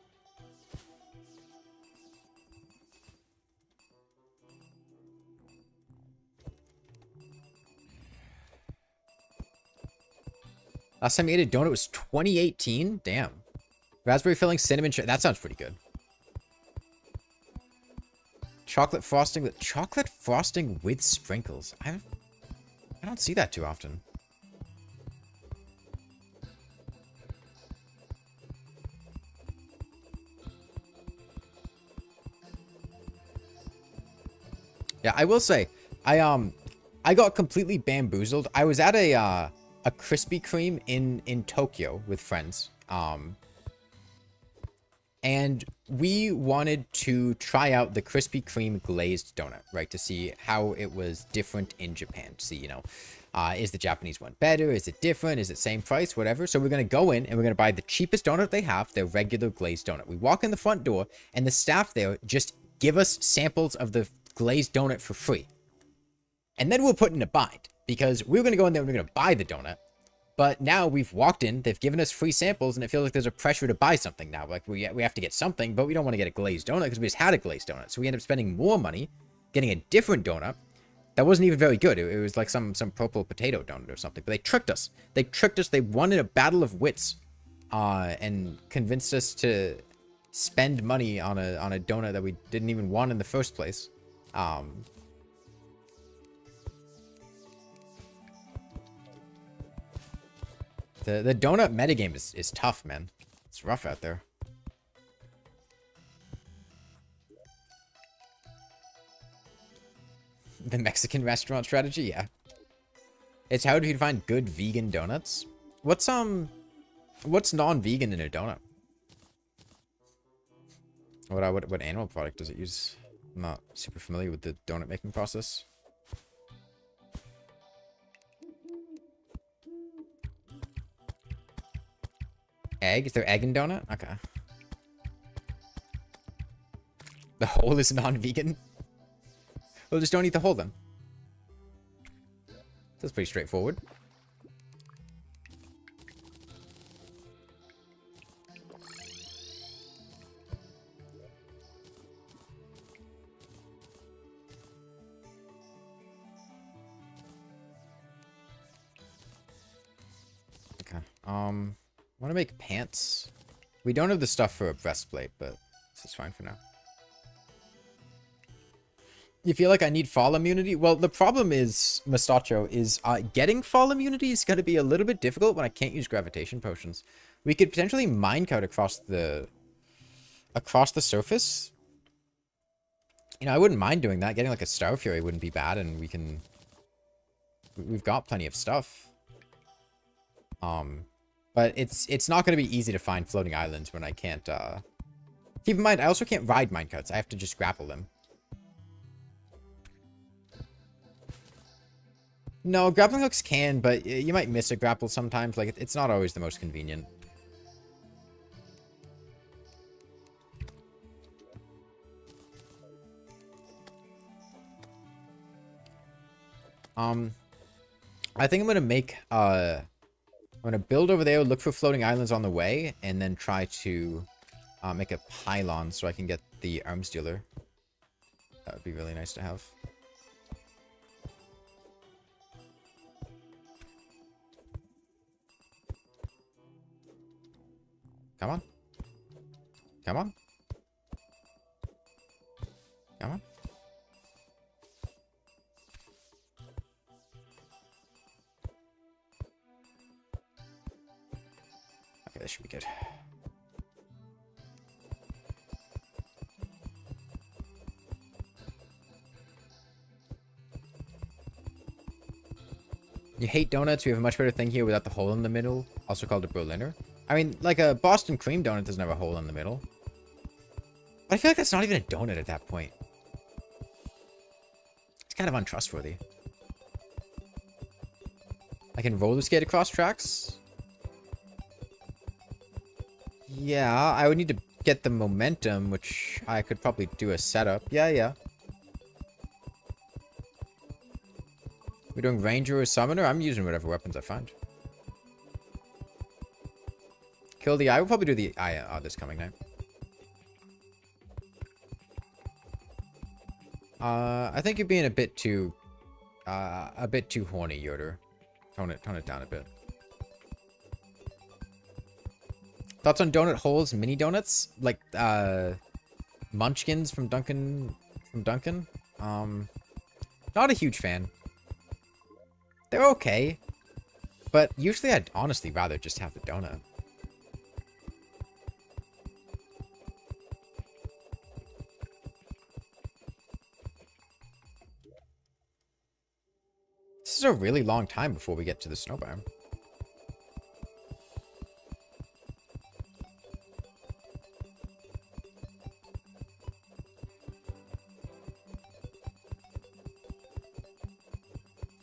Last time you ate a donut was 2018? Damn. Raspberry filling, cinnamon... That sounds pretty good. Chocolate frosting with sprinkles. I don't see that too often. Yeah, I will say, I got completely bamboozled. I was at a Krispy Kreme in Tokyo with friends. And we wanted to try out the Krispy Kreme glazed donut, right? To see how it was different in Japan. To see, you know, is the Japanese one better? Is it different? Is it same price? Whatever. So we're going to go in and we're going to buy the cheapest donut they have, their regular glazed donut. We walk in the front door and the staff there just give us samples of the glazed donut for free. And then we're put in a bind because we were going to go in there and we're going to buy the donut. But now we've walked in, they've given us free samples, and it feels like there's a pressure to buy something now. Like, we have to get something, but we don't want to get a glazed donut because we just had a glazed donut. So we end up spending more money getting a different donut that wasn't even very good. It was like some purple potato donut or something. But they tricked us. They tricked us. They won in a battle of wits and convinced us to spend money on a donut that we didn't even want in the first place. The donut metagame is tough, man. It's rough out there. The Mexican restaurant strategy, yeah. It's hard for you to find good vegan donuts. What's non-vegan in a donut? What animal product does it use? I'm not super familiar with the donut making process. Egg? Is there egg in donut? Okay. The whole is non-vegan? Well, just don't eat the whole then. That's pretty straightforward. Okay. Want to make pants. We don't have the stuff for a breastplate, but this is fine for now. You feel like I need fall immunity? Well, the problem is, Mustacho, is getting fall immunity is going to be a little bit difficult when I can't use gravitation potions. We could potentially minecart across the surface. You know, I wouldn't mind doing that. Getting like a Star Fury wouldn't be bad, and we've got plenty of stuff. But it's not going to be easy to find floating islands when I can't, keep in mind, I also can't ride minecarts. I have to just grapple them. No, grappling hooks can, but you might miss a grapple sometimes. Like, it's not always the most convenient. I think I'm going to make, I'm going to build over there, look for floating islands on the way, and then try to make a pylon so I can get the arms dealer. That would be really nice to have. Come on. Come on. Come on. Okay, this should be good. You hate donuts? We have a much better thing here without the hole in the middle, also called a Berliner. I mean, like a Boston cream donut doesn't have a hole in the middle. But I feel like that's not even a donut at that point. It's kind of untrustworthy. I can roller skate across tracks. Yeah, I would need to get the momentum, which I could probably do a setup. Yeah. We're doing Ranger or Summoner? I'm using whatever weapons I find. Kill the eye. We'll probably do the eye this coming night. I think you're being a bit too horny, Yoder. Tone it down a bit. Thoughts on donut holes, mini donuts? Like, Munchkins from Duncan. Not a huge fan. They're okay. But usually I'd honestly rather just have the donut. This is a really long time before we get to the snow biome.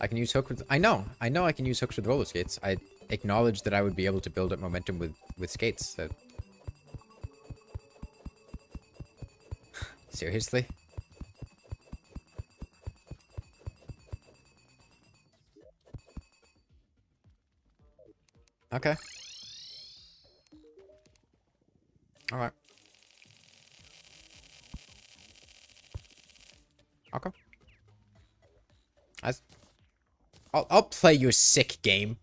I can use hook with... I know I can use hooks with roller skates. I acknowledge that I would be able to build up momentum with skates. That... Seriously? Okay. Alright. Okay. I'll play your sick game.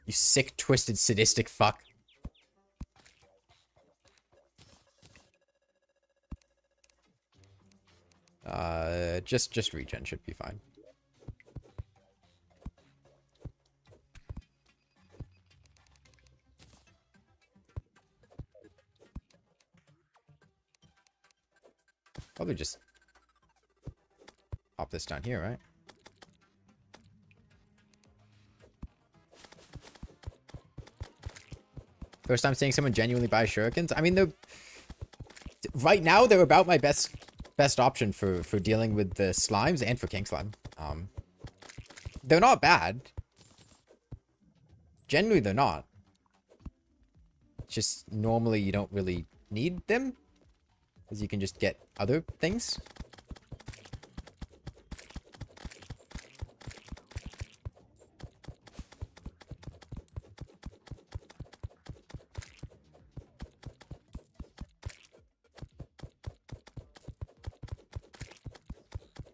You sick, twisted, sadistic fuck. Just regen should be fine. Probably just pop this down here, right? First time seeing someone genuinely buy shurikens. I mean, right now they're about my best option for dealing with the slimes and for king slime. They're not bad. Generally, they're not. Just normally you don't really need them, because you can just get other things.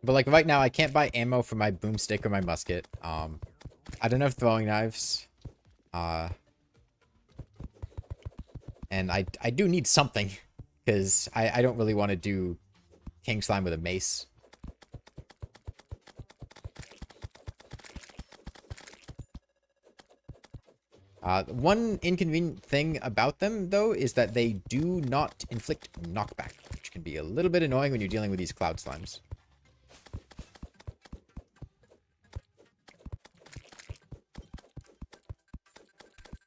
But like right now, I can't buy ammo for my boomstick or my musket. I don't have throwing knives. And I do need something, because I don't really want to do king slime with a mace. One inconvenient thing about them, though, is that they do not inflict knockback, which can be a little bit annoying when you're dealing with these cloud slimes.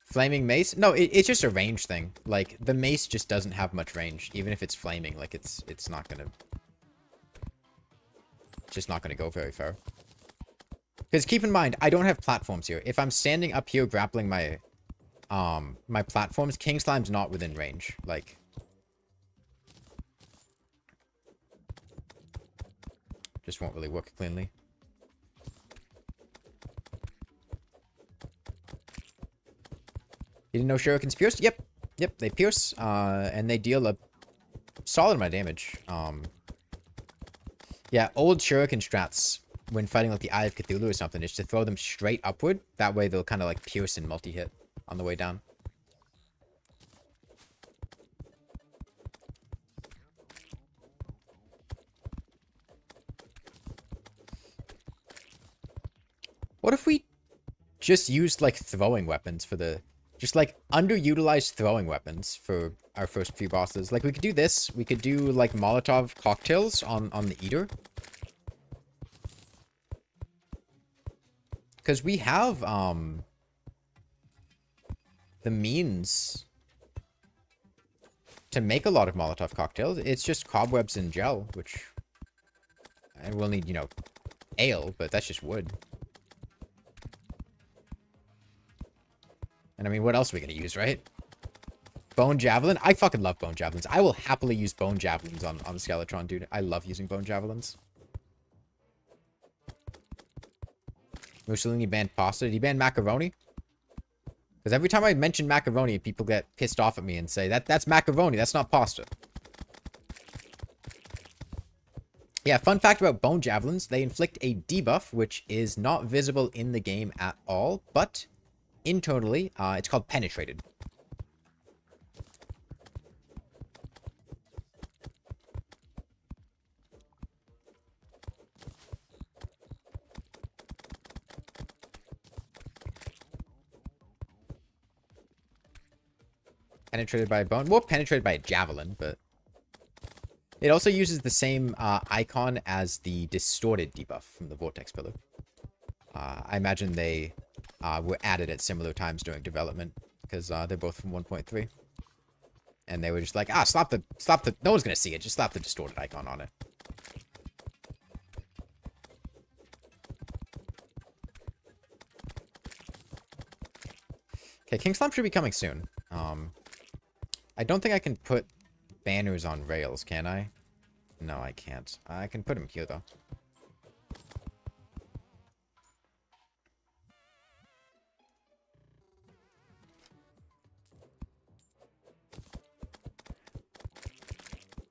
Flaming mace? No, it's just a range thing. Like, the mace just doesn't have much range. Even if it's flaming, like, it's not gonna... It's just not gonna go very far. Because keep in mind, I don't have platforms here. If I'm standing up here grappling my... my platforms, king slime's not within range. Like... Just won't really work cleanly. You didn't know shurikens pierce? Yep, they pierce, and they deal a solid amount of damage. Yeah, old shuriken strats, when fighting like the Eye of Cthulhu or something, is to throw them straight upward. That way they'll kind of like pierce and multi-hit on the way down. What if we just used like throwing weapons for the... Just, like, underutilized throwing weapons for our first few bosses. Like, we could do this. We could do, like, Molotov cocktails on the Eater. Because we have, the means to make a lot of Molotov cocktails. It's just cobwebs and gel, which... And we'll need, you know, ale, but that's just wood. And I mean, what else are we gonna use, right? Bone javelin? I fucking love bone javelins. I will happily use bone javelins on Skeletron, dude. I love using bone javelins. Mussolini banned pasta. Did he ban macaroni? Because every time I mention macaroni, people get pissed off at me and say, that's macaroni, that's not pasta. Yeah, fun fact about bone javelins. They inflict a debuff, which is not visible in the game at all, but... Internally, it's called penetrated. penetrated by a bone. More penetrated by a javelin, but it also uses the same icon as the distorted debuff from the Vortex Pillar. I imagine they were added at similar times during development because they're both from 1.3. And they were just like, slap the, no one's gonna see it, just slap the distorted icon on it. Okay, King Slime should be coming soon. I don't think I can put banners on rails, can I? No, I can't. I can put them here, though.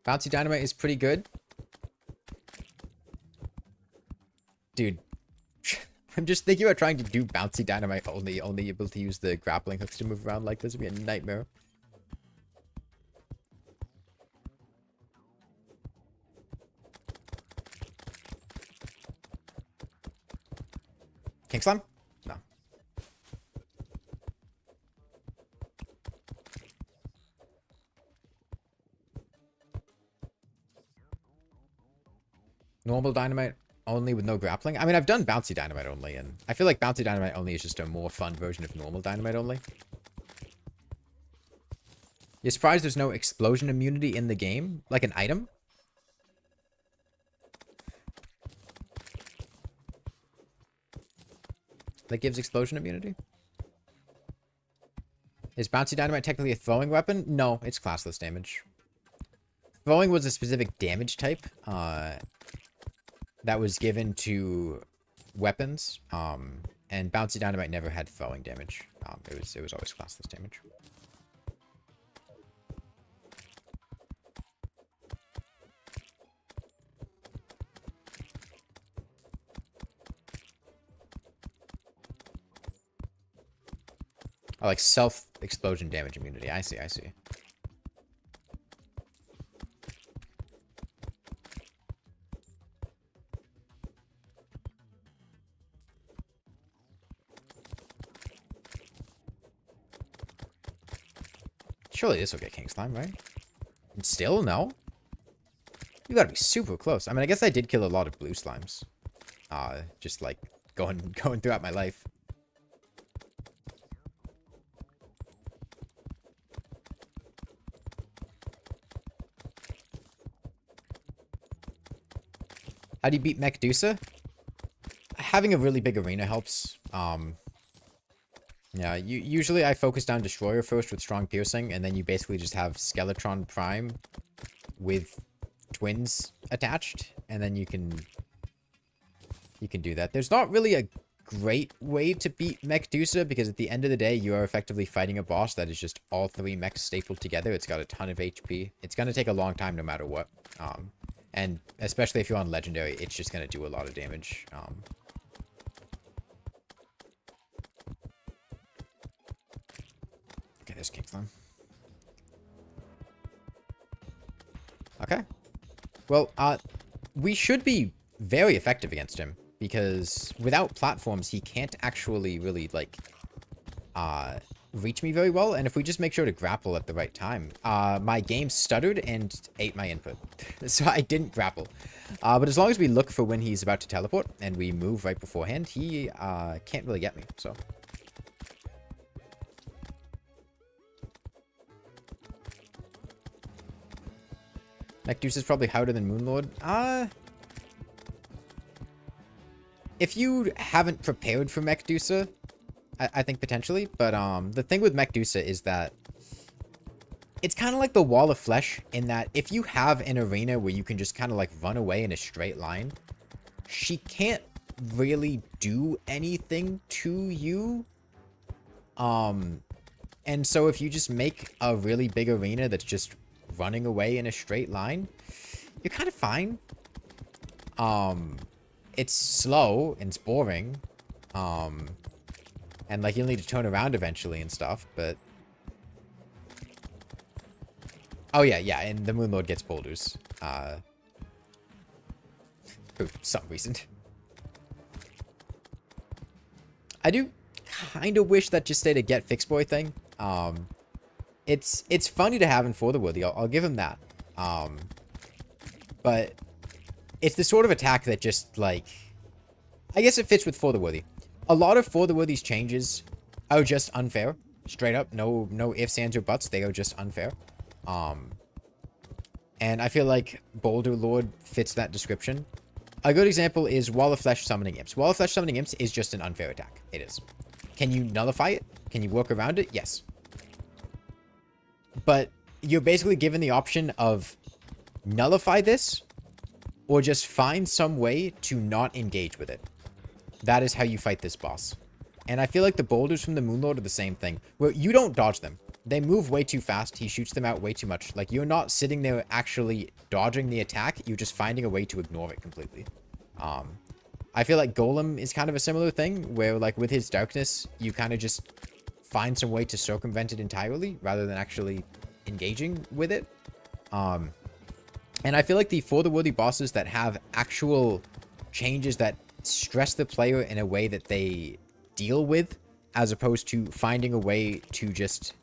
Bouncy Dynamite is pretty good. Dude, I'm just thinking about trying to do Bouncy Dynamite only able to use the grappling hooks to move around like this would be a nightmare. King Slime? No. Normal Dynamite only with no grappling? I mean, I've done Bouncy Dynamite only, and I feel like Bouncy Dynamite only is just a more fun version of normal Dynamite only. You're surprised there's no explosion immunity in the game? Like an item? That gives explosion immunity? Is Bouncy Dynamite technically a throwing weapon? No, it's classless damage. Throwing was a specific damage type that was given to weapons, and Bouncy Dynamite never had throwing damage. It was always classless damage. Oh, like self-explosion damage immunity. I see, I see. Surely this will get King Slime, right? And still, no? You gotta be super close. I mean, I guess I did kill a lot of blue slimes. Just like going throughout my life. How do you beat Mechdusa? Having a really big arena helps. Yeah, usually I focus down Destroyer first with strong piercing, and then you basically just have Skeletron Prime with twins attached, and then you can do that. There's not really a great way to beat Mechdusa, because at the end of the day, you are effectively fighting a boss that is just all three mechs stapled together. It's got a ton of HP. It's going to take a long time no matter what. And especially if you're on Legendary, it's just going to do a lot of damage. Okay, there's King Slime. Okay. Well, we should be very effective against him, because without platforms, he can't actually really, like, reach me very well. And if we just make sure to grapple at the right time, my game stuttered and ate my input. So I didn't grapple. But as long as we look for when he's about to teleport and we move right beforehand, he can't really get me, so. Mechdusa is probably harder than Moonlord. If you haven't prepared for Mechdusa, I think potentially. But the thing with Mechdusa is that it's kind of like the Wall of Flesh, in that if you have an arena where you can just kind of like run away in a straight line, she can't really do anything to you. And so if you just make a really big arena that's just running away in a straight line, you're kind of fine. It's slow and it's boring. And like you'll need to turn around eventually and stuff, but oh yeah, and the Moonlord gets boulders. For some reason. I do kind of wish that just stayed a get fix boy thing. It's funny to have in For the Worthy. I'll give him that. But it's the sort of attack that just, like, I guess it fits with For the Worthy. A lot of For the Worthy's changes are just unfair. Straight up. No ifs, ands, or buts. They are just unfair. And I feel like Boulder Lord fits that description. A good example is Wall of Flesh Summoning Imps. Wall of Flesh Summoning Imps is just an unfair attack. It is. Can you nullify it? Can you work around it? Yes. But you're basically given the option of nullify this or just find some way to not engage with it. That is how you fight this boss. And I feel like the boulders from the Moonlord are the same thing, where you don't dodge them. They move way too fast. He shoots them out way too much. Like, you're not sitting there actually dodging the attack. You're just finding a way to ignore it completely. I feel like Golem is kind of a similar thing, where, like, with his darkness, you kind of just find some way to circumvent it entirely, rather than actually engaging with it. And I feel like the For the Worthy bosses that have actual changes that stress the player in a way that they deal with, as opposed to finding a way to just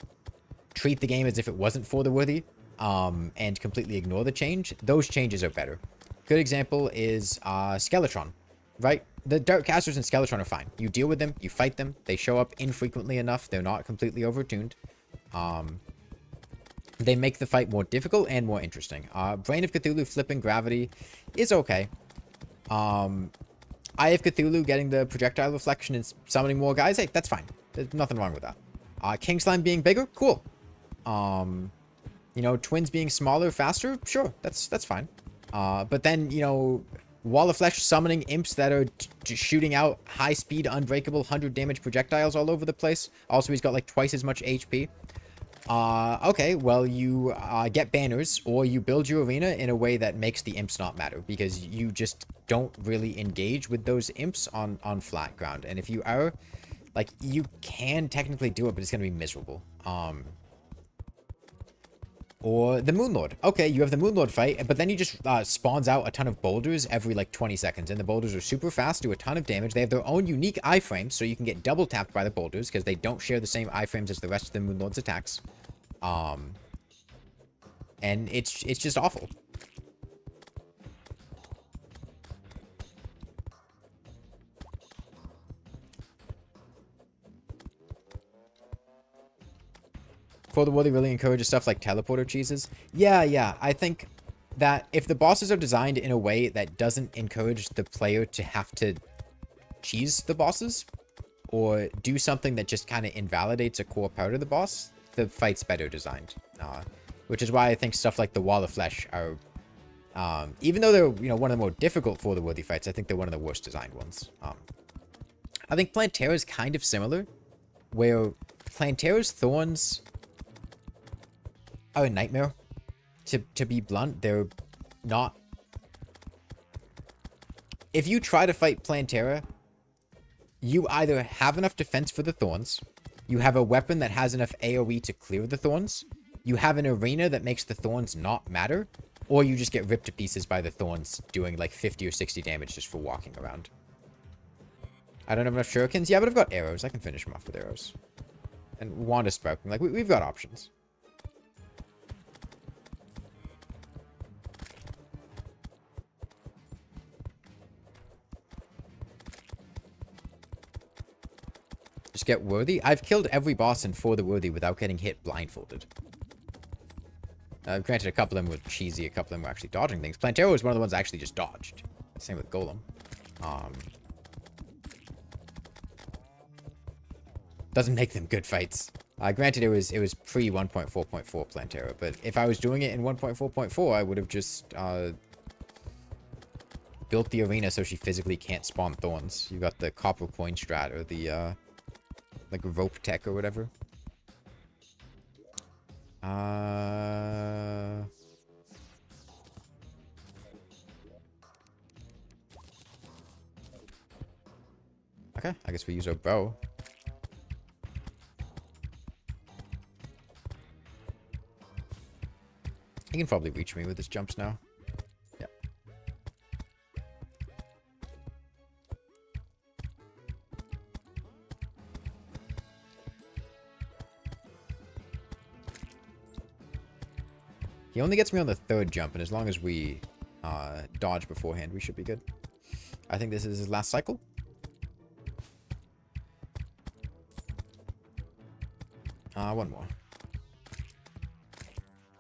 treat the game as if it wasn't For the Worthy, and completely ignore the change, those changes are better. Good example is Skeletron, right? The Dark Casters in Skeletron are fine. You deal with them, you fight them, they show up infrequently enough, they're not completely overtuned. They make the fight more difficult and more interesting. Brain of Cthulhu flipping gravity is okay. Eye of Cthulhu getting the projectile reflection and summoning more guys, hey, that's fine. There's nothing wrong with that. King Slime being bigger, cool. You know, twins being smaller, faster, sure, that's fine. But then, you know, Wall of Flesh summoning imps that are just shooting out high-speed, unbreakable, 100 damage projectiles all over the place. Also, he's got like twice as much HP. Okay, well, you get banners, or you build your arena in a way that makes the imps not matter, because you just don't really engage with those imps on flat ground. And if you are, like, you can technically do it, but it's gonna be miserable. Or the Moonlord. Okay, you have the Moonlord fight, but then he just spawns out a ton of boulders every, like, 20 seconds. And the boulders are super fast, do a ton of damage. They have their own unique iframes, so you can get double tapped by the boulders, because they don't share the same iframes as the rest of the Moonlord's attacks. And it's just awful. For the Worthy really encourages stuff like teleporter cheeses. Yeah. I think that if the bosses are designed in a way that doesn't encourage the player to have to cheese the bosses, or do something that just kind of invalidates a core part of the boss, the fight's better designed. Which is why I think stuff like the Wall of Flesh are, even though they're, you know, one of the more difficult For the Worthy fights, I think they're one of the worst designed ones. I think Plantera is kind of similar, where Plantera's thorns are a nightmare. To be blunt, they're not... If you try to fight Plantera, you either have enough defense for the thorns, you have a weapon that has enough AoE to clear the thorns, you have an arena that makes the thorns not matter, or you just get ripped to pieces by the thorns doing like 50 or 60 damage just for walking around. I don't have enough shurikens. Yeah, but I've got arrows. I can finish them off with arrows. And Wanda Sprouting. Like, we've got options. Just get Worthy. I've killed every boss in For the Worthy without getting hit blindfolded. Granted, a couple of them were cheesy, a couple of them were actually dodging things. Plantera was one of the ones I actually just dodged. Same with Golem. Doesn't make them good fights. Granted, it was pre 1.4.4 Plantera, but if I was doing it in 1.4.4, I would have just built the arena so she physically can't spawn thorns. You got the copper coin strat, or the like rope tech or whatever. Okay, I guess we use our bow. He can probably reach me with his jumps now. Yeah. He only gets me on the third jump, and as long as we dodge beforehand, we should be good. I think this is his last cycle. One more.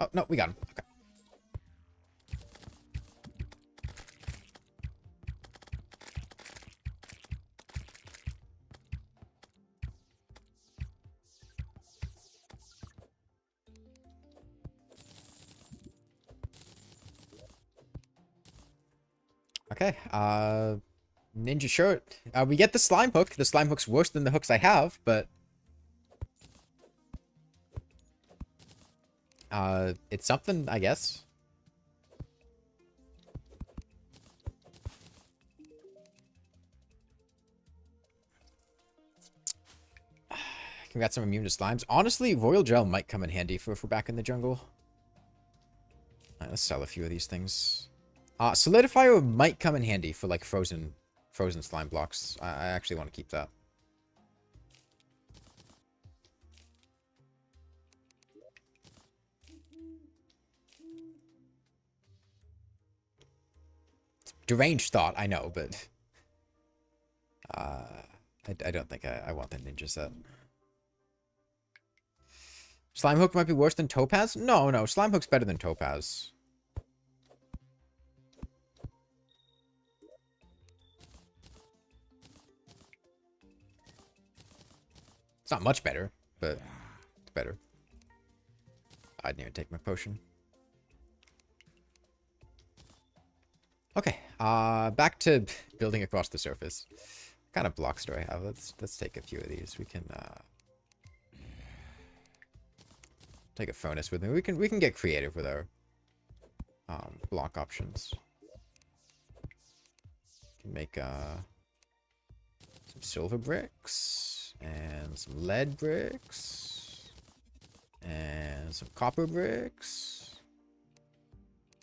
Oh, no, we got him. Okay. Okay, ninja shirt. We get the slime hook. The slime hook's worse than the hooks I have, but it's something, I guess. We got some immune to slimes. Honestly, Royal Gel might come in handy if we're back in the jungle. Alright, let's sell a few of these things. Solidifier might come in handy for like frozen slime blocks. I actually want to keep that. Deranged thought, I know, but I don't think I want the ninja set. Slime hook might be worse than topaz? No, slime hook's better than topaz. It's not much better, but it's better. I didn't even take my potion. Okay, back to building across the surface. What kind of blocks do I have? Let's take a few of these. We can take a furnace with me. We can get creative with our block options. Can make some silver bricks and some lead bricks and some copper bricks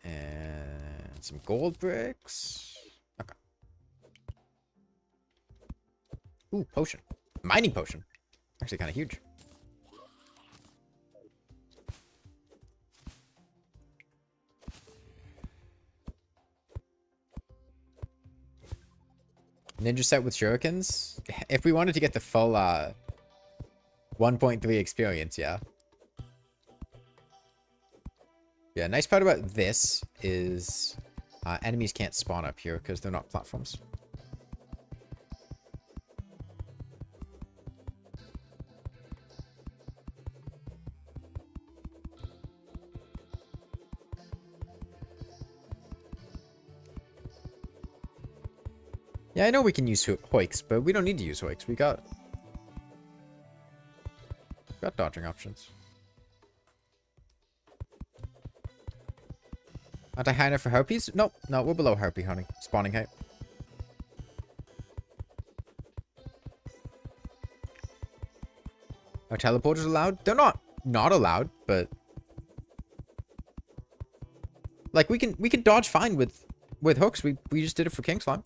and some gold bricks. Okay. Ooh, potion. Mining potion. Actually kind of huge. Ninja set with shurikens? If we wanted to get the full 1.3 experience, yeah. Yeah, nice part about this is enemies can't spawn up here because they're not platforms. Yeah, I know we can use hoiks, but we don't need to use hoiks. We got dodging options. Aren't I high enough for harpies? Nope. No, we're below harpy hunting. Spawning height. Are teleporters allowed? They're not allowed, but like we can dodge fine with hooks. We just did it for King Slime.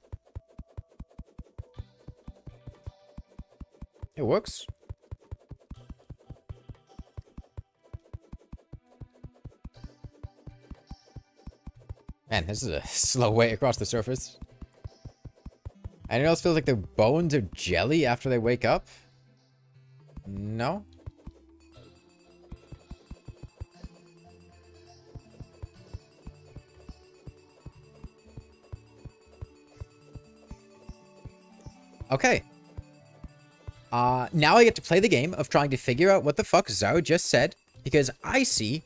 It works. Man, this is a slow way across the surface. Anyone else feels like their bones are jelly after they wake up? No? Okay. Now I get to play the game of trying to figure out what the fuck Zaro just said, because I see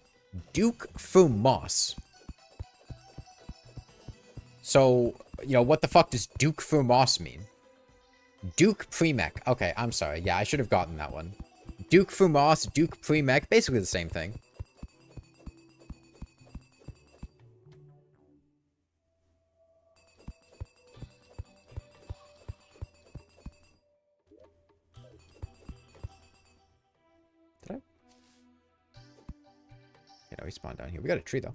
Duke Fumos. So, you know, what the fuck does Duke Fumos mean? Duke Premech. Okay, I'm sorry. Yeah, I should have gotten that one. Duke Fumos, Duke Premech, basically the same thing. Did I? You know, he spawned down here. We got a tree, though.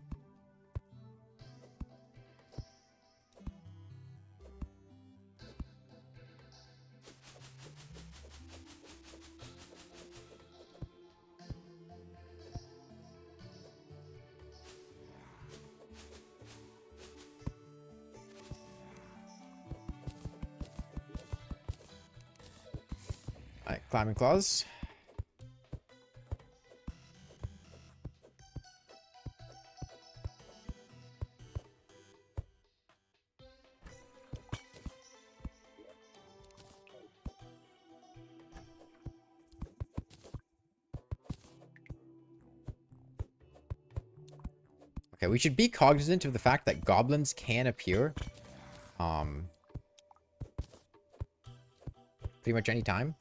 Alright, climbing claws. Okay, we should be cognizant of the fact that goblins can appear pretty much any time.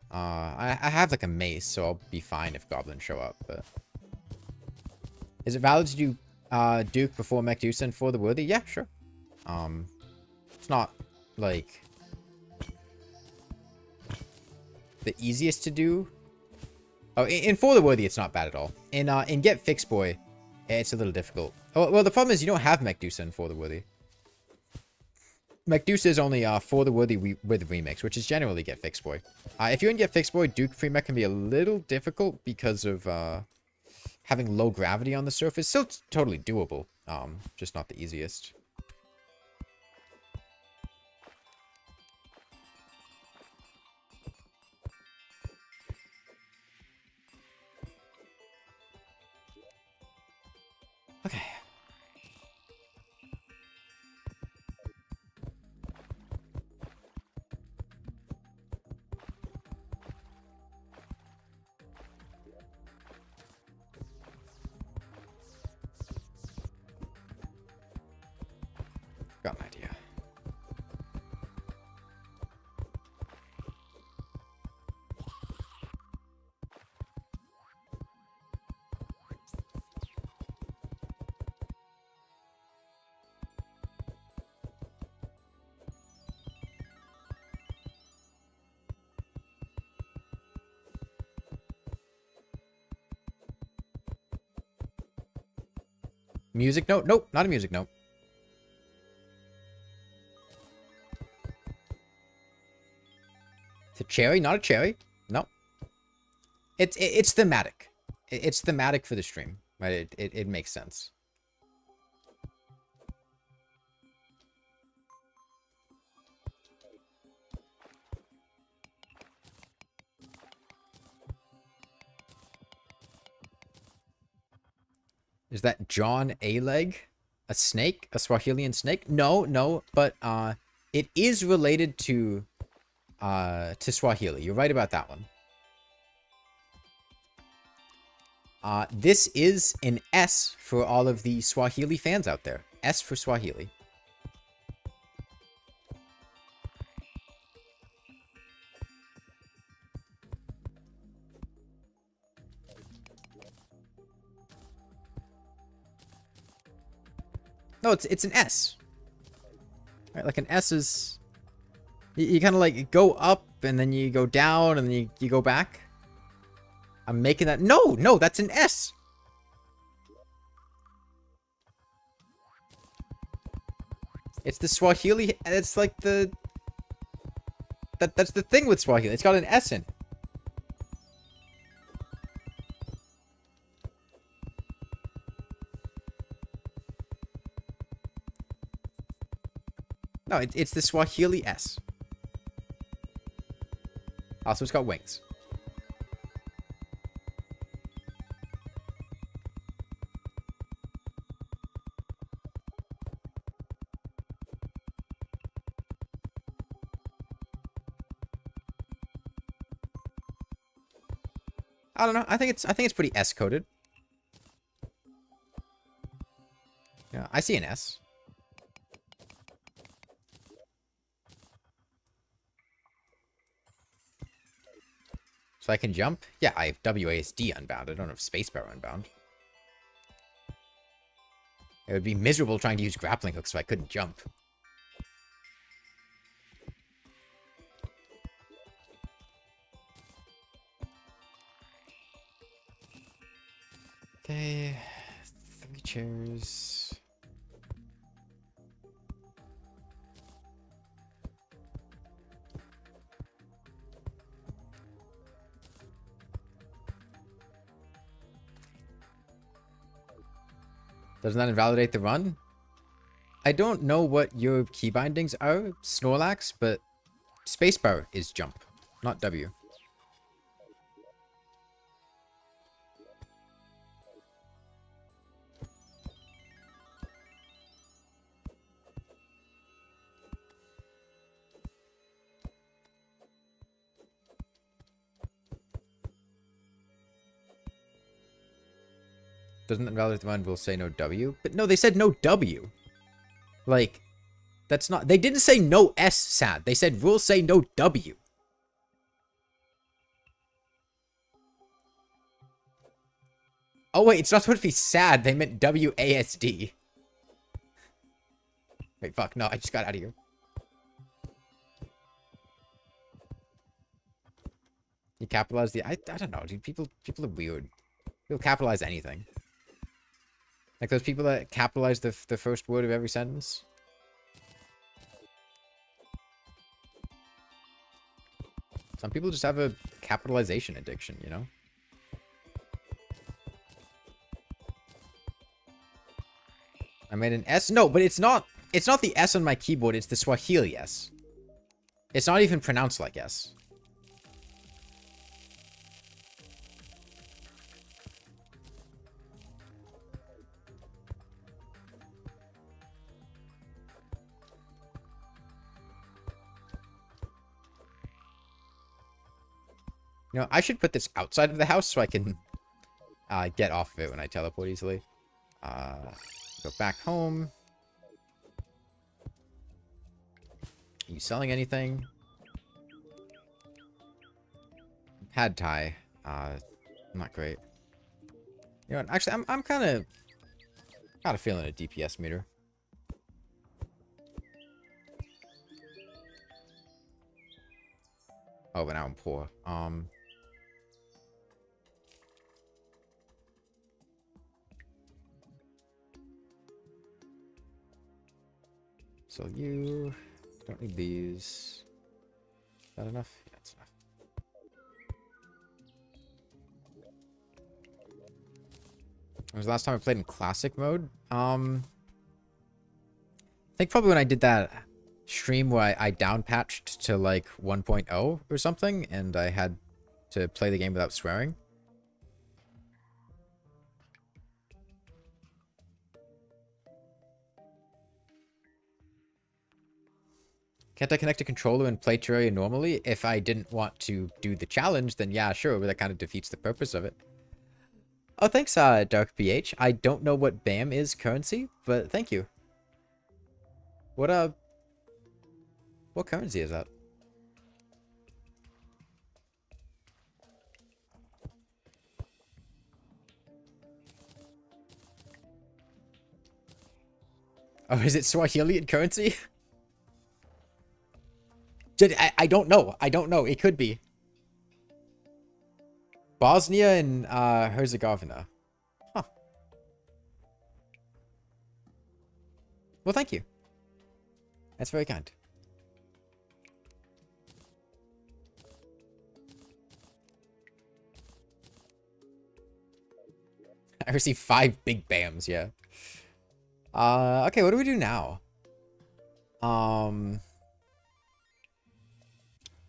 I have like a mace, so I'll be fine if goblins show up, but... Is it valid to do Duke before Medusa and For the Worthy? Yeah, sure. It's not, like, the easiest to do. Oh, in For the Worthy, it's not bad at all. In Get Fixed Boy, it's a little difficult. Oh, well, the problem is you don't have Medusa in For the Worthy. Medusa is only For the Worthy with Remix, which is generally Get Fixed Boy. If you're in Get Fixed Boy, Duke Free Mech can be a little difficult because of having low gravity on the surface. Still totally doable, just not the easiest. Okay. Got an idea. Music note? Nope, not a music note. It's a cherry, not a cherry. No. It's thematic. It's thematic for the stream, right? It makes sense. Is that John A-Leg? A snake? A Swahilian snake? No, but it is related to Swahili. You're right about that one. This is an S for all of the Swahili fans out there. S for Swahili. No, it's an S. Right, like an S is... You kind of like go up, and then you go down, and then you go back. I'm making that... No, that's an S. It's the Swahili... It's like the... That's the thing with Swahili. It's got an S in it. No, it's the Swahili S. Also, it's got wings. I don't know. I think it's pretty S coded. Yeah, I see an S. So I can jump? Yeah, I have WASD unbound. I don't have spacebar unbound. It would be miserable trying to use grappling hooks if I couldn't jump. Okay, 3 chairs. Doesn't that invalidate the run? I don't know what your key bindings are, Snorlax, but spacebar is jump, not W. Doesn't invalidate the one will say no W? But no, they said no W. Like, that's not... They didn't say no S, sad. They said we'll say no W. Oh, wait, it's not supposed to be sad. They meant WASD. Wait, fuck. No, I just got out of here. You capitalize the... I don't know, dude. People are weird. People capitalize anything. Like those people that capitalize the first word of every sentence. Some people just have a capitalization addiction, you know? I made an S. No, but it's not the S on my keyboard. It's the Swahili S. It's not even pronounced like S. You know, I should put this outside of the house so I can get off of it when I teleport easily. Go back home. Are you selling anything? Pad Thai. Not great. You know what? Actually, I'm kind of feeling a DPS meter. Oh, but now I'm poor. So you don't need these. Is that enough? Yeah, that's enough. When was the last time I played in classic mode? I think probably when I did that stream where I down patched to like 1.0 or something, and I had to play the game without swearing. Can't I connect a controller and play Terraria normally? If I didn't want to do the challenge, then yeah, sure, but that kind of defeats the purpose of it. Oh, thanks, Dark BH. I don't know what BAM is currency, but thank you. What currency is that? Oh, is it Swahilian currency? I don't know. I don't know. It could be. Bosnia and Herzegovina. Huh. Well, thank you. That's very kind. I received 5 big BAMs, yeah. Okay, what do we do now?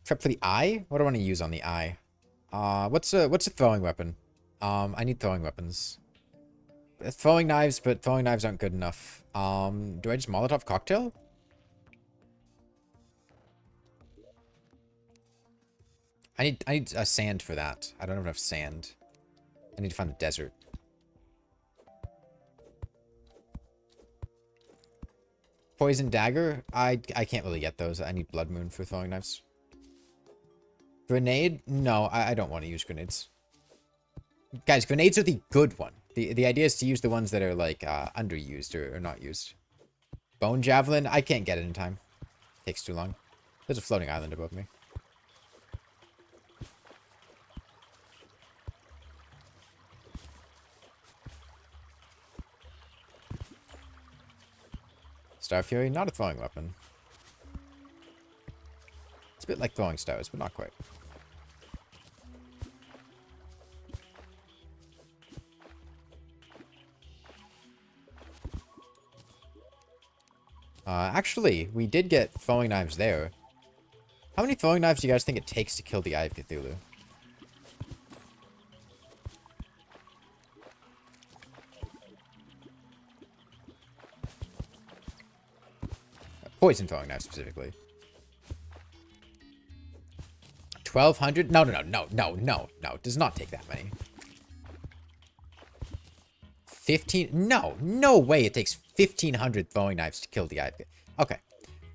Prep for the eye? What do I want to use on the eye? What's a throwing weapon? I need throwing weapons. Throwing knives, but throwing knives aren't good enough. Do I just Molotov cocktail? I need a sand for that. I don't have enough sand. I need to find the desert. Poison dagger? I can't really get those. I need blood moon for throwing knives. Grenade? No, I don't want to use grenades. Guys, grenades are the good one. The idea is to use the ones that are like underused or not used. Bone javelin? I can't get it in time. Takes too long. There's a floating island above me. Star Fury? Not a throwing weapon. It's a bit like throwing stars, but not quite. Actually, we did get throwing knives there. How many throwing knives do you guys think it takes to kill the Eye of Cthulhu? Poison throwing knives, specifically. 1,200? No. It does not take that many. 15? No way it takes 1,500 throwing knives to kill the Eye of Cthulhu. Okay.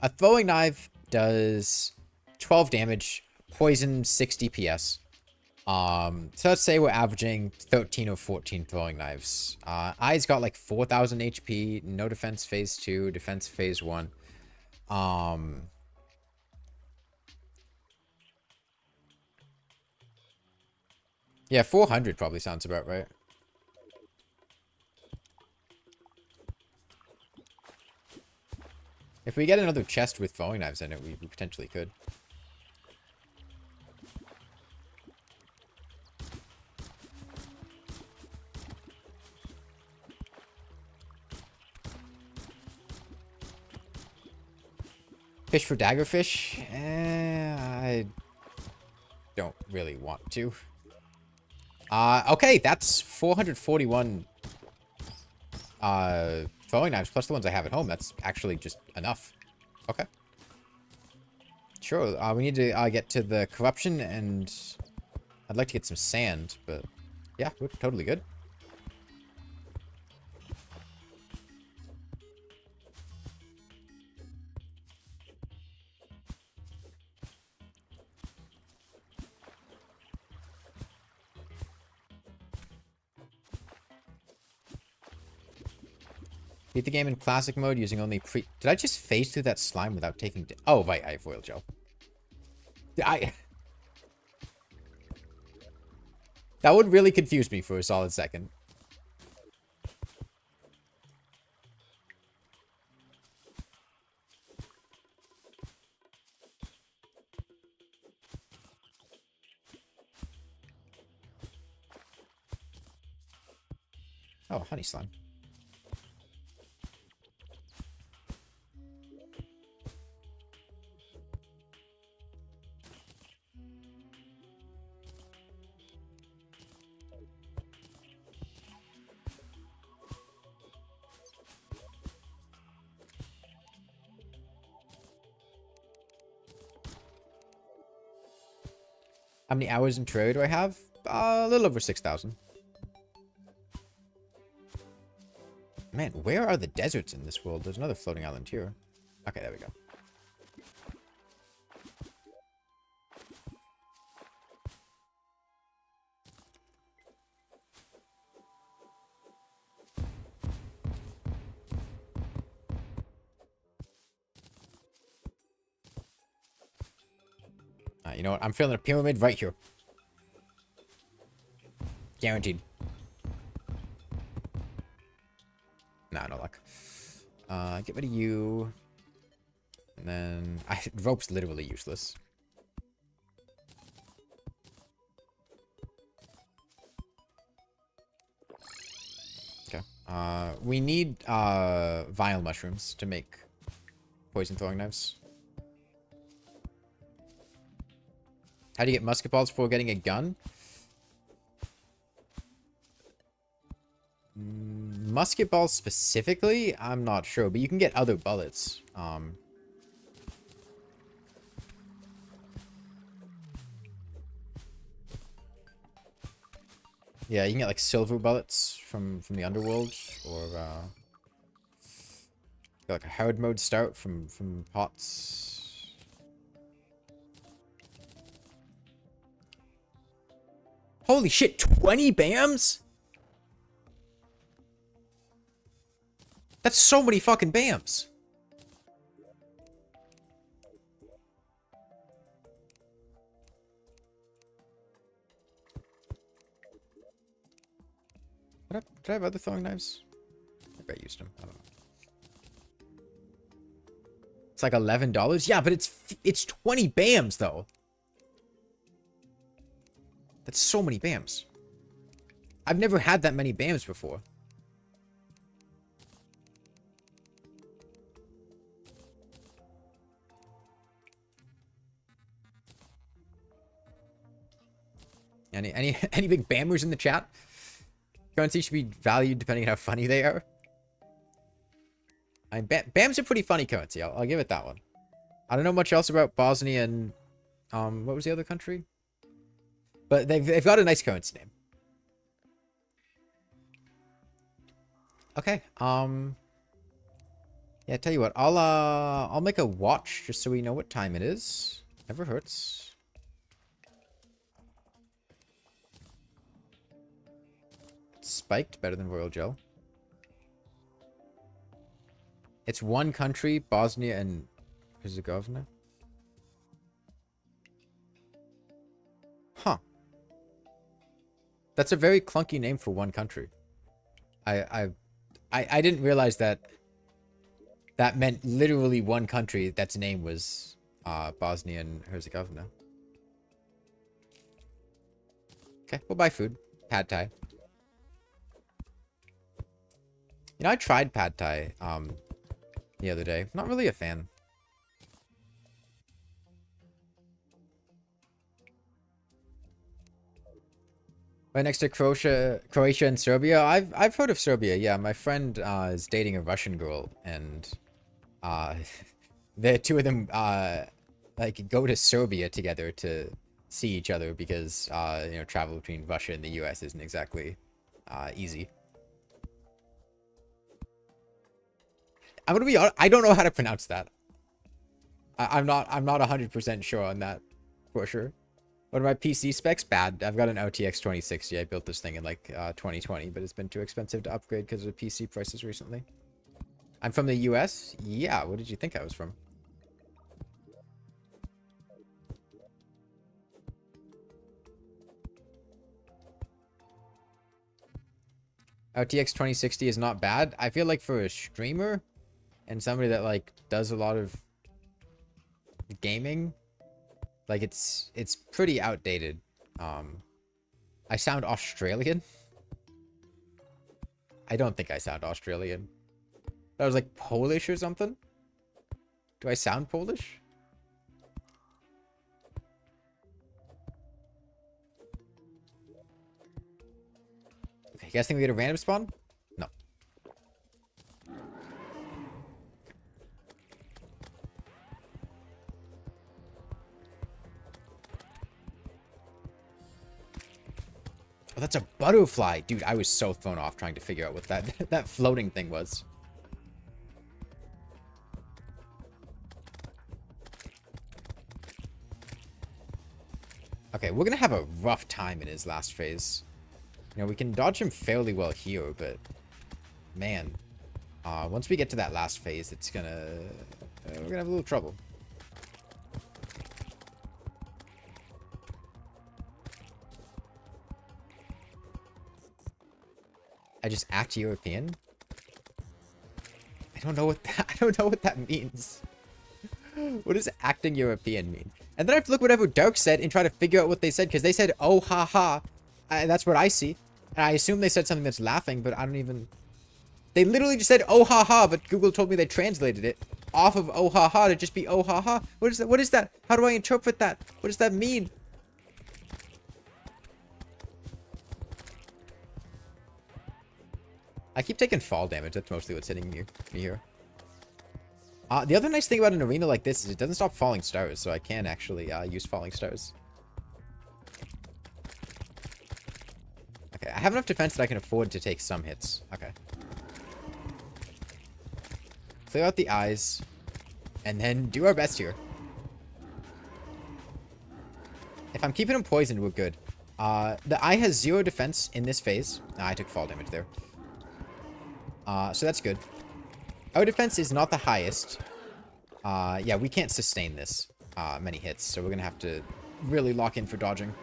A throwing knife does 12 damage, poison 60 PS. So let's say we're averaging 13 or 14 throwing knives. Eye's got like 4,000 HP, no defense phase 2, defense phase 1. Yeah, 400 probably sounds about right. If we get another chest with throwing knives in it, we potentially could. Fish for daggerfish? I don't really want to. Okay, that's 441 throwing knives plus the ones I have at home. That's actually just enough. Okay. Sure, we need to get to the corruption, and I'd like to get some sand, but yeah, we're totally good. Beat the game in classic mode using only pre... Did I just phase through that slime without taking... Oh, right, I have oil gel. That would really confuse me for a solid second. Oh, honey slime. How many hours in Terraria do I have? A little over 6,000. Man, where are the deserts in this world? There's another floating island here. Okay, there we go. You know what? I'm feeling a pyramid right here. Guaranteed. Nah, no luck. Get rid of you. And then... rope's literally useless. Okay. We need vile mushrooms to make poison throwing knives. How do you get musket balls before getting a gun? Musket balls specifically? I'm not sure, but you can get other bullets. Yeah, you can get like silver bullets from the underworld, or like a hard mode start from pots. Holy shit, 20 BAMs? That's so many fucking BAMs. Did I have other throwing knives? Maybe I used them. I don't know. It's like $11? Yeah, but it's 20 BAMs though. That's so many BAMs. I've never had that many BAMs before. Any big bammers in the chat? Currency should be valued depending on how funny they are. BAM's a pretty funny currency. I'll give it that one. I don't know much else about Bosnia and what was the other country? But they've got a nice currency name. Okay. Yeah, tell you what, I'll make a watch just so we know what time it is. Never hurts. Spiked, better than Royal Gel. It's one country, Bosnia and Herzegovina. Huh. That's a very clunky name for one country. I didn't realize that meant literally one country that's name was Bosnia and Herzegovina. Okay, we'll buy food. Pad Thai. You know, I tried Pad Thai the other day. Not really a fan. Right next to Croatia and Serbia. I've heard of Serbia. Yeah, my friend is dating a Russian girl, and the two of them like go to Serbia together to see each other because you know, travel between Russia and the US isn't exactly easy. I'm gonna be honest, I don't know how to pronounce that. I'm not 100% sure on that for sure. What are my PC specs? Bad. I've got an RTX 2060. I built this thing in like 2020, but it's been too expensive to upgrade because of PC prices recently. I'm from the US? Yeah, what did you think I was from? RTX 2060 is not bad. I feel like for a streamer and somebody that like does a lot of gaming, like it's pretty outdated. I sound Australian. I don't think I sound Australian. I was like Polish or something. Do I sound Polish? Okay, you guys think we get a random spawn? No. Oh, that's a butterfly. Dude, I was so thrown off trying to figure out what that floating thing was. Okay, we're gonna have a rough time in his last phase. You know, we can dodge him fairly well here, but man, once we get to that last phase, it's gonna we're gonna have a little trouble. I just act European. I don't know what that means. What does acting European mean? And then I have to look whatever Dark said and try to figure out what they said, because they said, oh, ha, ha. That's what I see. And I assume they said something that's laughing, but I don't even... They literally just said, oh, ha, ha, but Google told me they translated it off of oh, ha, ha to just be oh, ha, ha. What is that? What is that? How do I interpret that? What does that mean? I keep taking fall damage. That's mostly what's hitting me here. The other nice thing about an arena like this is it doesn't stop falling stars, so I can actually use falling stars. Okay, I have enough defense that I can afford to take some hits. Okay. Clear out the eyes, and then do our best here. If I'm keeping him poisoned, we're good. The eye has 0 defense in this phase. I took fall damage there. So that's good. Our defense is not the highest. Yeah, we can't sustain this many hits, so we're gonna have to really lock in for dodging.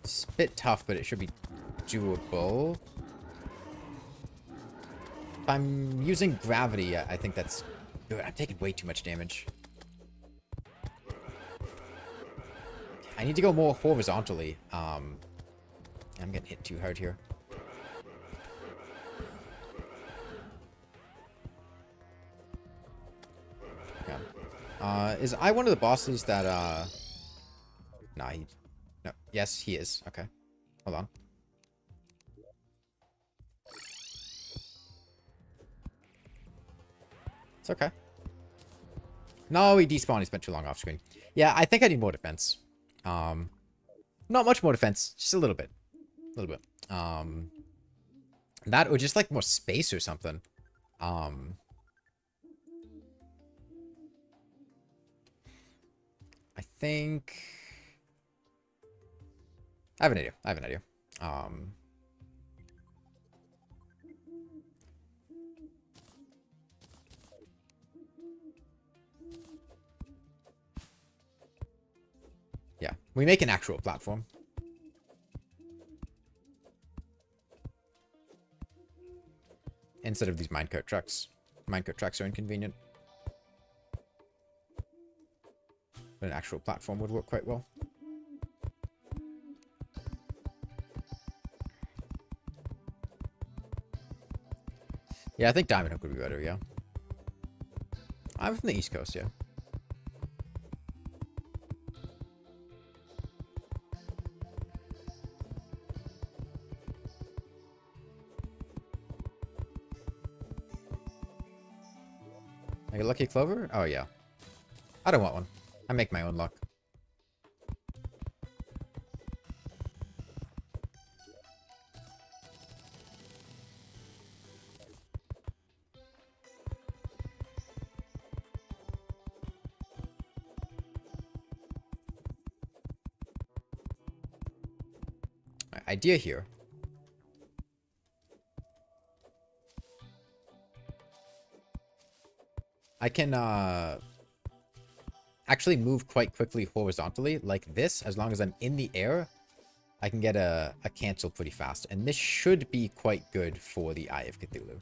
It's a bit tough, but it should be doable. If I'm using gravity, I think that's good. I'm taking way too much damage. I need to go more horizontally. I'm getting hit too hard here. Yeah. Is I one of the bosses that, Nah, no. Yes, he is. Okay. Hold on. It's okay. No, he despawned. He spent too long off screen. Yeah, I think I need more defense. Not much more defense. Just a little bit. A little bit. That or just like more space or something. I think... I have an idea. I have an idea. Yeah, we make an actual platform. Instead of these minecart trucks. Minecart trucks are inconvenient. But an actual platform would work quite well. Yeah, I think Diamond Hook would be better, yeah. I'm from the East Coast, yeah. Like a lucky clover? Oh, yeah. I don't want one. I make my own luck. Idea here. I can actually move quite quickly horizontally like this. As long as I'm in the air, I can get a cancel pretty fast. And this should be quite good for the Eye of Cthulhu.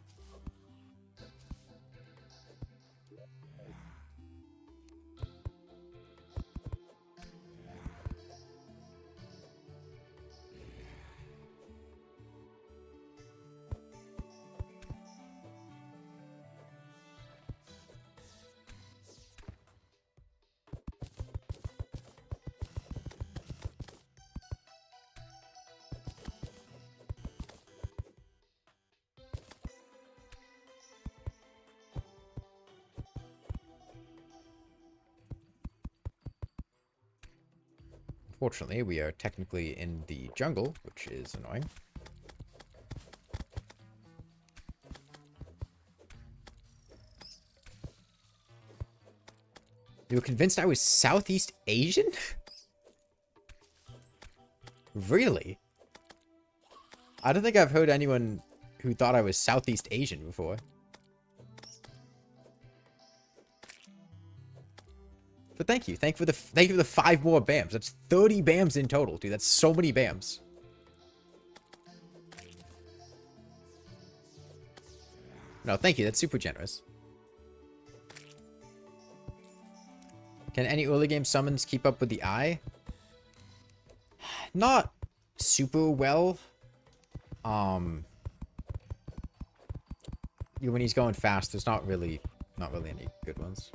Fortunately, we are technically in the jungle, which is annoying. You were convinced I was Southeast Asian? Really? I don't think I've heard anyone who thought I was Southeast Asian before. But thank you. Thank you for the 5 more BAMs. That's 30 BAMs in total, dude. That's so many BAMs. No, thank you. That's super generous. Can any early game summons keep up with the Eye? Not super well. When he's going fast, there's not really any good ones.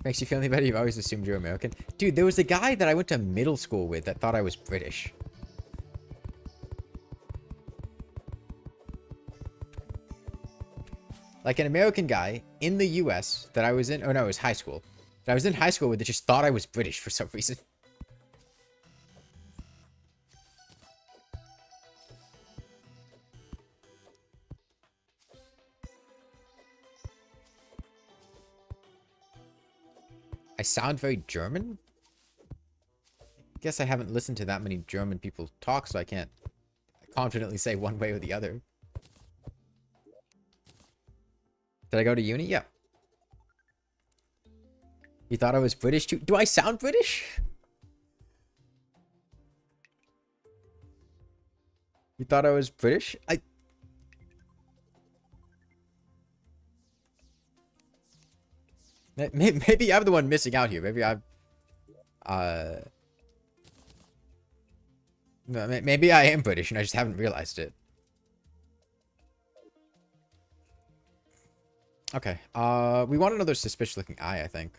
Makes you feel any better? You've always assumed you're American. Dude, there was a guy that I went to middle school with that thought I was British. Like an American guy in the US that I was in... Oh, no, it was high school. That I was in high school with that just thought I was British for some reason. I sound very German? I guess I haven't listened to that many German people talk, so I can't confidently say one way or the other. Did I go to uni? Yeah. You thought I was British too? Do I sound British? You thought I was British? Maybe I'm the one missing out here. Maybe I'm... No, maybe I am British and I just haven't realized it. Okay. We want another suspicious-looking eye, I think.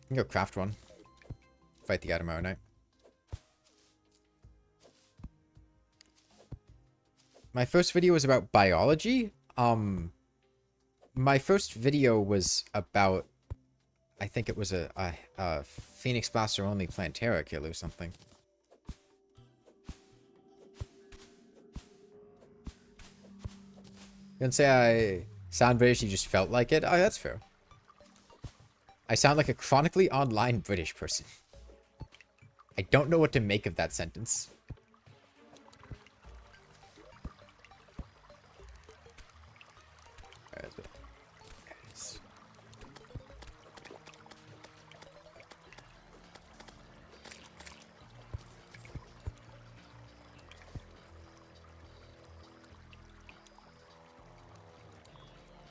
We can go craft one. Fight the guy tomorrow night. My first video was about biology. My first video was about... I think it was a Phoenix Blaster only Plantera kill or something. You didn't say I sound British, you just felt like it? Oh, that's fair. I sound like a chronically online British person. I don't know what to make of that sentence.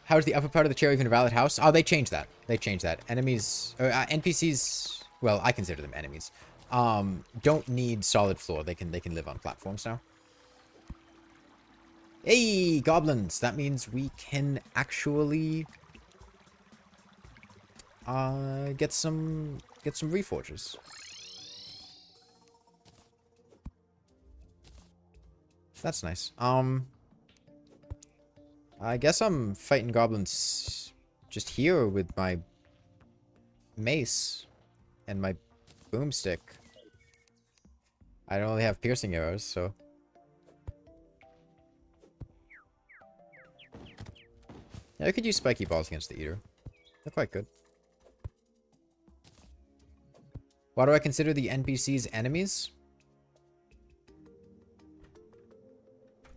How's the upper part of the chair even a valid house? Oh, they changed that. They changed that. Enemies, or NPCs, well, I consider them enemies, don't need solid floor. They can live on platforms now. Hey, goblins! That means we can actually get some reforges. That's nice. I guess I'm fighting goblins just here with my mace and my boomstick. I don't really have piercing arrows, so... Yeah, I could use spiky balls against the eater. They're quite good. Why do I consider the NPCs enemies?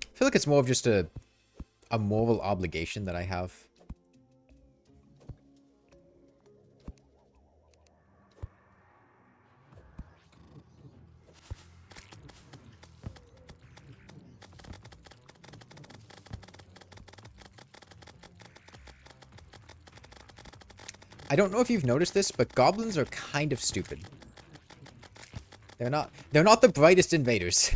I feel like it's more of just a moral obligation that I have. I don't know if you've noticed this, but goblins are kind of stupid. They're not the brightest invaders.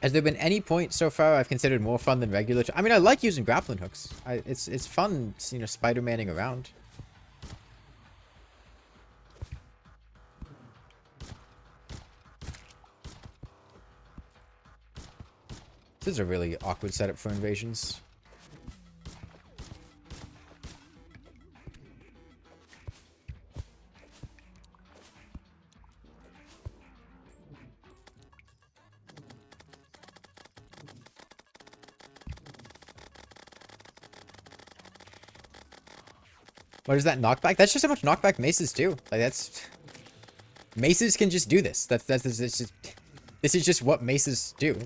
Has there been any point so far I've considered more fun than regular? I mean, I like using grappling hooks. It's fun, you know, Spider-Manning around. This is a really awkward setup for invasions. What is that knockback? That's just how much knockback maces do. Like that's maces can just do this. This is just what maces do.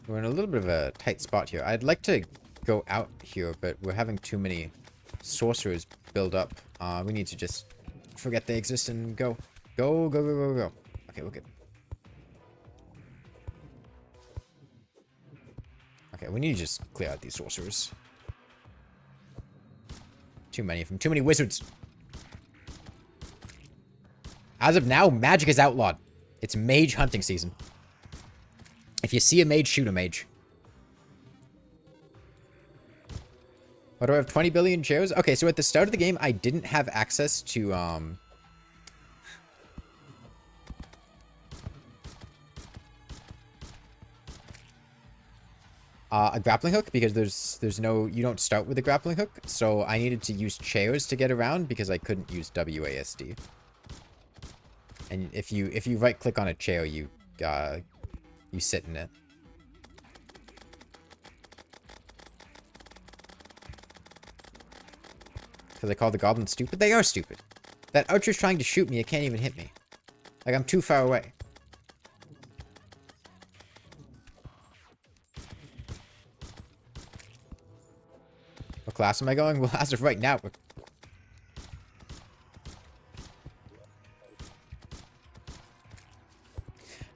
We're in a little bit of a tight spot here. I'd like to go out here, but we're having too many sorcerers build up. We need to just forget they exist and go. Go, go, go, go, go. Okay, we're good. Okay, we need to just clear out these sorcerers. Too many of them. Too many wizards. As of now, magic is outlawed. It's mage hunting season. If you see a mage, shoot a mage. What do I have? 20 billion chairs? Okay, so at the start of the game, I didn't have access to, A grappling hook, because there's no, you don't start with a grappling hook, so I needed to use chairs to get around because I couldn't use WASD. And if you right click on a chair, you sit in it. Because I call the goblins stupid? They are stupid. That archer's trying to shoot me, it can't even hit me. Like, I'm too far away. What class am I going? Well, as of right now,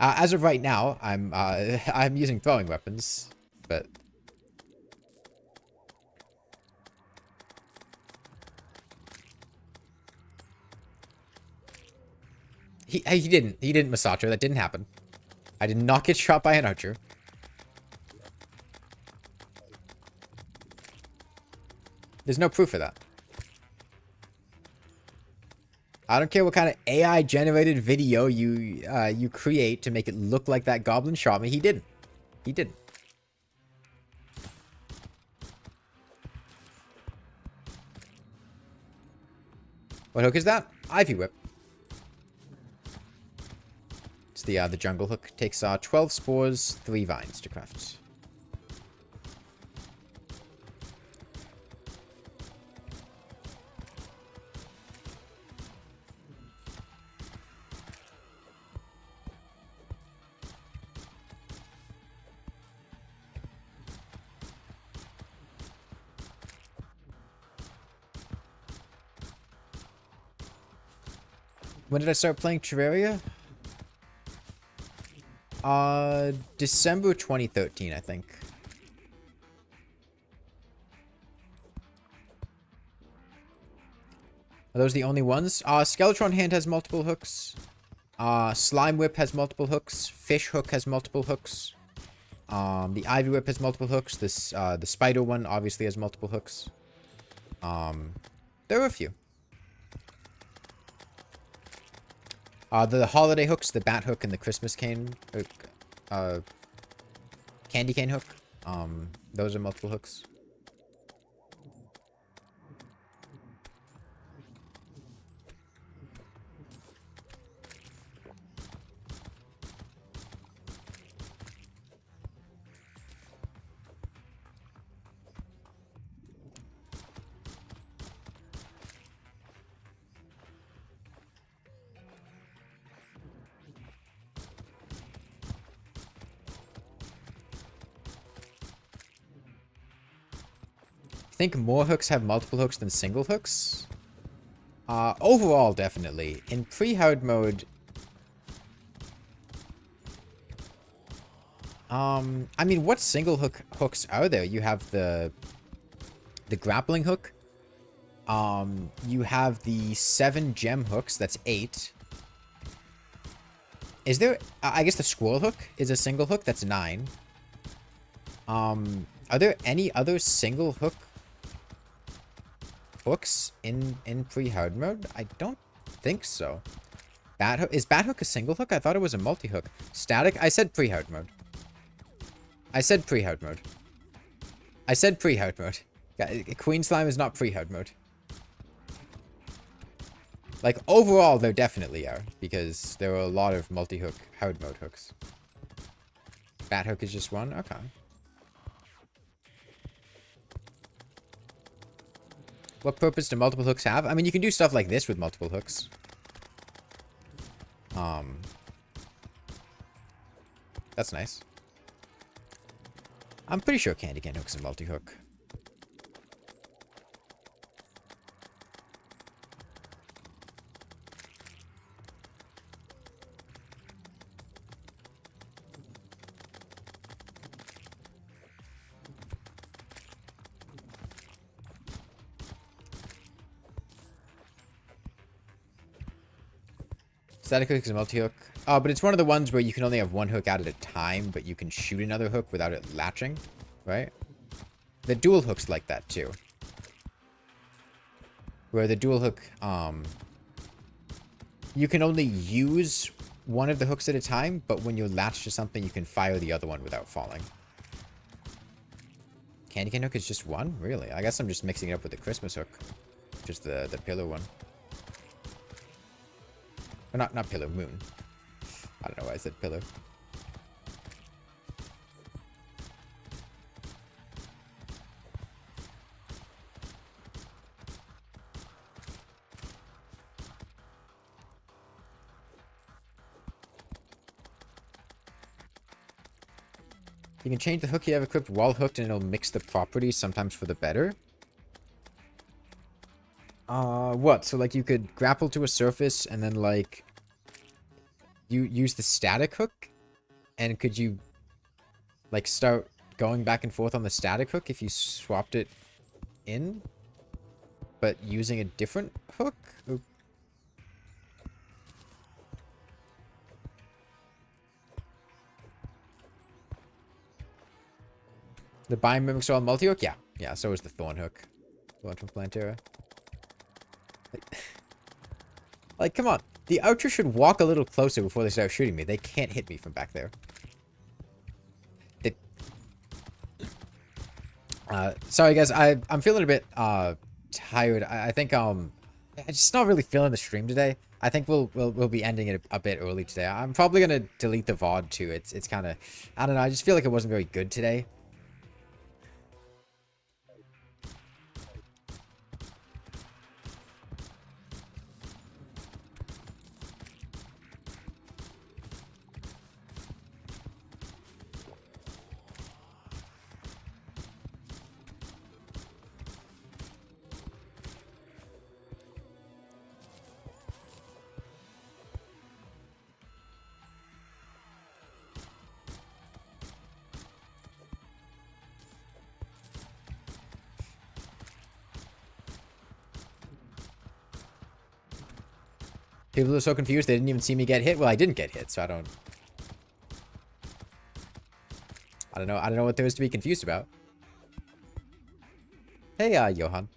as of right now, I'm using throwing weapons, but he didn't Masato. That didn't happen. I did not get shot by an archer. There's no proof of that. I don't care what kind of AI generated video you create to make it look like that goblin shot me. He didn't. He didn't. What hook is that? Ivy whip. It's the jungle hook. Takes 12 spores, 3 vines to craft. When did I start playing Terraria? December 2013, I think. Are those the only ones? Skeletron Hand has multiple hooks. Slime Whip has multiple hooks. Fish Hook has multiple hooks. The Ivy Whip has multiple hooks. This, the Spider one obviously has multiple hooks. There are a few. The holiday hooks, the bat hook and the Christmas cane hook, candy cane hook, those are multiple hooks. I think more hooks have multiple hooks than single hooks. Overall, definitely. In pre-hard mode, I mean, what single hooks are there? You have the grappling hook. You have the 7 gem hooks. That's 8. Is there? I guess the squirrel hook is a single hook. That's 9. Are there any other single hooks in pre-hard mode? I don't think so. Bat hook, is bat hook a single hook? I thought it was a multi-hook. Static? I said pre-hard mode. I said pre-hard mode. I said pre-hard mode. Queen Slime is not pre-hard mode. Like, overall, there definitely are, because there are a lot of multi-hook hard mode hooks. Bat hook is just one? Okay. What purpose do multiple hooks have? I mean, you can do stuff like this with multiple hooks. That's nice. I'm pretty sure candy cane hook's a multi-hook. Static hook is a multi-hook. But it's one of the ones where you can only have one hook out at a time, but you can shoot another hook without it latching, right? The dual hook's like that too. Where the dual hook, you can only use one of the hooks at a time, but when you're latched to something, you can fire the other one without falling. Candy cane hook is just one? Really? I guess I'm just mixing it up with the Christmas hook. Just the pillar one. Or not pillar, moon. I don't know why I said pillar. You can change the hook you have equipped while hooked and it'll mix the properties, sometimes for the better. What? So, like, you could grapple to a surface and then, like, you use the static hook? And could you, like, start going back and forth on the static hook if you swapped it in? But using a different hook? Ooh. The bind mimics all multi-hook? Yeah. Yeah, so is the thorn hook. The one from Plantera. Like, come on. The archer should walk a little closer before they start shooting me. They can't hit me from back there. Sorry, guys. I'm feeling a bit tired. I think I'm just not really feeling the stream today. I think we'll be ending it a bit early today. I'm probably gonna delete the VOD too. It's kind of, I don't know. I just feel like it wasn't very good today. People are so confused they didn't even see me get hit. Well, I didn't get hit, so I don't know what there is to be confused about. Hey, Johan.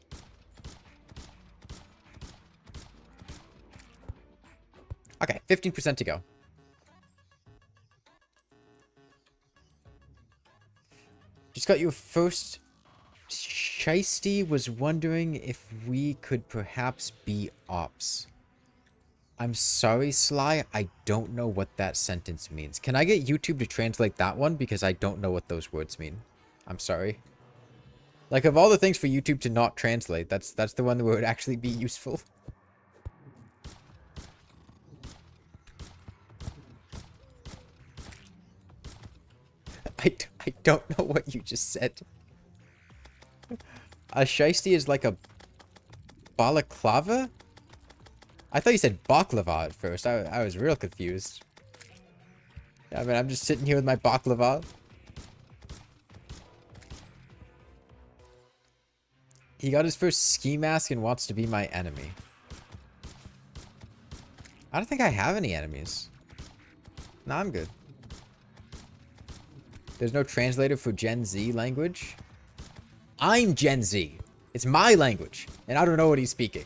Okay, 15% to go. Just got your first. Shiesty was wondering if we could perhaps be ops. I'm sorry, Sly. I don't know what that sentence means. Can I get YouTube to translate that one? Because I don't know what those words mean. I'm sorry. Like, of all the things for YouTube to not translate, that's the one that would actually be useful. I don't know what you just said. A shiesty is like a balaclava? I thought you said baklava at first. I was real confused. Yeah, I mean, I'm just sitting here with my baklava. He got his first ski mask and wants to be my enemy. I don't think I have any enemies. No, I'm good. There's no translator for Gen Z language. I'm Gen Z. It's my language. And I don't know what he's speaking.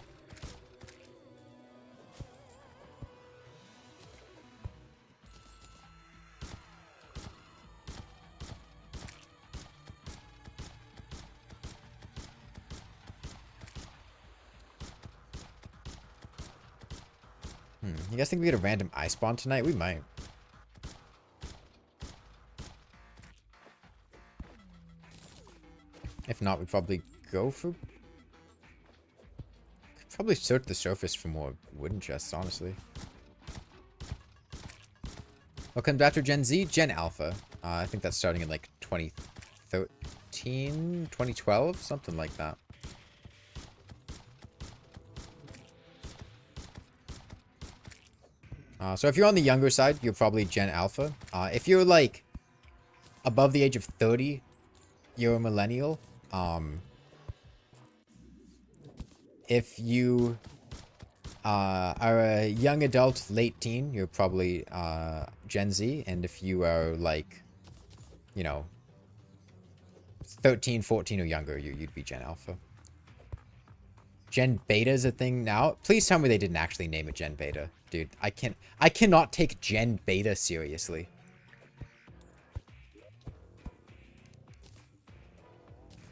You guys think we get a random ice spawn tonight? We might. If not, we'd probably go for... Probably search the surface for more wooden chests, honestly. What comes after Gen Z? Gen Alpha. I think that's starting in like 2013, 2012, something like that. So if you're on the younger side, you're probably Gen Alpha. If you're like above the age of 30, you're a millennial. If you are a young adult, late teen, you're probably Gen Z. And if you are like, you know, 13, 14 or younger, you'd be Gen Alpha. Gen Beta is a thing now. Please tell me they didn't actually name it Gen Beta. Dude, I cannot take Gen Beta seriously.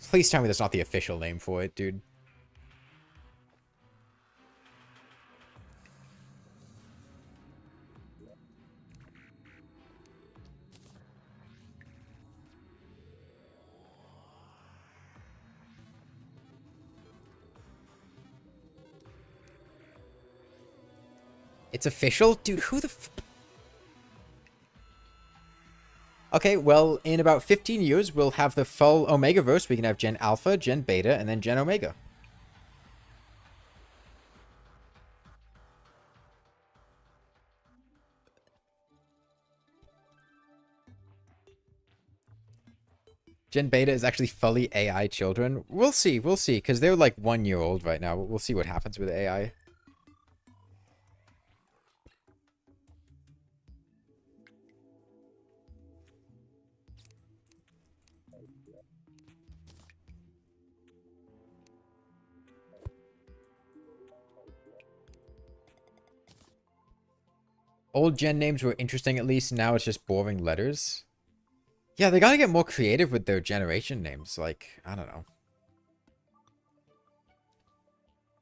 Please tell me that's not the official name for it, dude. It's official? Dude, who the f... Okay, well, in about 15 years, we'll have the full Omegaverse. We can have Gen Alpha, Gen Beta, and then Gen Omega. Gen Beta is actually fully AI children. We'll see, because they're like 1 year old right now. We'll see what happens with AI. Old gen names were interesting at least. Now it's just boring letters. Yeah, they gotta get more creative with their generation names. Like, I don't know.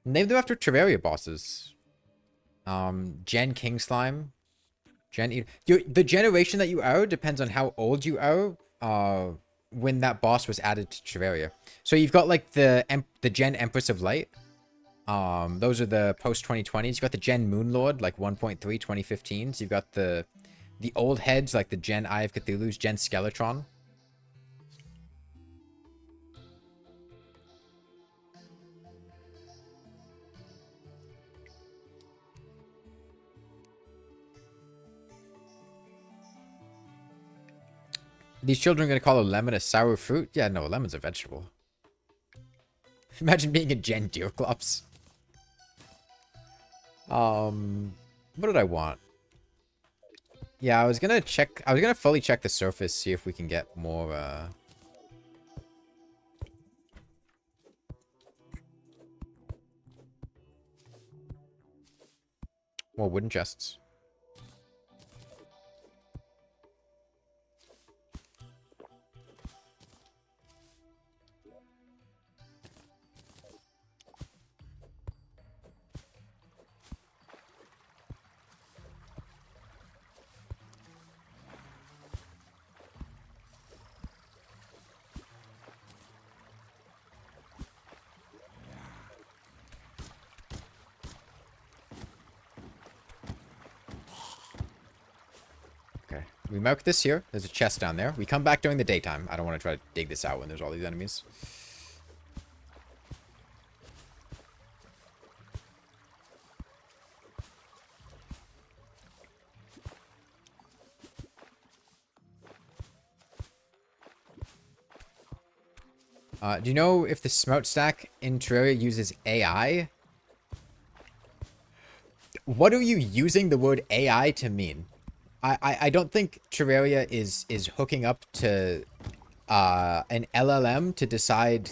Name them after Terraria bosses. Gen King Slime. The generation that you are depends on how old you are. When that boss was added to Terraria. So you've got like the Gen Empress of Light. Those are the post 2020s. You've got the Gen Moonlord, like 1.3 2015s. You've got the old heads, like the Gen Eye of Cthulhu's, Gen Skeletron. These children are going to call a lemon a sour fruit? Yeah, no, a lemon's a vegetable. Imagine being a Gen Deerclops. What did I want? Yeah, I was gonna fully check the surface, see if we can get more, more wooden chests. We mark this here. There's a chest down there. We come back during the daytime. I don't want to try to dig this out when there's all these enemies. Do you know if the smokestack in Terraria uses AI? What are you using the word AI to mean? I don't think Terraria is hooking up to an LLM to decide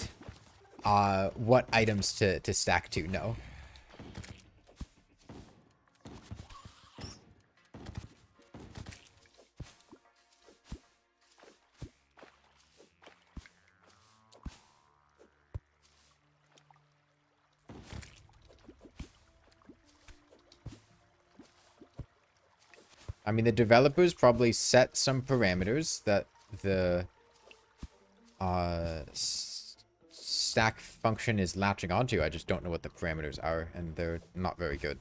what items to stack to. No. I mean, the developers probably set some parameters that the stack function is latching onto. I just don't know what the parameters are, and they're not very good.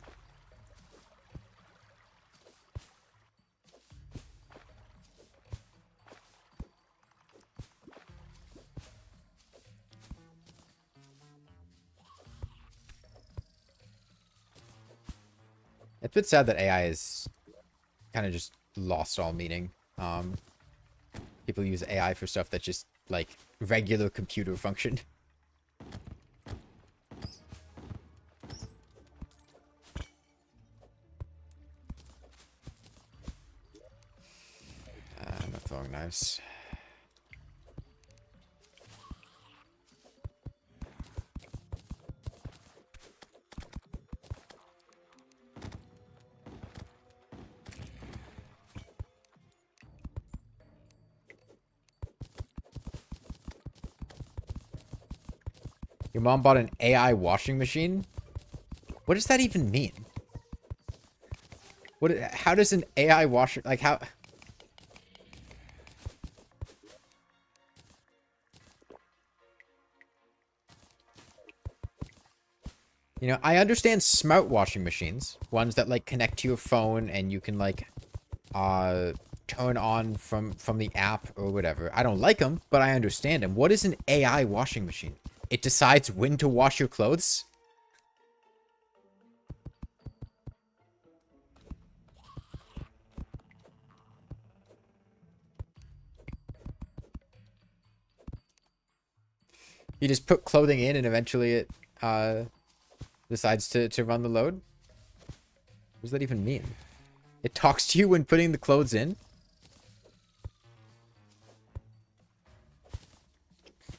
It's a bit sad that AI is kind of just lost all meaning. People use AI for stuff that's just like regular computer function. I'm not throwing knives. Your mom bought an AI washing machine? What does that even mean? How does an AI washer, like how? You know, I understand smart washing machines, ones that like connect to your phone and you can like turn on from the app or whatever. I don't like them, but I understand them. What is an AI washing machine? It decides when to wash your clothes? You just put clothing in and eventually it decides to run the load? What does that even mean? It talks to you when putting the clothes in?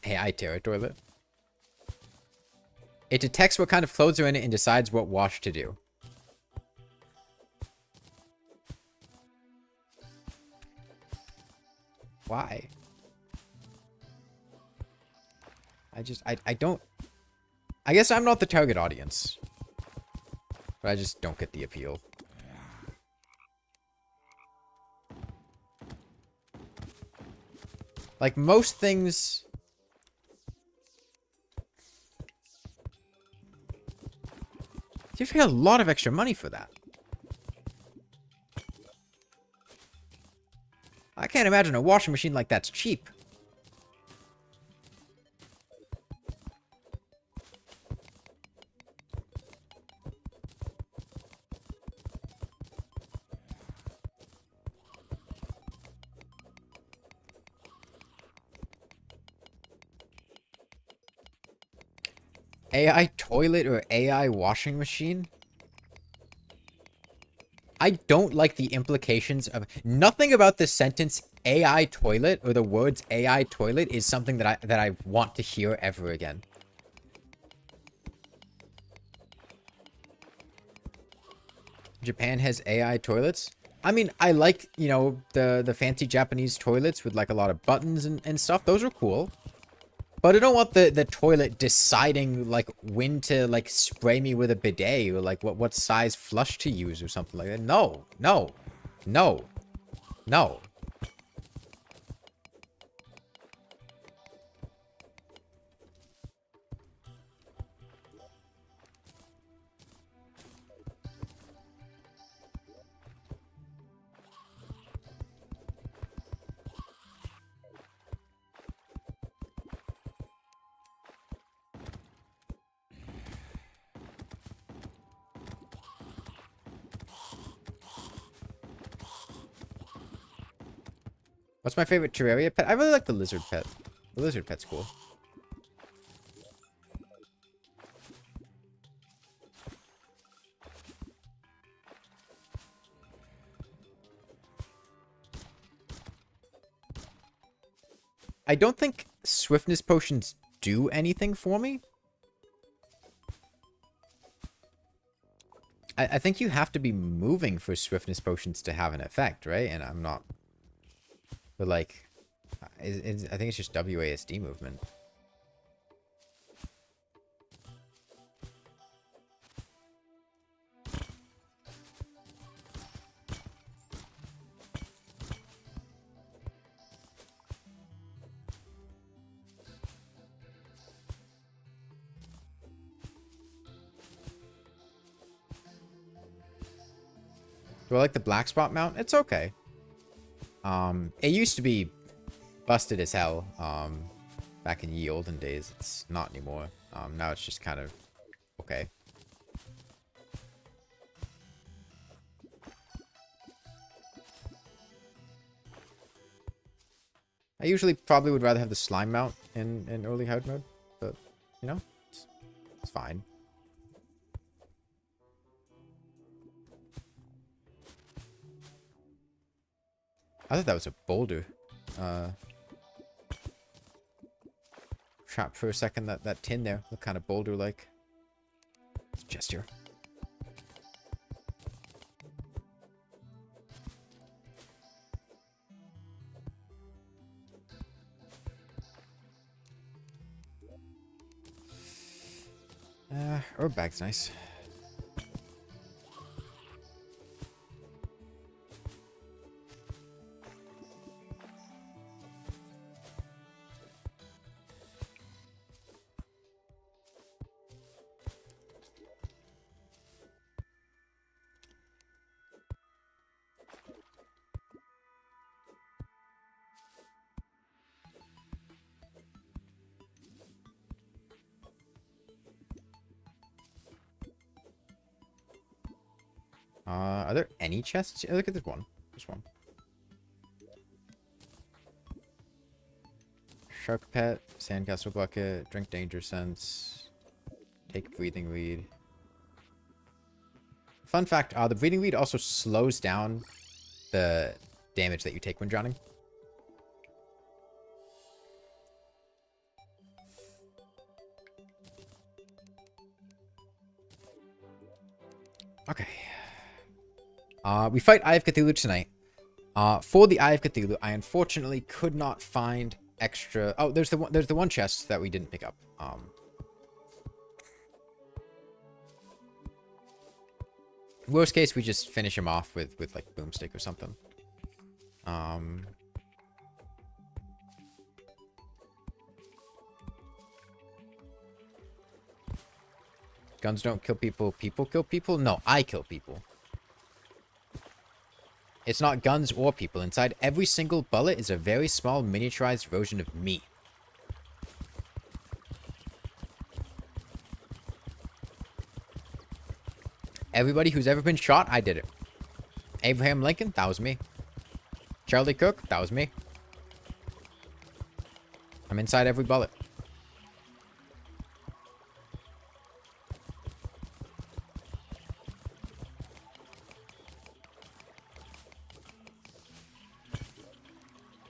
AI Terra toilet. It detects what kind of clothes are in it and decides what wash to do. Why? I don't... I guess I'm not the target audience. But I just don't get the appeal. Like, most things... You pay a lot of extra money for that. I can't imagine a washing machine like that's cheap. AI toilet or AI washing machine? I don't like the implications of... Nothing about the sentence AI toilet or the words AI toilet is something that I want to hear ever again. Japan has AI toilets? I mean, I like, you know, the fancy Japanese toilets with like a lot of buttons and stuff. Those are cool. But I don't want the toilet deciding, like, when to, like, spray me with a bidet or, like, what size flush to use or something like that. No. No. No. No. What's my favorite Terraria pet? I really like the lizard pet. The lizard pet's cool. I don't think swiftness potions do anything for me. I think you have to be moving for swiftness potions to have an effect, right? And I'm not... But, like... I think it's just WASD movement. Do I like the black spot mount? It's okay. It used to be busted as hell, back in ye olden days. It's not anymore. Now it's just kind of okay. I usually probably would rather have the slime mount in early hard mode, but, you know, it's fine. I thought that was a boulder. Trap for a second. That tin there looked kind of boulder-like. Gesture. Herb bag's nice. Are there any chests? Yeah, look at this one. This one. Shark pet, sandcastle bucket, drink danger sense, take breathing weed. Fun fact, the breathing weed also slows down the damage that you take when drowning. Okay. We fight Eye of Cthulhu tonight. For the Eye of Cthulhu, I unfortunately could not find extra. Oh, there's the one chest that we didn't pick up. Worst case, we just finish him off with like boomstick or something. Guns don't kill people. People kill people. No, I kill people. It's not guns or people. Inside every single bullet is a very small miniaturized version of me. Everybody who's ever been shot, I did it. Abraham Lincoln, that was me. Charlie Cook, that was me. I'm inside every bullet.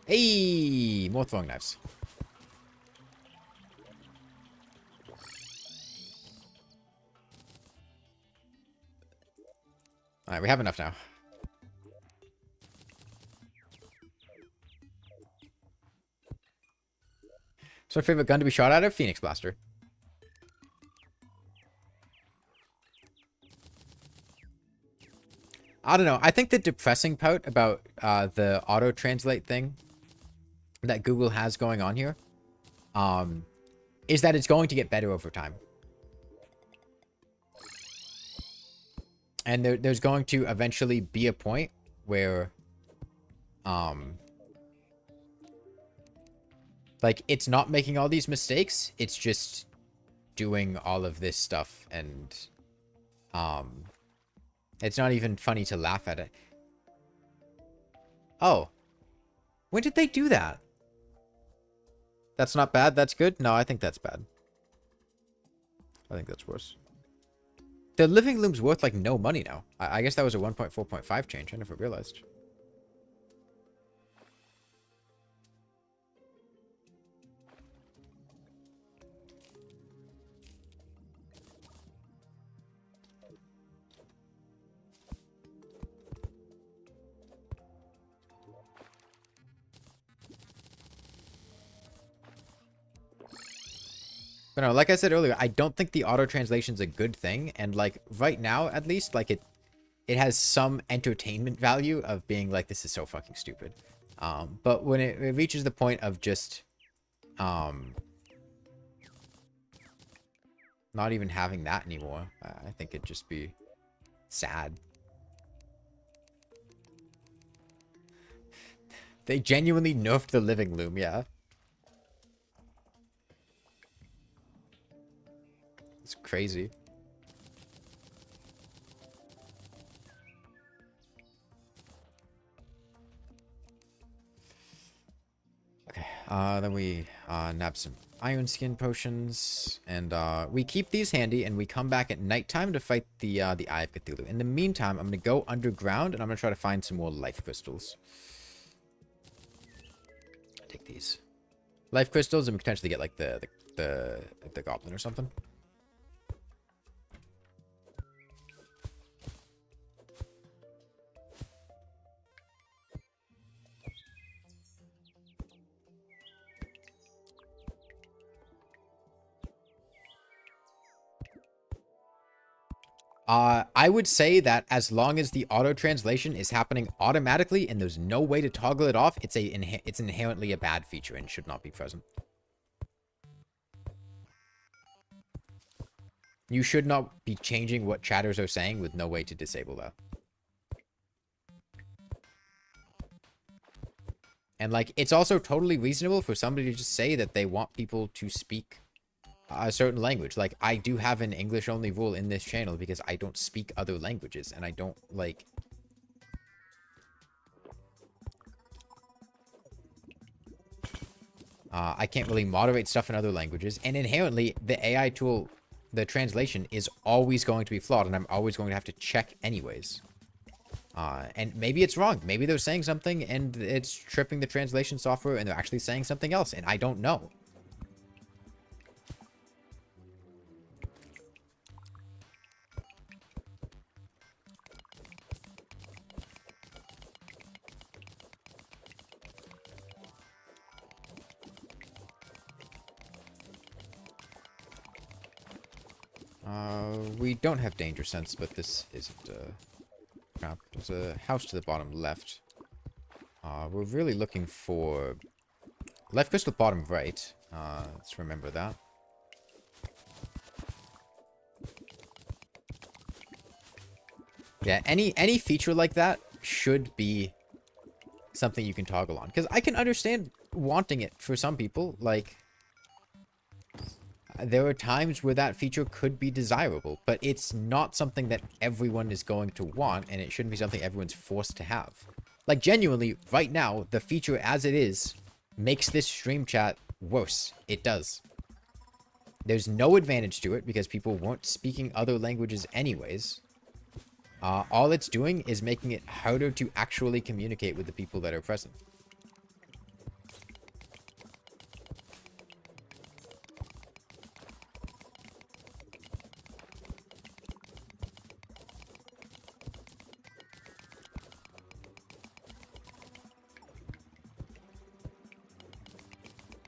Hey, more throwing knives. Alright, we have enough now. So, favorite gun to be shot out of? Phoenix Blaster. I don't know. I think the depressing part about the auto-translate thing that Google has going on here is that it's going to get better over time. And there's going to eventually be a point where like it's not making all these mistakes, it's just doing all of this stuff, and it's not even funny to laugh at it. Oh, when did they do that? That's not bad, that's good? No, I think that's bad. I think that's worse. The living loom's worth like no money now. I guess that was a 1.4.5 change. I never realized. But no, like I said earlier, I don't think the auto translation's a good thing, and like right now at least, like it has some entertainment value of being like, this is so fucking stupid. But when it reaches the point of just not even having that anymore, I think it'd just be sad. They genuinely nerfed the living loom, yeah. It's crazy. Okay, then we nab some iron skin potions, and we keep these handy, and we come back at nighttime to fight the Eye of Cthulhu. In the meantime, I'm gonna go underground, and I'm gonna try to find some more life crystals. Take these life crystals, and potentially get like the goblin or something. I would say that as long as the auto translation is happening automatically and there's no way to toggle it off, it's inherently a bad feature and should not be present. You should not be changing what chatters are saying with no way to disable that. And, like, it's also totally reasonable for somebody to just say that they want people to speak a certain language. Like, I do have an English-only rule in this channel because I don't speak other languages, and I don't, like... I can't really moderate stuff in other languages, and inherently, the AI tool, the translation, is always going to be flawed, and I'm always going to have to check anyways. And maybe it's wrong. Maybe they're saying something, and it's tripping the translation software, and they're actually saying something else, and I don't know. We don't have danger sense, but this isn't, crap. There's a house to the bottom left. We're really looking for... Left crystal bottom right. Let's remember that. Yeah, any feature like that should be something you can toggle on. Because I can understand wanting it for some people. Like... There are times where that feature could be desirable, but it's not something that everyone is going to want, and it shouldn't be something everyone's forced to have. Like, genuinely, right now, the feature as it is makes this stream chat worse. It does. There's no advantage to it because people weren't speaking other languages anyways. All it's doing is making it harder to actually communicate with the people that are present.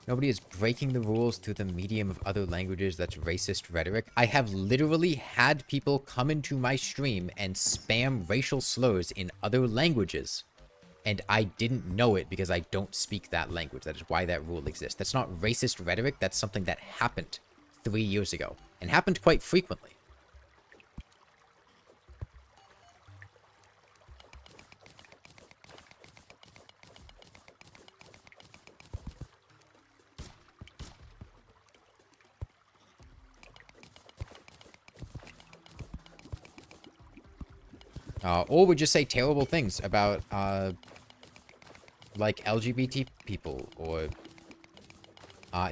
Nobody is breaking the rules through the medium of other languages. That's racist rhetoric. I have literally had people come into my stream and spam racial slurs in other languages. And I didn't know it because I don't speak that language. That is why that rule exists. That's not racist rhetoric. That's something that happened 3 years ago. And happened quite frequently. Or would just say terrible things about, like, LGBT people, or,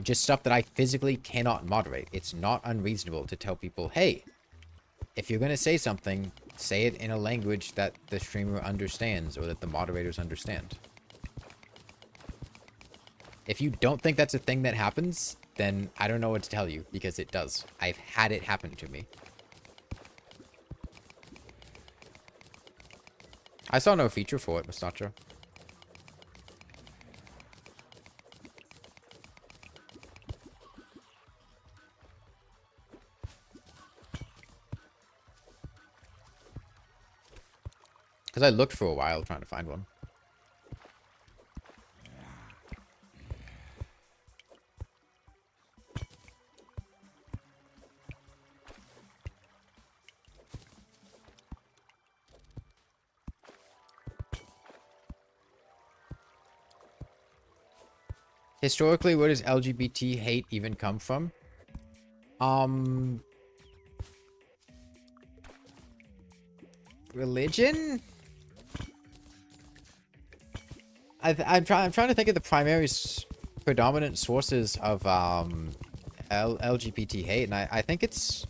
just stuff that I physically cannot moderate. It's not unreasonable to tell people, hey, if you're gonna say something, say it in a language that the streamer understands, or that the moderators understand. If you don't think that's a thing that happens, then I don't know what to tell you, because it does. I've had it happen to me. I saw no feature for it, Mustacho. Because I looked for a while trying to find one. Historically, where does LGBT hate even come from? Religion? I'm trying to think of the primary predominant sources of LGBT hate, and I think it's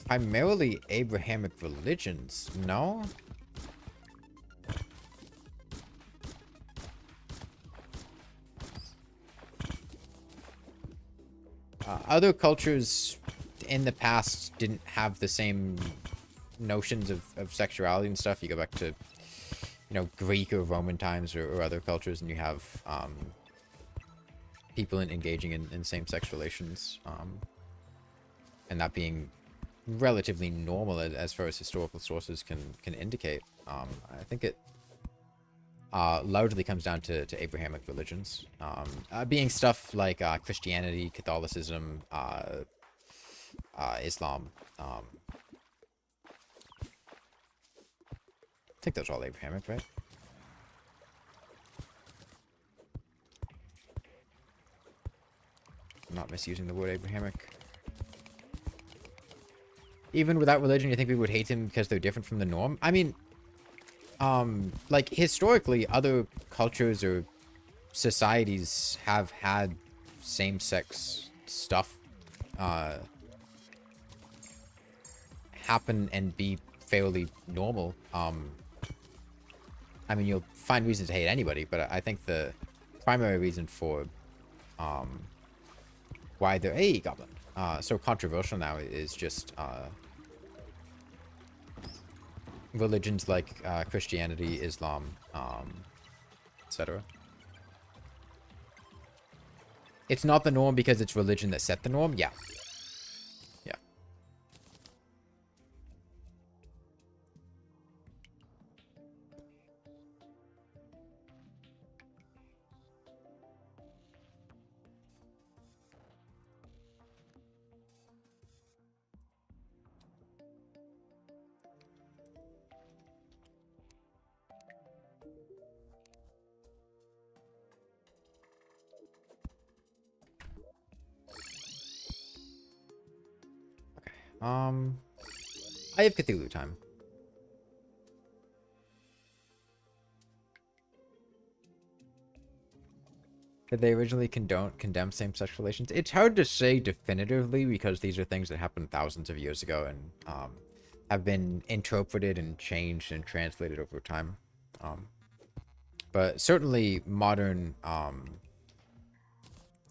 primarily Abrahamic religions. No? Other cultures in the past didn't have the same notions of sexuality and stuff. You go back to, you know, Greek or Roman times, or other cultures, and you have people engaging in same-sex relations, and that being relatively normal as far as historical sources can indicate. I think it largely comes down to Abrahamic religions, being stuff like Christianity, Catholicism, Islam. I think those are all Abrahamic, right? I'm not misusing the word Abrahamic. Even without religion, you think people would hate him because they're different from the norm? I mean, like, historically, other cultures or societies have had same-sex stuff happen and be fairly normal. I mean, you'll find reasons to hate anybody, but I think the primary reason for why they're goblin so controversial now is just religions like Christianity, Islam, etc. It's not the norm because it's religion that set the norm. Yeah. Yeah. I have Cthulhu time. Did they originally condemn same-sex relations? It's hard to say definitively because these are things that happened thousands of years ago and have been interpreted and changed and translated over time. But certainly modern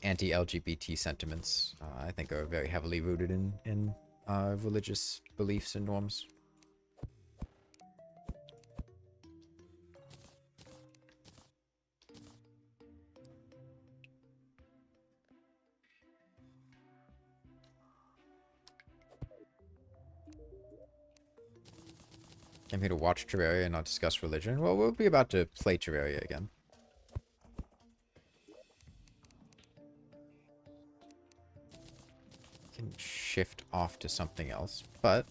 anti-LGBT sentiments, I think, are very heavily rooted in religious beliefs and norms. I'm here to watch Terraria and not discuss religion. Well, we'll be about to play Terraria again. Can shift off to something else, but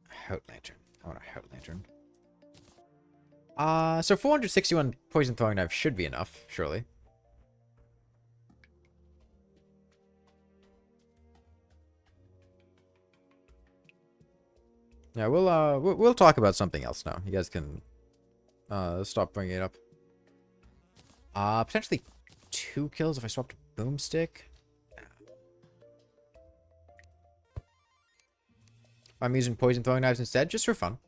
Hout Lantern. I want a Hout Lantern. So 461 poison throwing knives should be enough, surely. Yeah, we'll talk about something else now. You guys can stop bringing it up. Potentially 2 kills if I swapped a boomstick. I'm using poison throwing knives instead, just for fun.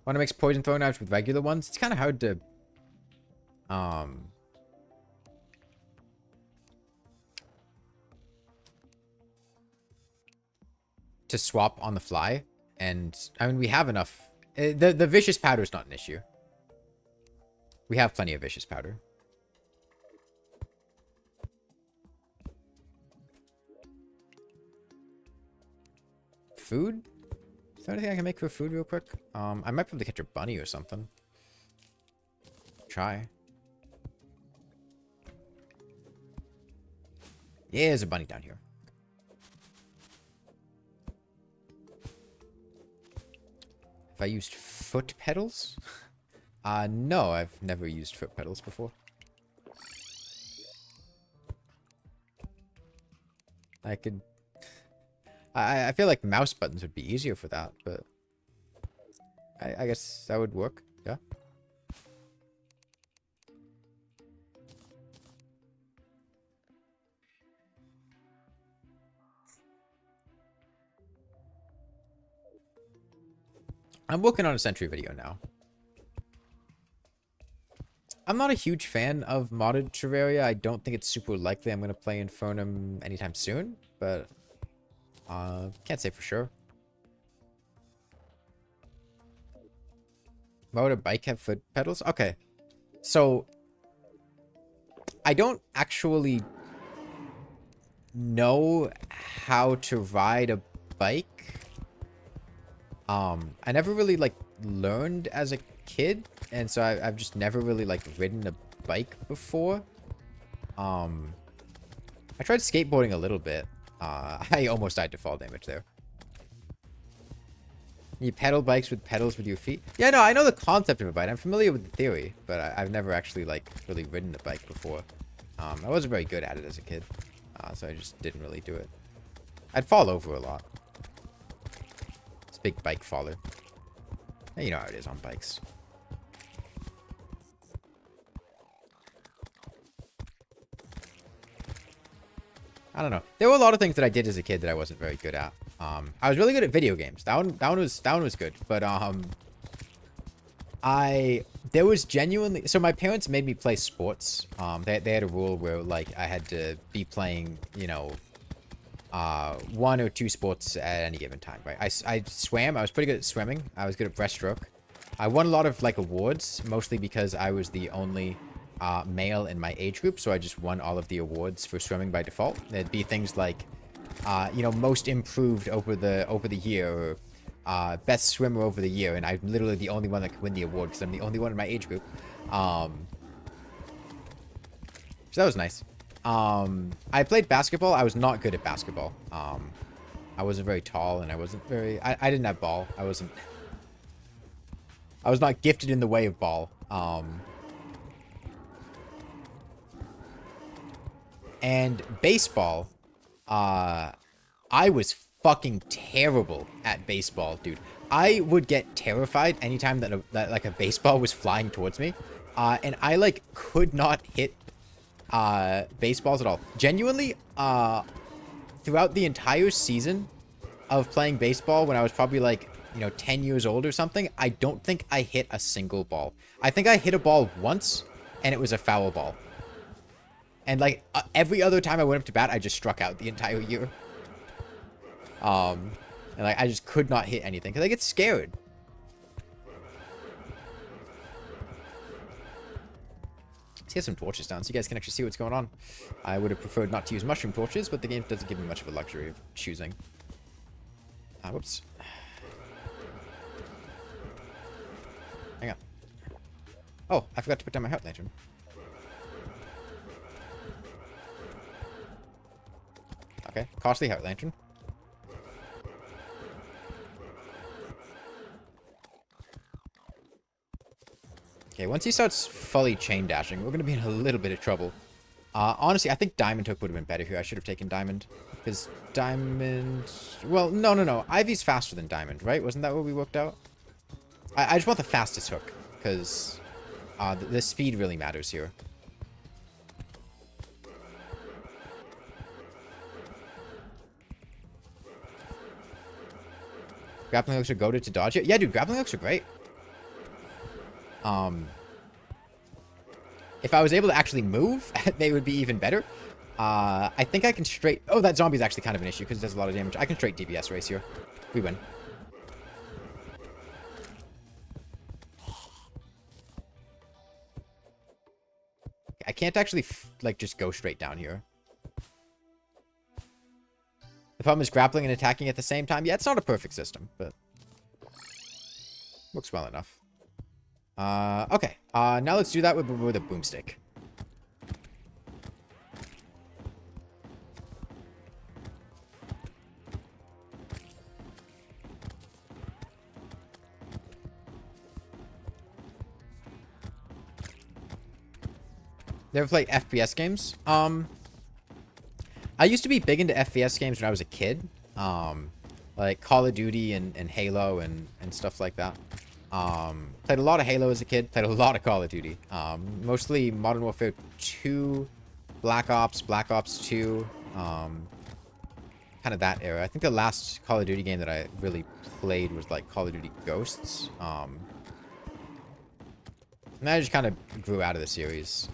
Want to mix poison throwing knives with regular ones? It's kind of hard to swap on the fly, and I mean we have enough. The vicious powder is not an issue. We have plenty of vicious powder. Food? Is there anything I can make for food real quick? I might be able to catch a bunny or something. Try. Yeah, there's a bunny down here. Have I used foot pedals? No, I've never used foot pedals before. I could... I feel like mouse buttons would be easier for that, but... I guess that would work, yeah. I'm working on a Sentry video now. I'm not a huge fan of modded Terraria. I don't think it's super likely I'm going to play Infernum anytime soon, but can't say for sure. Why would a bike have foot pedals? Okay, so I don't actually know how to ride a bike. I never really, like, learned as a kid, and so I've just never really, like, ridden a bike before. I tried skateboarding a little bit. I almost died to fall damage there. You pedal bikes with pedals with your feet? Yeah, no, I know the concept of a bike. I'm familiar with the theory, but I've never actually, like, really ridden a bike before. I wasn't very good at it as a kid, so I just didn't really do it. I'd fall over a lot. It's a big bike faller. You know how it is on bikes. I don't know. There were a lot of things that I did as a kid that I wasn't very good at. I was really good at video games. That one was good. But there was genuinely, so my parents made me play sports. They had a rule where, like, I had to be playing, you know, 1 or 2 sports at any given time, right? I swam. I was pretty good at swimming. I was good at breaststroke. I won a lot of, like, awards, mostly because I was the only male in my age group, so I just won all of the awards for swimming by default. There'd be things like, you know, most improved over the year, or best swimmer over the year, and I'm literally the only one that could win the award because I'm the only one in my age group. So that was nice. I played basketball. I was not good at basketball. I wasn't very tall, and I wasn't very... I didn't have ball. I was not gifted in the way of ball. And baseball, I was fucking terrible at baseball, dude. I would get terrified anytime that like a baseball was flying towards me. And I, like, could not hit baseballs at all. Genuinely, throughout the entire season of playing baseball, when I was probably, like, you know, 10 years old or something, I don't think I hit a single ball. I think I hit a ball once, and it was a foul ball. And, like, every other time I went up to bat, I just struck out the entire year. And, like, I just could not hit anything, because I get scared. Let's get some torches down so you guys can actually see what's going on. I would have preferred not to use mushroom torches, but the game doesn't give me much of a luxury of choosing. Whoops. Hang on. Oh, I forgot to put down my heart lantern. Okay, costly heart lantern. Okay, once he starts fully chain dashing, we're going to be in a little bit of trouble. Honestly, I think Diamond Hook would have been better here. I should have taken Diamond. Because Diamond... Well, no. Ivy's faster than Diamond, right? Wasn't that what we worked out? I just want the fastest hook. Because the speed really matters here. Grappling hooks are goated to dodge it. Yeah, dude, grappling hooks are great. If I was able to actually move, they would be even better. I think I can straight... Oh, that zombie is actually kind of an issue because it does a lot of damage. I can straight DPS race here. We win. I can't actually, like, just go straight down here. The problem is grappling and attacking at the same time. Yeah, it's not a perfect system, but works well enough. Okay. Now let's do that with a boomstick. You ever play FPS games? I used to be big into FPS games when I was a kid. Like Call of Duty and Halo and stuff like that. Played a lot of Halo as a kid. Played a lot of Call of Duty. Mostly Modern Warfare 2, Black Ops 2. Kind of that era. I think the last Call of Duty game that I really played was like Call of Duty Ghosts. And I just kind of grew out of the series.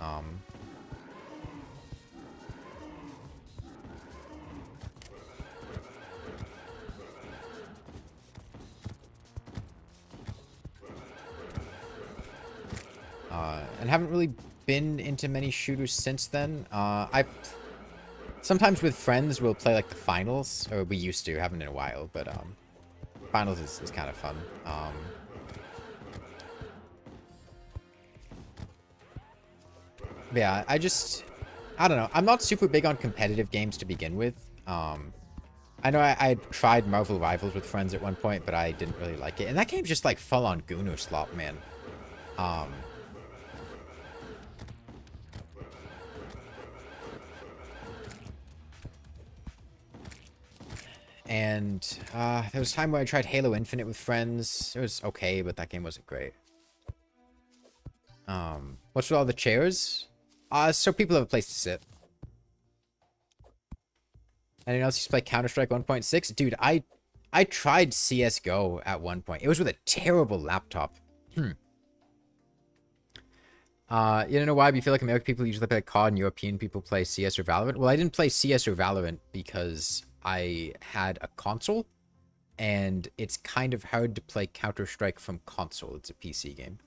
And haven't really been into many shooters since then. I sometimes with friends we'll play like the finals, or we used to, haven't in a while, but finals is kind of fun. Yeah, I don't know. I'm not super big on competitive games to begin with. I know I tried Marvel Rivals with friends at one point, but I didn't really like it. And that game's just like full on Gunu slop, man. And there was a time where I tried Halo Infinite with friends. It was okay, but that game wasn't great. What's with all the chairs? So people have a place to sit. Anyone else used to play Counter-Strike 1.6? Dude, I tried CSGO at one point. It was with a terrible laptop. You don't know why, but you feel like American people usually play COD and European people play CS or Valorant? Well, I didn't play CS or Valorant because I had a console, and it's kind of hard to play Counter-Strike from console. It's a PC game.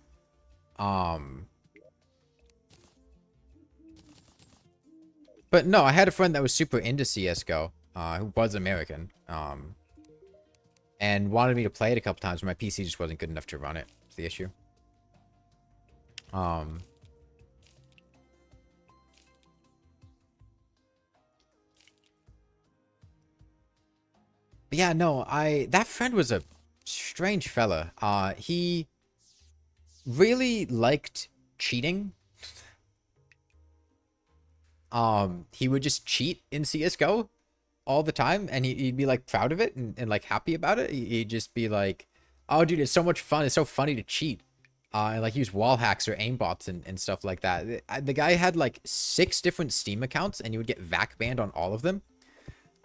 But no, I had a friend that was super into CSGO, who was American, and wanted me to play it a couple times, but my PC just wasn't good enough to run it. That's the issue. But yeah, no, that friend was a strange fella. He really liked cheating. He would just cheat in CSGO all the time, and he'd be like proud of it and like happy about it. He'd just be like, oh dude, it's so much fun, it's so funny to cheat, and like use wall hacks or aimbots and stuff like that. The guy had like 6 different Steam accounts, and he would get VAC banned on all of them,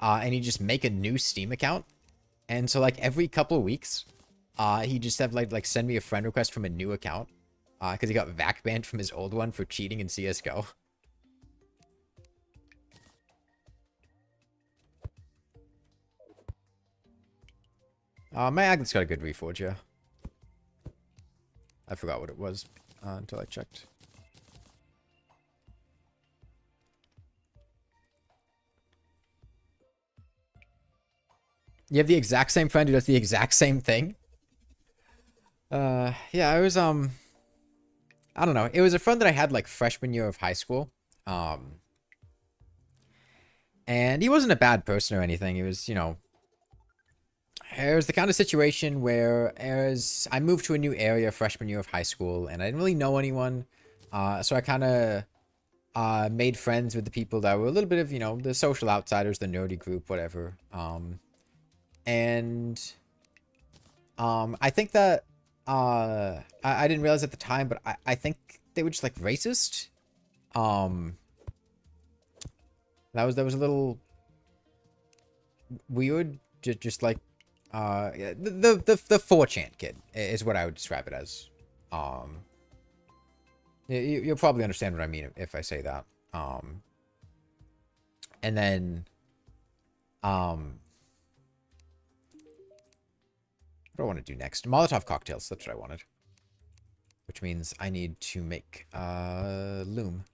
and he'd just make a new Steam account. And so like every couple of weeks he'd just have like send me a friend request from a new account, because he got VAC banned from his old one for cheating in CSGO. My aglet's got a good reforge, yeah. I forgot what it was until I checked. You have the exact same friend who does the exact same thing? Yeah, I was, I don't know. It was a friend that I had, like, freshman year of high school. And he wasn't a bad person or anything. He was, you know... It was the kind of situation where I moved to a new area freshman year of high school, and I didn't really know anyone. So I kind of made friends with the people that were a little bit of, you know, the social outsiders, the nerdy group, whatever. I think that I didn't realize at the time, but I think they were just like racist. That was a little weird. Just like the 4chan kid is what I would describe it as. You'll probably understand what I mean if I say that. And then what do I want to do next? Molotov cocktails. That's what I wanted. Which means I need to make loom.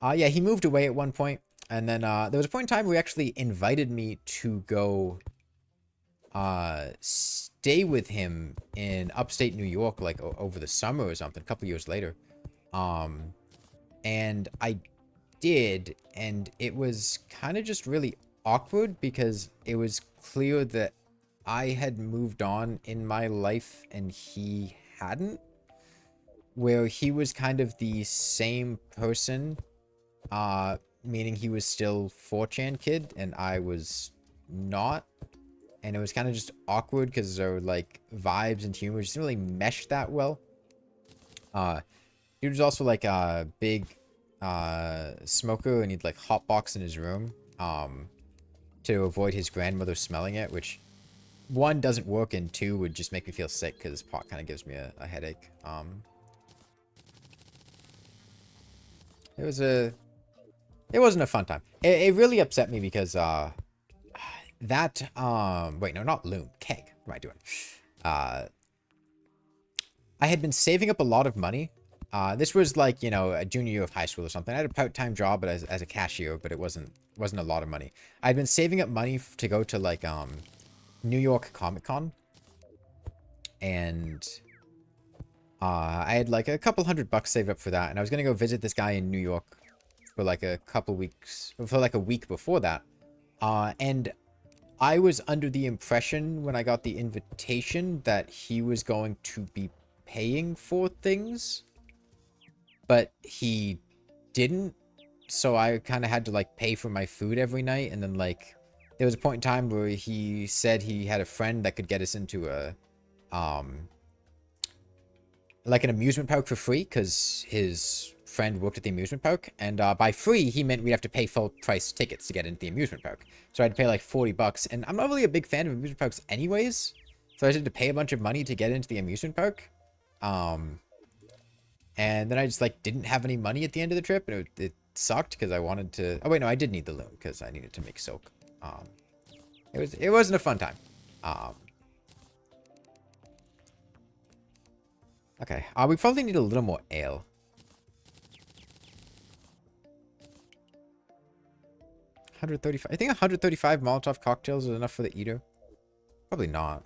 Yeah, he moved away at one point. And then there was a point in time where he actually invited me to go stay with him in upstate New York, like over the summer or something, a couple years later. And I did, and it was kind of just really awkward because it was clear that I had moved on in my life and he hadn't, where he was kind of the same person, meaning he was still 4chan kid and I was not, and it was kind of just awkward because our like vibes and humor just didn't really mesh that well. He was also like a big smoker, and he'd like hotbox in his room to avoid his grandmother smelling it, which 1 doesn't work, and 2 would just make me feel sick because pot kind of gives me a headache. It wasn't a fun time. It really upset me because wait, no, not loom, keg. What am I doing? I had been saving up a lot of money This was like, you know, a junior year of high school or something. I had a part-time job as a cashier, but it wasn't a lot of money. I'd been saving up money to go to like New York Comic Con, and I had like a couple $100 saved up for that, and I was gonna go visit this guy in New York for like a couple weeks, for like a week before that. And I was under the impression when I got the invitation that he was going to be paying for things, but he didn't. So I kind of had to like pay for my food every night. And then like there was a point in time where he said he had a friend that could get us into a like an amusement park for free, because his friend worked at the amusement park, and by free he meant we'd have to pay full price tickets to get into the amusement park. So I had to pay like $40, and I'm not really a big fan of amusement parks anyways, so I had to pay a bunch of money to get into the amusement park. And then I just like didn't have any money at the end of the trip, and it sucked because I wanted to. Oh wait, no, I did need the loom because I needed to make silk. It wasn't a fun time. Okay, we probably need a little more ale. 135. I think 135 Molotov cocktails is enough for the eater. Probably not.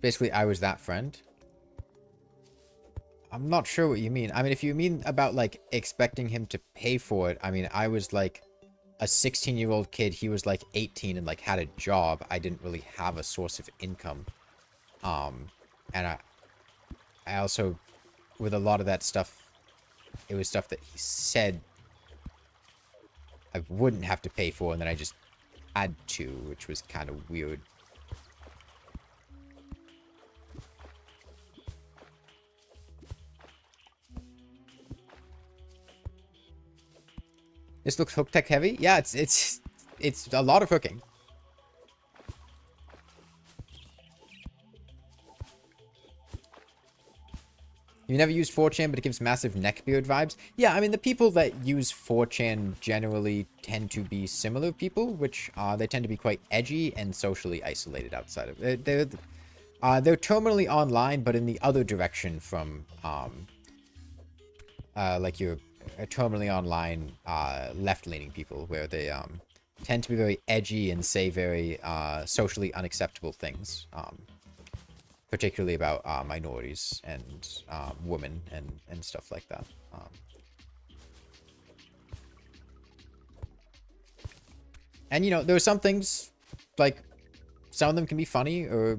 Basically, I was that friend. I'm not sure what you mean. I mean, if you mean about, like, expecting him to pay for it, I mean, I was, like, a 16-year-old kid. He was, like, 18 and, like, had a job. I didn't really have a source of income. And I also, with a lot of that stuff, it was stuff that he said I wouldn't have to pay for, and then I just had to, which was kind of weird. This looks hook tech heavy. Yeah, it's a lot of hooking. You never used 4chan, but it gives massive neckbeard vibes. Yeah, I mean, the people that use 4chan generally tend to be similar people, which they tend to be quite edgy and socially isolated outside of it. They're terminally online, but in the other direction from like your terminally online left-leaning people, where they tend to be very edgy and say very socially unacceptable things. Particularly about minorities and women and stuff like that. And, you know, there are some things, like, some of them can be funny, or,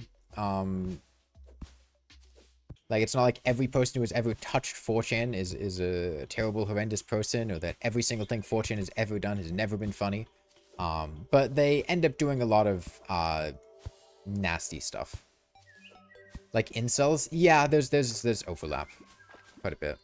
like, it's not like every person who has ever touched 4chan is a terrible, horrendous person, or that every single thing 4chan has ever done has never been funny. But they end up doing a lot of nasty stuff. Like incels? Yeah, there's overlap. Quite a bit.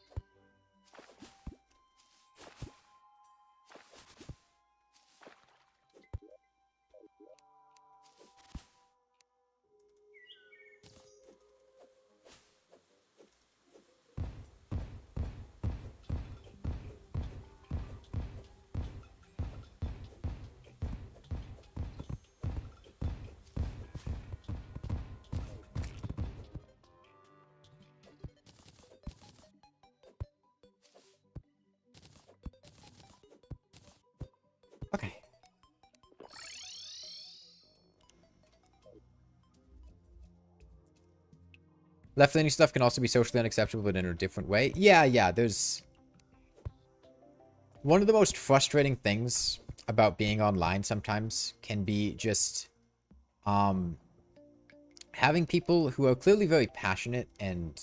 Okay. Left-leaning stuff can also be socially unacceptable, but in a different way. Yeah, there's... One of the most frustrating things about being online sometimes can be just... having people who are clearly very passionate and...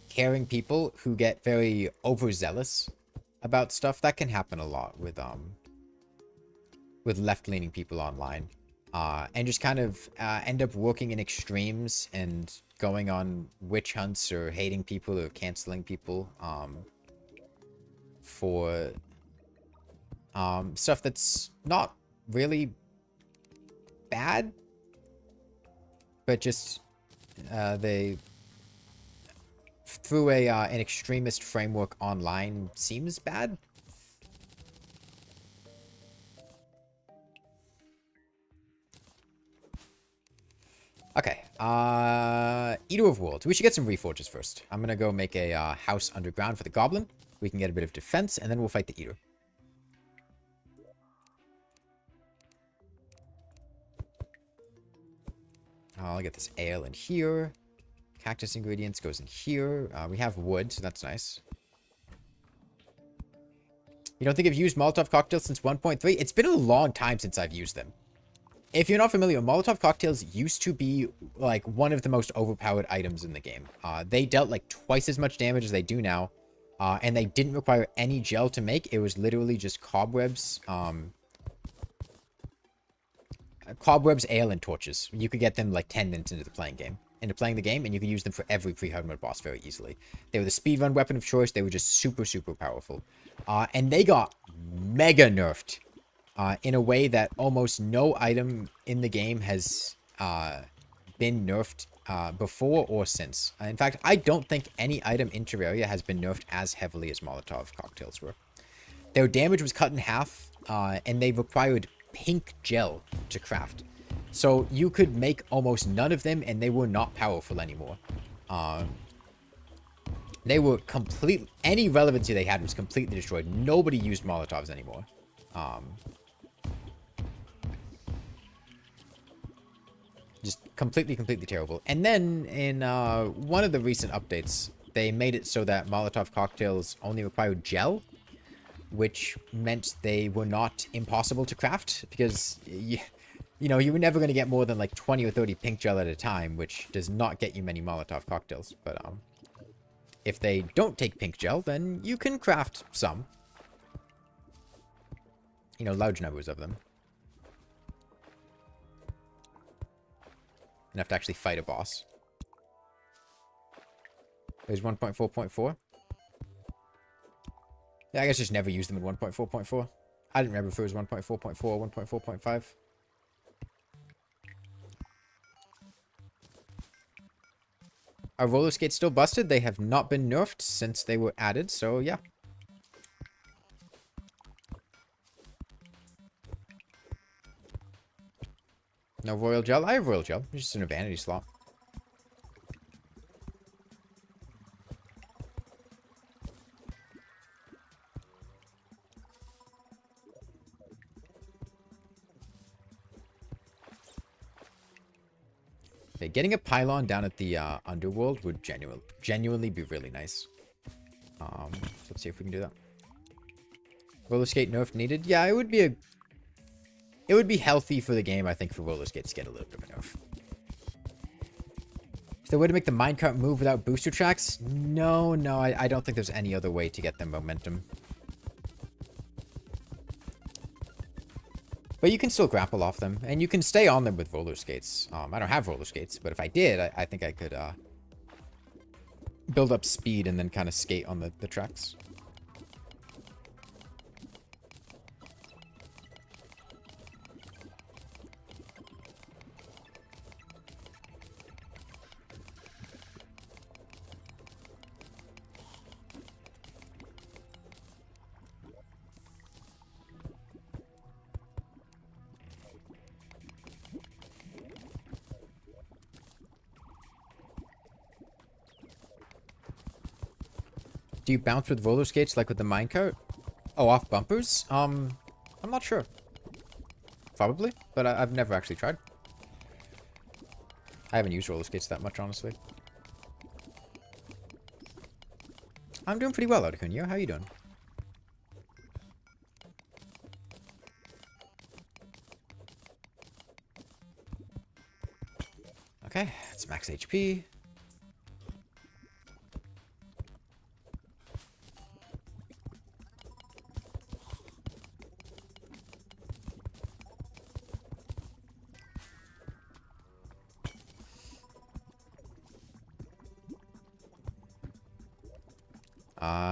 caring people who get very overzealous about stuff. That can happen a lot with left-leaning people online, and just kind of end up working in extremes and going on witch hunts or hating people or canceling people for stuff that's not really bad, but just they through a an extremist framework online seems bad. Okay, Eater of Worlds. We should get some reforges first. I'm gonna go make a house underground for the goblin. We can get a bit of defense, and then we'll fight the Eater. I'll get this ale in here. Cactus ingredients goes in here. We have wood, so that's nice. You don't think I've used Molotov cocktails since 1.3? It's been a long time since I've used them. If you're not familiar, Molotov cocktails used to be like one of the most overpowered items in the game. They dealt like twice as much damage as they do now. And they didn't require any gel to make. It was literally just cobwebs, ale, and torches. You could get them like 10 minutes into playing the game, and you could use them for every pre-hard mode boss very easily. They were the speedrun weapon of choice. They were just super, super powerful. And they got mega nerfed. In a way that almost no item in the game has been nerfed before or since. In fact, I don't think any item in Terraria has been nerfed as heavily as Molotov cocktails were. Their damage was cut in half, and they required pink gel to craft. So you could make almost none of them, and they were not powerful anymore. They were any relevancy they had was completely destroyed. Nobody used Molotovs anymore. Just completely terrible. And then in one of the recent updates, they made it so that Molotov cocktails only required gel, which meant they were not impossible to craft, because you were never going to get more than like 20 or 30 pink gel at a time, which does not get you many Molotov cocktails. But if they don't take pink gel, then you can craft some. Large numbers of them. Enough to actually fight a boss. There's 1.4.4. Yeah, I guess just never use them in 1.4.4. I didn't remember if it was 1.4.4 or 1.4.5. Are roller skates still busted? They have not been nerfed since they were added, so yeah. No royal gel? I have royal gel. It's just in a vanity slot. Okay, getting a pylon down at the underworld would genuinely be really nice. So let's see if we can do that. Roller skate nerf needed? Yeah, it would be healthy for the game, I think, for roller skates to get a little bit of a nerf. Is there a way to make the minecart move without booster tracks? No, I don't think there's any other way to get them momentum. But you can still grapple off them, and you can stay on them with roller skates. I don't have roller skates, but if I did, I think I could build up speed and then kind of skate on the tracks. Do you bounce with roller skates like with the minecart? Oh, off bumpers? I'm not sure. Probably, but I've never actually tried. I haven't used roller skates that much, honestly. I'm doing pretty well, Articuno. How are you doing? Okay, it's max HP.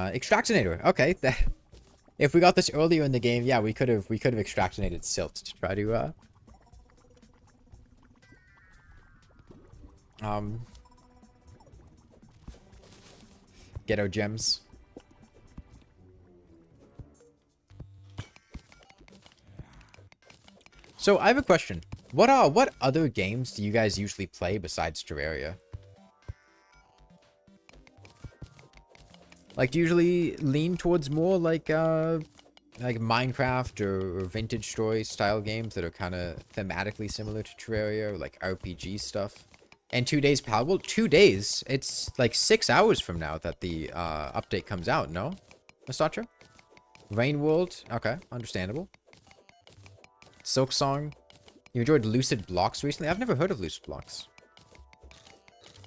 Extractinator. Okay. If we got this earlier in the game, yeah, we could have extractinated silt to try to Ghetto gems. So I have a question. What other games do you guys usually play besides Terraria? Like, do you usually lean towards more like Minecraft or vintage story style games that are kind of thematically similar to Terraria, or like RPG stuff? And 2 days palatable? 2 days? It's like 6 hours from now that the update comes out, no? Nostatra? Rain World? Okay, understandable. Silk Song? You enjoyed Lucid Blocks recently? I've never heard of Lucid Blocks.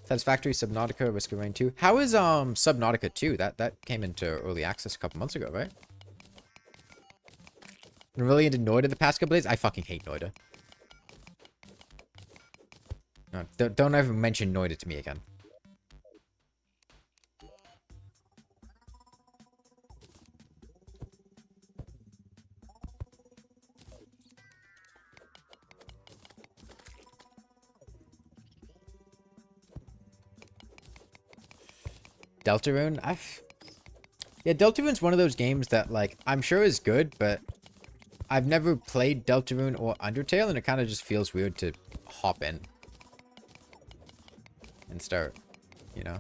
Satisfactory, Subnautica, Risk of Rain 2. How is Subnautica 2? That came into early access a couple months ago, right? I'm really into Noida the past couple days. I fucking hate Noida. No, don't ever mention Noida to me again. Deltarune? Yeah, Deltarune's one of those games that, like, I'm sure is good, but I've never played Deltarune or Undertale, and it kind of just feels weird to hop in and start, you know?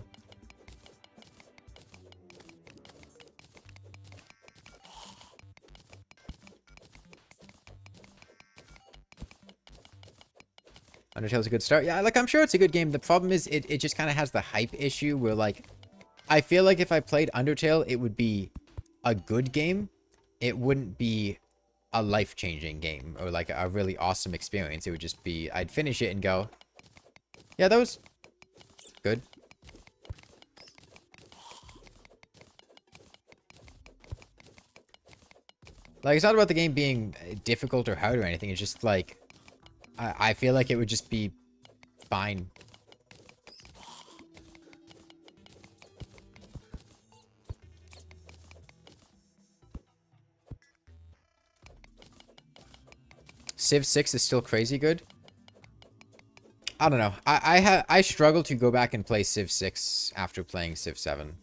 Undertale's a good start. Yeah, like, I'm sure it's a good game. The problem is it just kind of has the hype issue where, like, I feel like if I played Undertale, it would be a good game. It wouldn't be a life-changing game or, like, a really awesome experience. It would just be, I'd finish it and go, yeah, that was good. Like, it's not about the game being difficult or hard or anything. It's just, like, I feel like it would just be fine. Civ 6 is still crazy good. I don't know. I struggle to go back and play Civ 6 after playing Civ 7.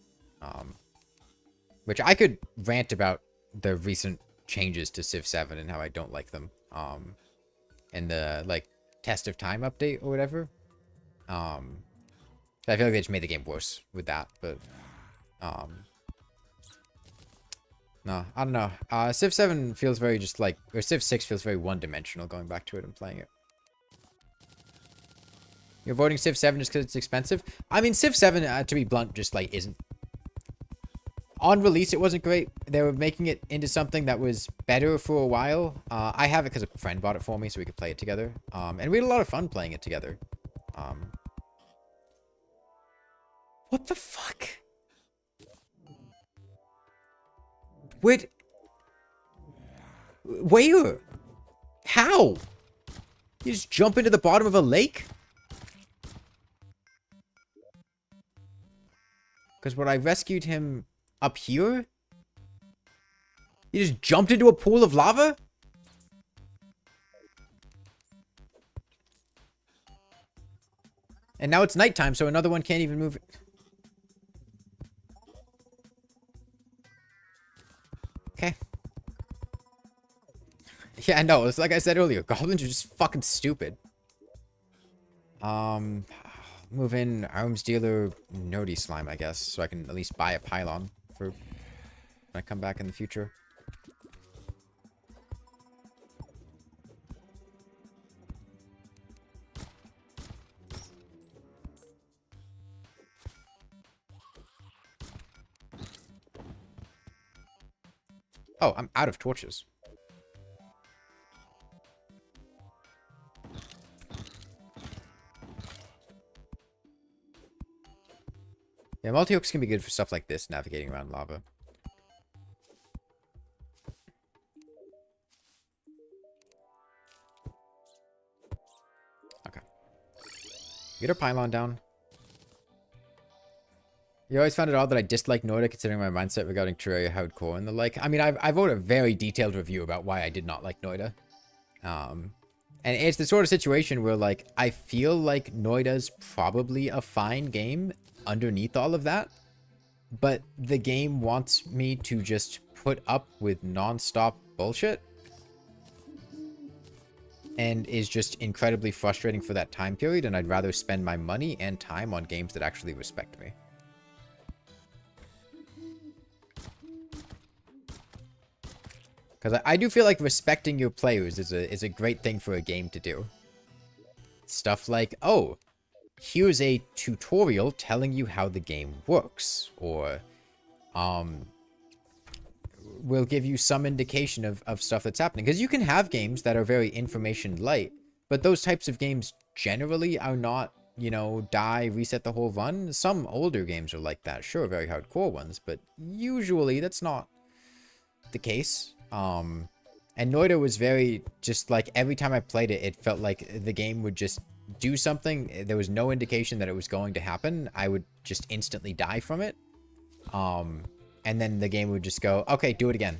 Which I could rant about the recent changes to Civ 7 and how I don't like them. And the, like, Test of Time update or whatever. I feel like they just made the game worse with that, but no, I don't know. Civ 7 feels very just like, or Civ 6 feels very one-dimensional going back to it and playing it. You're voting Civ 7 just because it's expensive? I mean, Civ 7, to be blunt, just, like, isn't. On release, it wasn't great. They were making it into something that was better for a while. I have it because a friend bought it for me so we could play it together. And we had a lot of fun playing it together. What the fuck? Wait. Where? How? You just jump into the bottom of a lake? Because when I rescued him up here, you just jumped into a pool of lava? And now it's nighttime, so another one can't even move. Okay. Yeah, no, it's like I said earlier, goblins are just fucking stupid. Move in arms dealer nerdy slime, I guess, so I can at least buy a pylon for when I come back in the future. Oh, I'm out of torches. Yeah, multi-hooks can be good for stuff like this, navigating around lava. Okay. Get our pylon down. You always found it odd that I dislike Noida considering my mindset regarding Terraria hardcore and the like. I mean, I wrote a very detailed review about why I did not like Noida. And it's the sort of situation where, like, I feel like Noida's probably a fine game underneath all of that. but the game wants me to just put up with non-stop bullshit and is just incredibly frustrating for that time period, and I'd rather spend my money and time on games that actually respect me. Because I do feel like respecting your players is a great thing for a game to do. Stuff like, oh, here's a tutorial telling you how the game works, or will give you some indication of stuff that's happening. Because you can have games that are very information light, but those types of games generally are not, you know, die, reset the whole run. Some older games are like that, sure, very hardcore ones, but usually that's not the case. And Noida was very, just like, every time I played it, it felt like the game would just do something. There was no indication that it was going to happen. I would just instantly die from it. And then the game would just go, okay, do it again.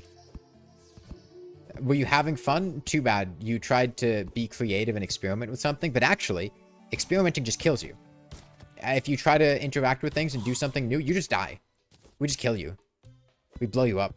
Were you having fun? Too bad. You tried to be creative and experiment with something, but actually, experimenting just kills you. If you try to interact with things and do something new, you just die. We just kill you. We blow you up.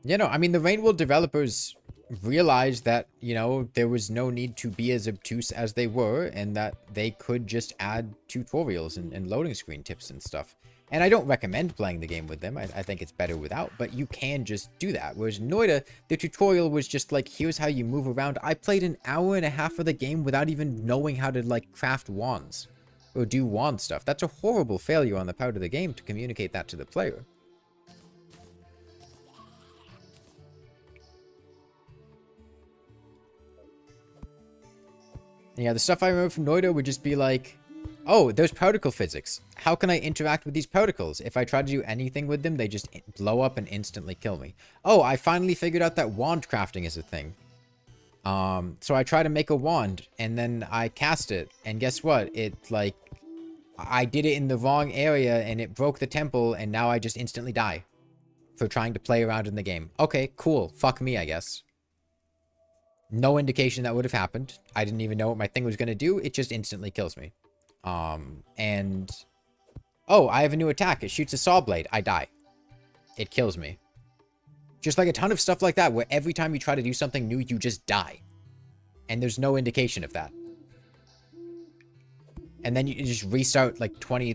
You know, I mean, the Rainworld developers realized that, you know, there was no need to be as obtuse as they were, and that they could just add tutorials and loading screen tips and stuff. And I don't recommend playing the game with them. I think it's better without, but you can just do that. Whereas Noida, the tutorial was just like, here's how you move around. I played an hour and a half of the game without even knowing how to, like, craft wands or do wand stuff. That's a horrible failure on the part of the game to communicate that to the player. Yeah, the stuff I remember from Noida would just be like, oh, there's particle physics. How can I interact with these particles? If I try to do anything with them, they just blow up and instantly kill me. Oh, I finally figured out that wand crafting is a thing. So I try to make a wand, and then I cast it, and guess what? It, like, I did it in the wrong area, and it broke the temple, and now I just instantly die for trying to play around in the game. Okay, cool. Fuck me, I guess. No indication that would have happened. I didn't even know what my thing was going to do. It just instantly kills me. And... oh, I have a new attack. It shoots a saw blade. I die. It kills me. Just like a ton of stuff like that, where every time you try to do something new, you just die. And there's no indication of that. And then you just restart like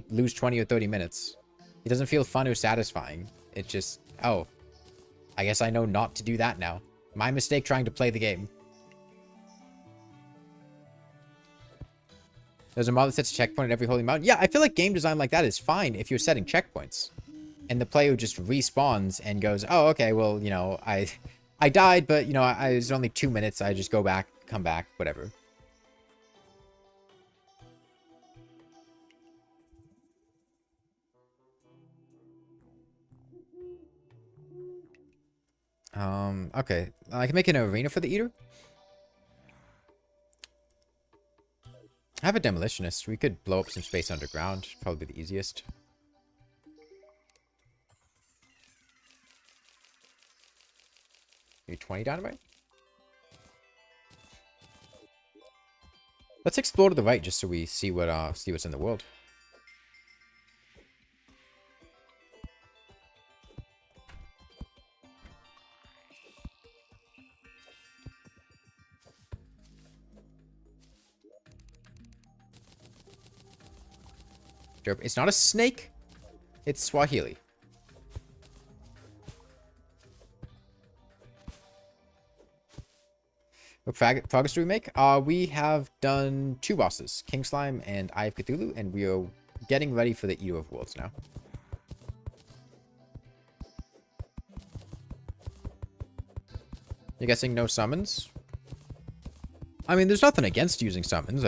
lose 20 or 30 minutes. It doesn't feel fun or satisfying. It just, oh, I guess I know not to do that now. My mistake trying to play the game. There's a mod that sets a checkpoint at every holy mountain. Yeah, I feel like game design like that is fine if you're setting checkpoints. And the player just respawns and goes, oh, okay, well, you know, I died, but, you know, it was only 2 minutes. I just go back, come back, whatever. Okay. I can make an arena for the Eater. I have a demolitionist. We could blow up some space underground. Probably the easiest. Maybe 20 dynamite? Let's explore to the right just so we see what's in the world. It's not a snake. It's Swahili. What progress do we make? We have done 2 bosses, King Slime and Eye of Cthulhu, and we are getting ready for the Eater of Worlds now. You're guessing no summons? I mean, there's nothing against using summons.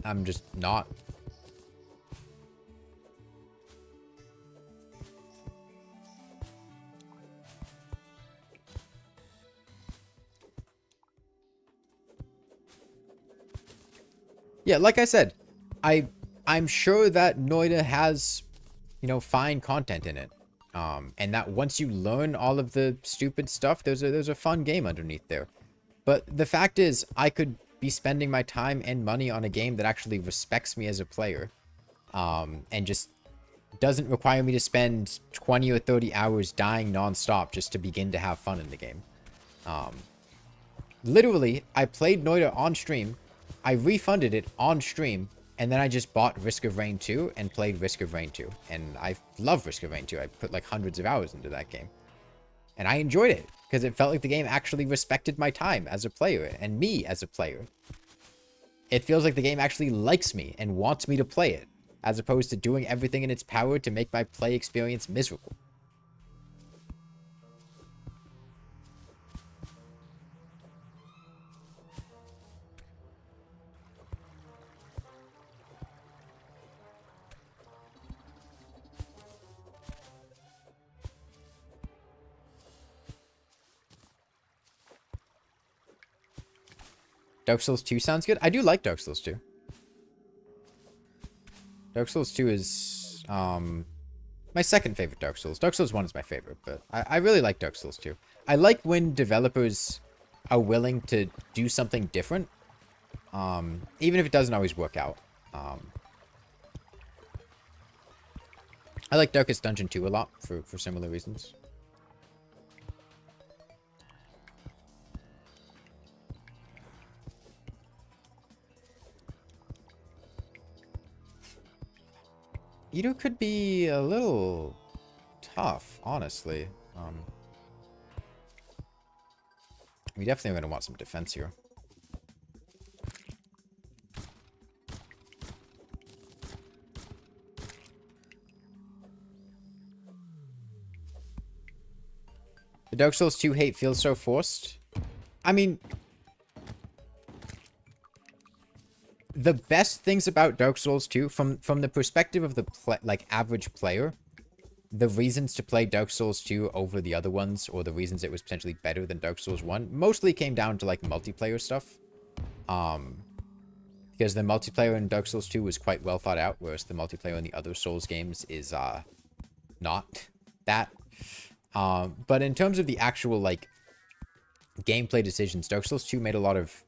I'm just not. Yeah, like I said, I'm sure that Noida has you know, find content in it. And that once you learn all of the stupid stuff, there's a fun game underneath there. But the fact is, I could be spending my time and money on a game that actually respects me as a player, and just doesn't require me to spend 20 or 30 hours dying nonstop just to begin to have fun in the game. Literally, I played Noita on stream, I refunded it on stream, and then I just bought Risk of Rain 2 and played Risk of Rain 2. And I love Risk of Rain 2. I put like hundreds of hours into that game. And I enjoyed it, because it felt like the game actually respected my time as a player, and me as a player. It feels like the game actually likes me and wants me to play it, as opposed to doing everything in its power to make my play experience miserable. Dark Souls 2 sounds good. I do like Dark Souls 2. Dark Souls 2 is my second favorite Dark Souls. Dark Souls 1 is my favorite, but I really like Dark Souls 2. I like when developers are willing to do something different, even if it doesn't always work out. I like Darkest Dungeon 2 a lot for similar reasons. Ito could be a little tough, honestly. We definitely are going to want some defense here. The Dark Souls 2 hate feels so forced. I mean, the best things about Dark Souls 2, from the perspective of the average player, the reasons to play Dark Souls 2 over the other ones, or the reasons it was potentially better than Dark Souls 1, mostly came down to like multiplayer stuff. Because the multiplayer in Dark Souls 2 was quite well thought out, whereas the multiplayer in the other Souls games is not that. But in terms of the actual like gameplay decisions, Dark Souls 2 made a lot of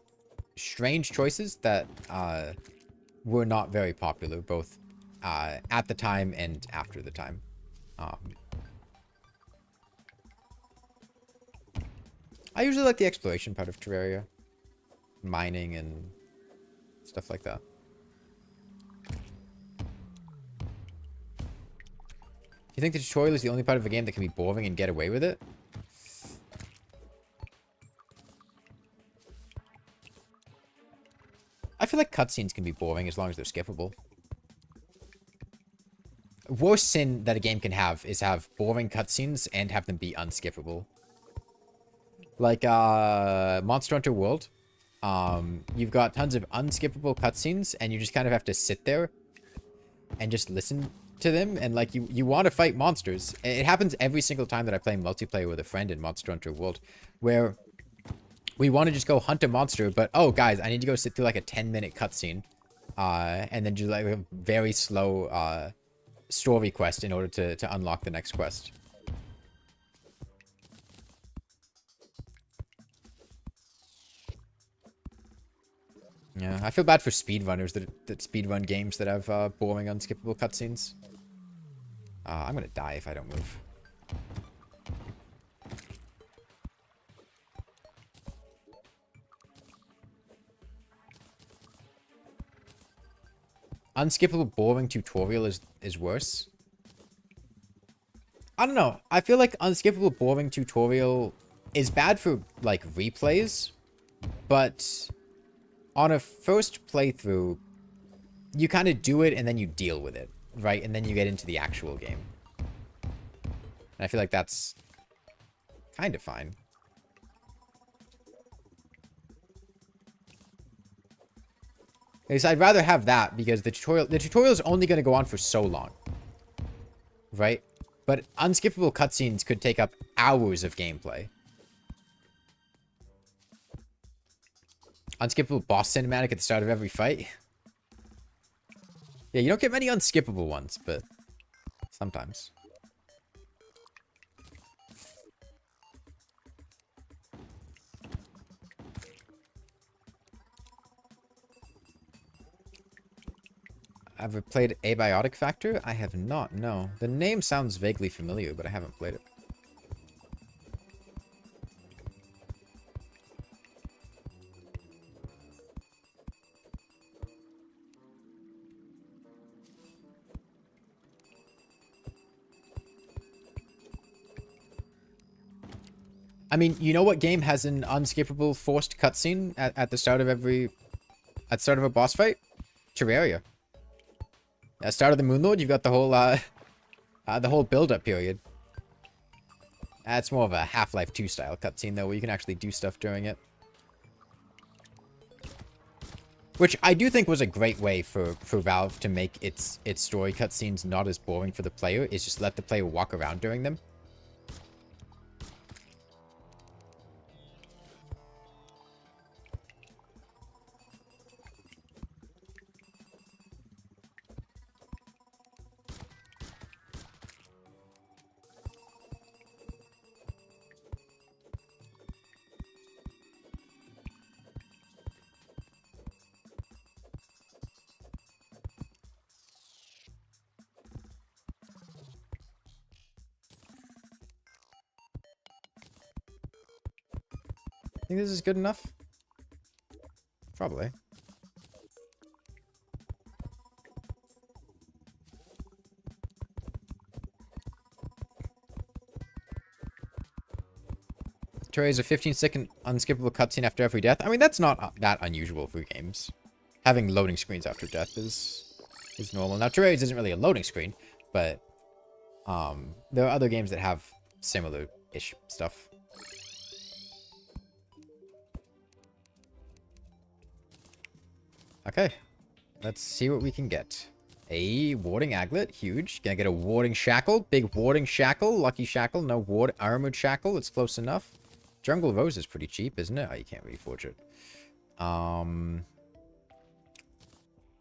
strange choices that were not very popular, both at the time and after the time. I usually like the exploration part of Terraria. Mining and stuff like that. Do you think the tutorial is the only part of a game that can be boring and get away with it? I feel like cutscenes can be boring as long as they're skippable. Worst sin that a game can have is have boring cutscenes and have them be unskippable. Like, Monster Hunter World. You've got tons of unskippable cutscenes, and you just kind of have to sit there and just listen to them, and like, you want to fight monsters. It happens every single time that I play multiplayer with a friend in Monster Hunter World, where we want to just go hunt a monster, but, oh, guys, I need to go sit through, like, a 10-minute cutscene, and then do, like, a very slow, story quest in order to unlock the next quest. Yeah, I feel bad for speedrunners that speedrun games that have, boring, unskippable cutscenes. I'm gonna die if I don't move. Unskippable boring tutorial is worse. I don't know. I feel like unskippable boring tutorial is bad for, like, replays. But on a first playthrough, you kind of do it and then you deal with it, right? And then you get into the actual game. And I feel like that's kind of fine. So I'd rather have that, because the tutorial is only going to go on for so long, right? But unskippable cutscenes could take up hours of gameplay. Unskippable boss cinematic at the start of every fight. Yeah, you don't get many unskippable ones, but Sometimes. Ever played Abiotic Factor? I have not, no. The name sounds vaguely familiar, but I haven't played it. I mean, you know what game has an unskippable forced cutscene at the start of at the start of a boss fight? Terraria. At the start of the Moonlord, you've got the whole build-up period. That's more of a Half-Life 2 style cutscene, though, where you can actually do stuff during it. Which I do think was a great way for Valve to make its story cutscenes not as boring for the player, is just let the player walk around during them. Think this is good enough? Probably. Terraria is a 15-second unskippable cutscene after every death. I mean, that's not that unusual for games. Having loading screens after death is normal. Now, Terraria isn't really a loading screen, but there are other games that have similar-ish stuff. Okay, let's see what we can get. A warding aglet, huge. Gonna get a warding shackle, big warding shackle, lucky shackle, no armored shackle, it's close enough. Jungle Rose is pretty cheap, isn't it? Oh, you can't reforge it.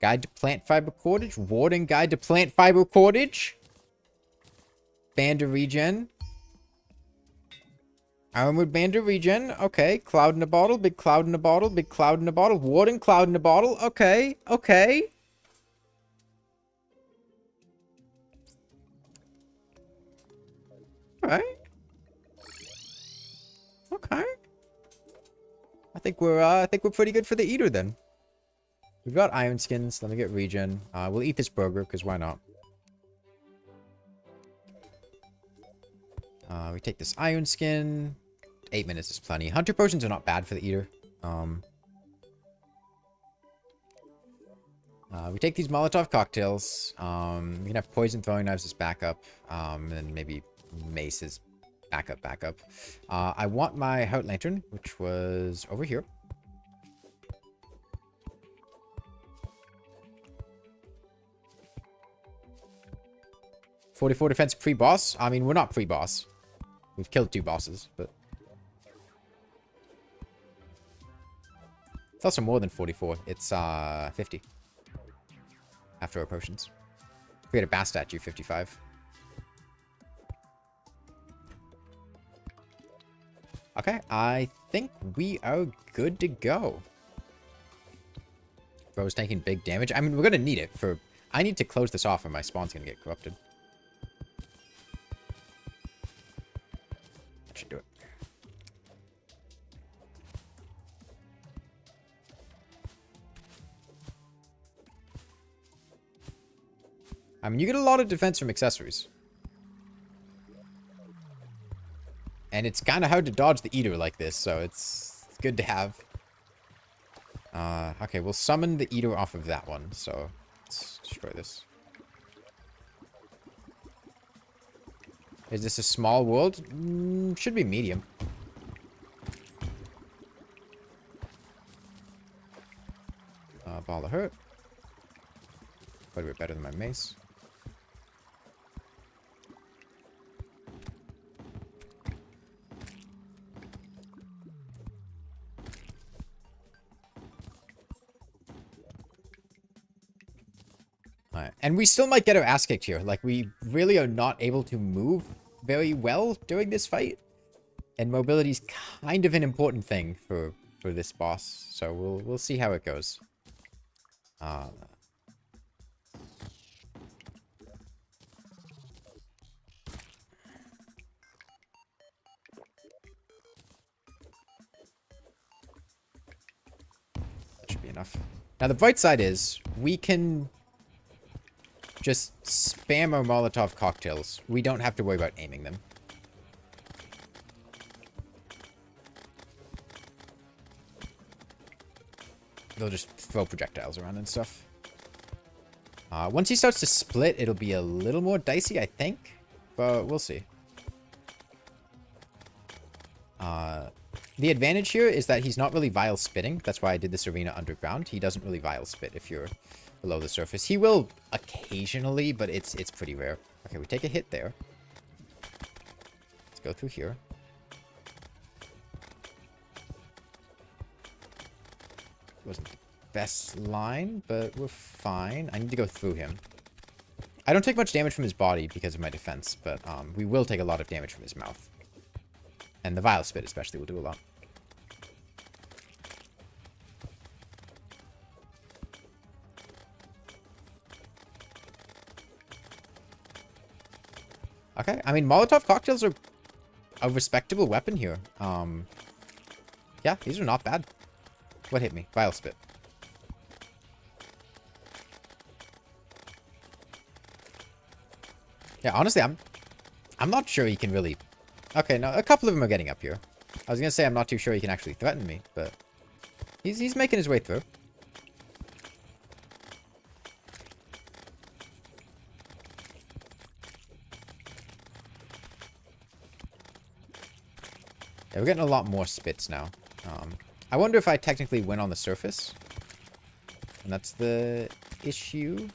Guide to plant fiber cordage, warding guide to plant fiber cordage. Band of regen. Armored band of regen. Okay. Cloud in a bottle. Big cloud in a bottle. Big cloud in a bottle. Warden cloud in a bottle. Okay. Okay. Alright. Okay. I think we're pretty good for the eater then. We've got iron skins. Let me get regen. We'll eat this burger because why not? We take this iron skin. 8 minutes is plenty. Hunter potions are not bad for the eater. We take these Molotov cocktails. We can have poison throwing knives as backup. And maybe maces backup. I want my Heart Lantern, which was over here. .44 defense pre-boss. I mean, we're not pre-boss. We've killed 2 bosses, but... It's also more than 44. It's 50. After our potions. We had a bass statue, 55. Okay, I think we are good to go. Bro's taking big damage. I mean, we're gonna need it for... I need to close this off or my spawn's gonna get corrupted. That should do it. I mean, you get a lot of defense from accessories. And it's kind of hard to dodge the eater like this, so it's good to have. Okay, we'll summon the eater off of that one, so let's destroy this. Is this a small world? Should be medium. Ball of hurt. Quite a bit better than my mace. Alright. And we still might get our ass kicked here. Like, we really are not able to move very well during this fight. And mobility is kind of an important thing for this boss. So we'll see how it goes. That should be enough. Now, the bright side is we can just spam our Molotov cocktails. We don't have to worry about aiming them. They'll just throw projectiles around and stuff. Once he starts to split, it'll be a little more dicey, I think. But we'll see. The advantage here is that he's not really vile spitting. That's why I did this arena underground. He doesn't really vile spit if you're below the surface. He will occasionally, but it's pretty rare. Okay, we take a hit there. Let's go through here. Wasn't the best line, but we're fine. I need to go through him. I don't take much damage from his body because of my defense, but we will take a lot of damage from his mouth. And the vile spit especially will do a lot. Okay, I mean, Molotov cocktails are a respectable weapon here. Yeah, these are not bad. What hit me? Vile spit. Yeah, honestly, I'm not sure he can really... Okay, no, a couple of them are getting up here. I was gonna say I'm not too sure he can actually threaten me, but he's making his way through. Yeah, we're getting a lot more spits now. I wonder if I technically win on the surface. And that's the issue.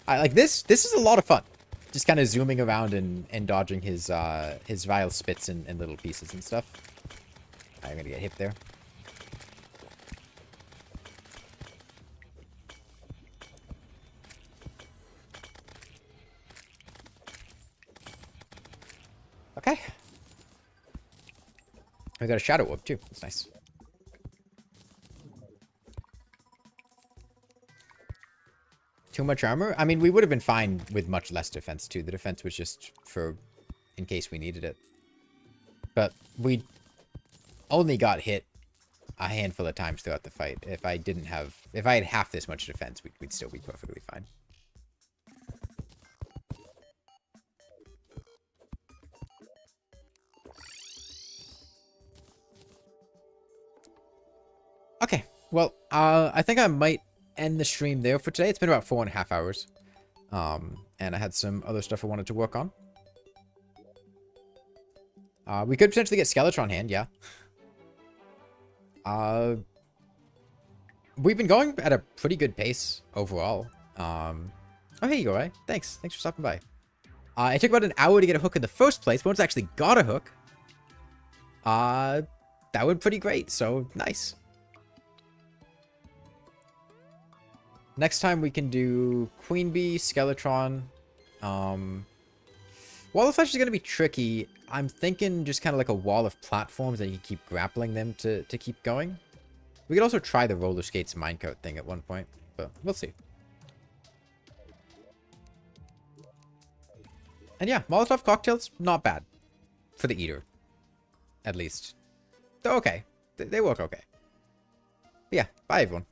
Like this is a lot of fun. Just kind of zooming around and dodging his vile spits in little pieces and stuff. I'm gonna get hit there. Okay. We got a shadow orb too. That's nice. Too much armor? I mean, we would have been fine with much less defense too. The defense was just for in case we needed it. But we only got hit a handful of times throughout the fight. If I had half this much defense, we'd still be perfectly fine. Okay, well, I think I might end the stream there for today. It's been about 4.5 hours. And I had some other stuff I wanted to work on. We could potentially get Skeletron Hand, yeah. We've been going at a pretty good pace overall. Oh, hey, you go, right? Thanks for stopping by. It took about an hour to get a hook in the first place, but once I actually got a hook, that went pretty great, so nice. Next time we can do Queen Bee, Skeletron. Wall of Flesh is going to be tricky. I'm thinking just kind of like a wall of platforms that you can keep grappling them to keep going. We could also try the roller skates minecart thing at one point, but we'll see. And yeah, Molotov cocktails, not bad. For the eater. At least. They're okay. They work okay. But yeah, bye everyone.